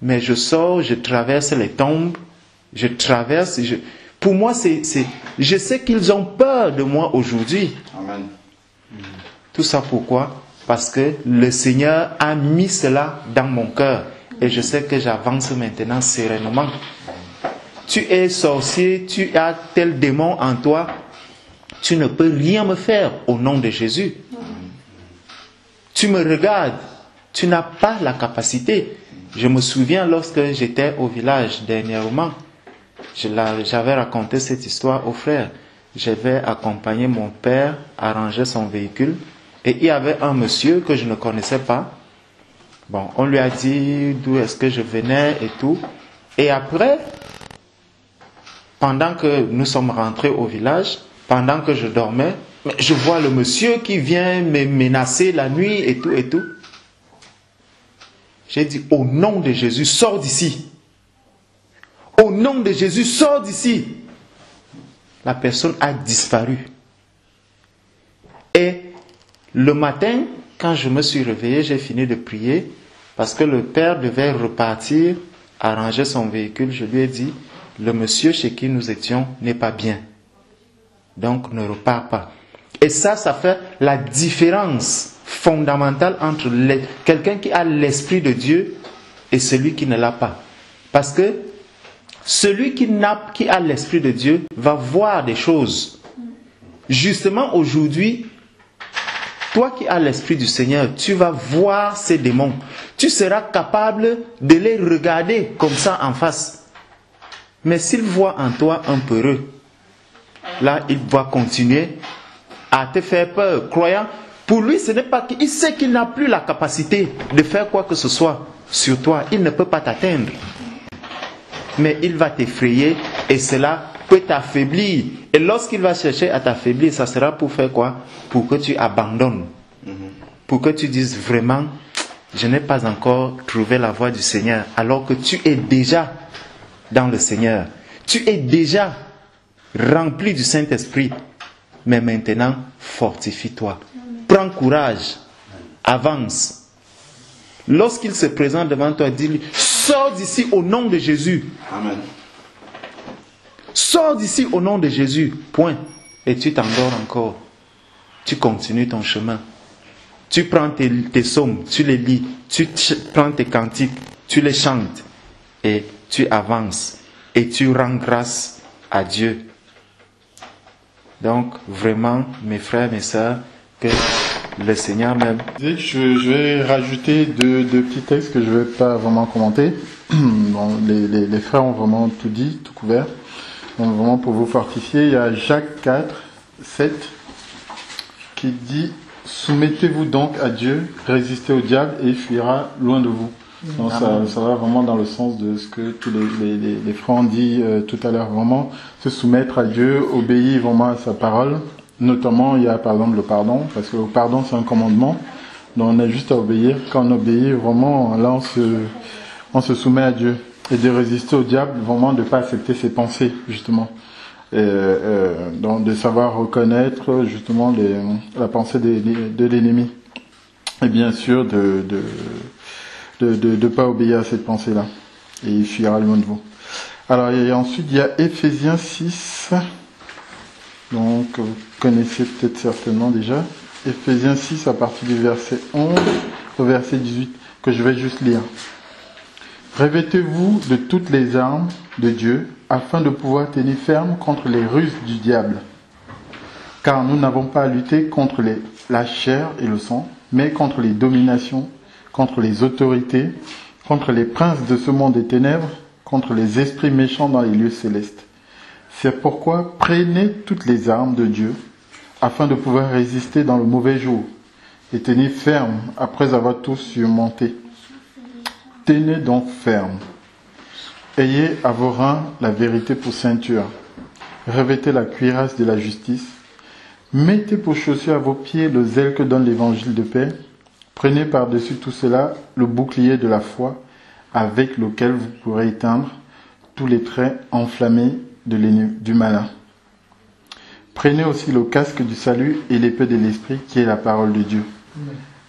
Mais je sors, je traverse les tombes, je traverse. Pour moi, je sais qu'ils ont peur de moi aujourd'hui. Amen. Tout ça pourquoi? Parce que le Seigneur a mis cela dans mon cœur. Et je sais que j'avance maintenant sereinement. Tu es sorcier, tu as tel démon en toi. Tu ne peux rien me faire au nom de Jésus. Tu me regardes, tu n'as pas la capacité. Je me souviens lorsque j'étais au village dernièrement, j'avais raconté cette histoire au frère. J'avais accompagné mon père à ranger son véhicule et il y avait un monsieur que je ne connaissais pas. Bon, on lui a dit d'où est-ce que je venais et tout. Et après, pendant que nous sommes rentrés au village, pendant que je dormais, je vois le monsieur qui vient me menacer la nuit et tout et tout. J'ai dit, au nom de Jésus, sors d'ici. Au nom de Jésus, sors d'ici. La personne a disparu. Et le matin, quand je me suis réveillé, j'ai fini de prier parce que le père devait repartir, arranger son véhicule. Je lui ai dit, le monsieur chez qui nous étions n'est pas bien. Donc ne repars pas. Et ça fait la différence fondamentale entre quelqu'un qui a l'Esprit de Dieu et celui qui ne l'a pas. Parce que celui qui a l'Esprit de Dieu va voir des choses. Justement aujourd'hui, toi qui as l'Esprit du Seigneur, tu vas voir ces démons. Tu seras capable de les regarder comme ça en face. Mais s'il voit en toi un peureux, là il va continuer à te faire peur, croyant. Pour lui, ce n'est pas qu'il sait qu'il n'a plus la capacité de faire quoi que ce soit sur toi. Il ne peut pas t'atteindre. Mais il va t'effrayer et cela peut t'affaiblir. Et lorsqu'il va chercher à t'affaiblir, ça sera pour faire quoi? Pour que tu abandonnes. Pour que tu dises vraiment, je n'ai pas encore trouvé la voie du Seigneur. Alors que tu es déjà dans le Seigneur. Tu es déjà rempli du Saint-Esprit. Mais maintenant, fortifie-toi. Prends courage. Avance. Lorsqu'il se présente devant toi, dis-lui, sors d'ici au nom de Jésus. Amen. Sors d'ici au nom de Jésus. Point. Et tu t'endors encore. Tu continues ton chemin. Tu prends tes psaumes, tu les lis. Tu prends tes cantiques, tu les chantes. Et tu avances. Et tu rends grâce à Dieu. Donc, vraiment, mes frères, mes sœurs, que le Seigneur même. Je vais rajouter deux petits textes que je ne vais pas vraiment commenter. Bon, les frères ont vraiment tout dit, tout couvert. Donc, vraiment pour vous fortifier, il y a Jacques 4, 7 qui dit Soumettez-vous donc à Dieu, résistez au diable et il fuira loin de vous. Donc ça va vraiment dans le sens de ce que tous les frères ont dit tout à l'heure, vraiment se soumettre à Dieu, obéir vraiment à sa parole. Notamment, il y a par exemple le pardon, parce que le pardon c'est un commandement, donc on a juste à obéir. Quand on obéit, vraiment, là on se soumet à Dieu. Et de résister au diable, vraiment de ne pas accepter ses pensées, justement. Donc de savoir reconnaître justement la pensée de l'ennemi. Et bien sûr de pas obéir à cette pensée-là. Et il fuira loin de vous. Alors, et ensuite, il y a Éphésiens 6. Donc, vous connaissez peut-être certainement déjà. Éphésiens 6 à partir du verset 11 au verset 18, que je vais juste lire. Revêtez-vous de toutes les armes de Dieu, afin de pouvoir tenir ferme contre les ruses du diable. Car nous n'avons pas à lutter contre la chair et le sang, mais contre les dominations, contre les autorités, contre les princes de ce monde des ténèbres, contre les esprits méchants dans les lieux célestes. C'est pourquoi prenez toutes les armes de Dieu, afin de pouvoir résister dans le mauvais jour, et tenir ferme après avoir tout surmonté. Tenez donc ferme. Ayez à vos reins la vérité pour ceinture. Revêtez la cuirasse de la justice. Mettez pour chaussure à vos pieds le zèle que donne l'évangile de paix. Prenez par-dessus tout cela le bouclier de la foi, avec lequel vous pourrez éteindre tous les traits enflammés du malin. Prenez aussi le casque du salut et l'épée de l'esprit, qui est la parole de Dieu.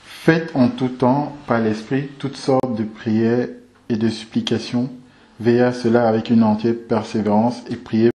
Faites en tout temps, par l'esprit, toutes sortes de prières et de supplications. Veillez à cela avec une entière persévérance et priez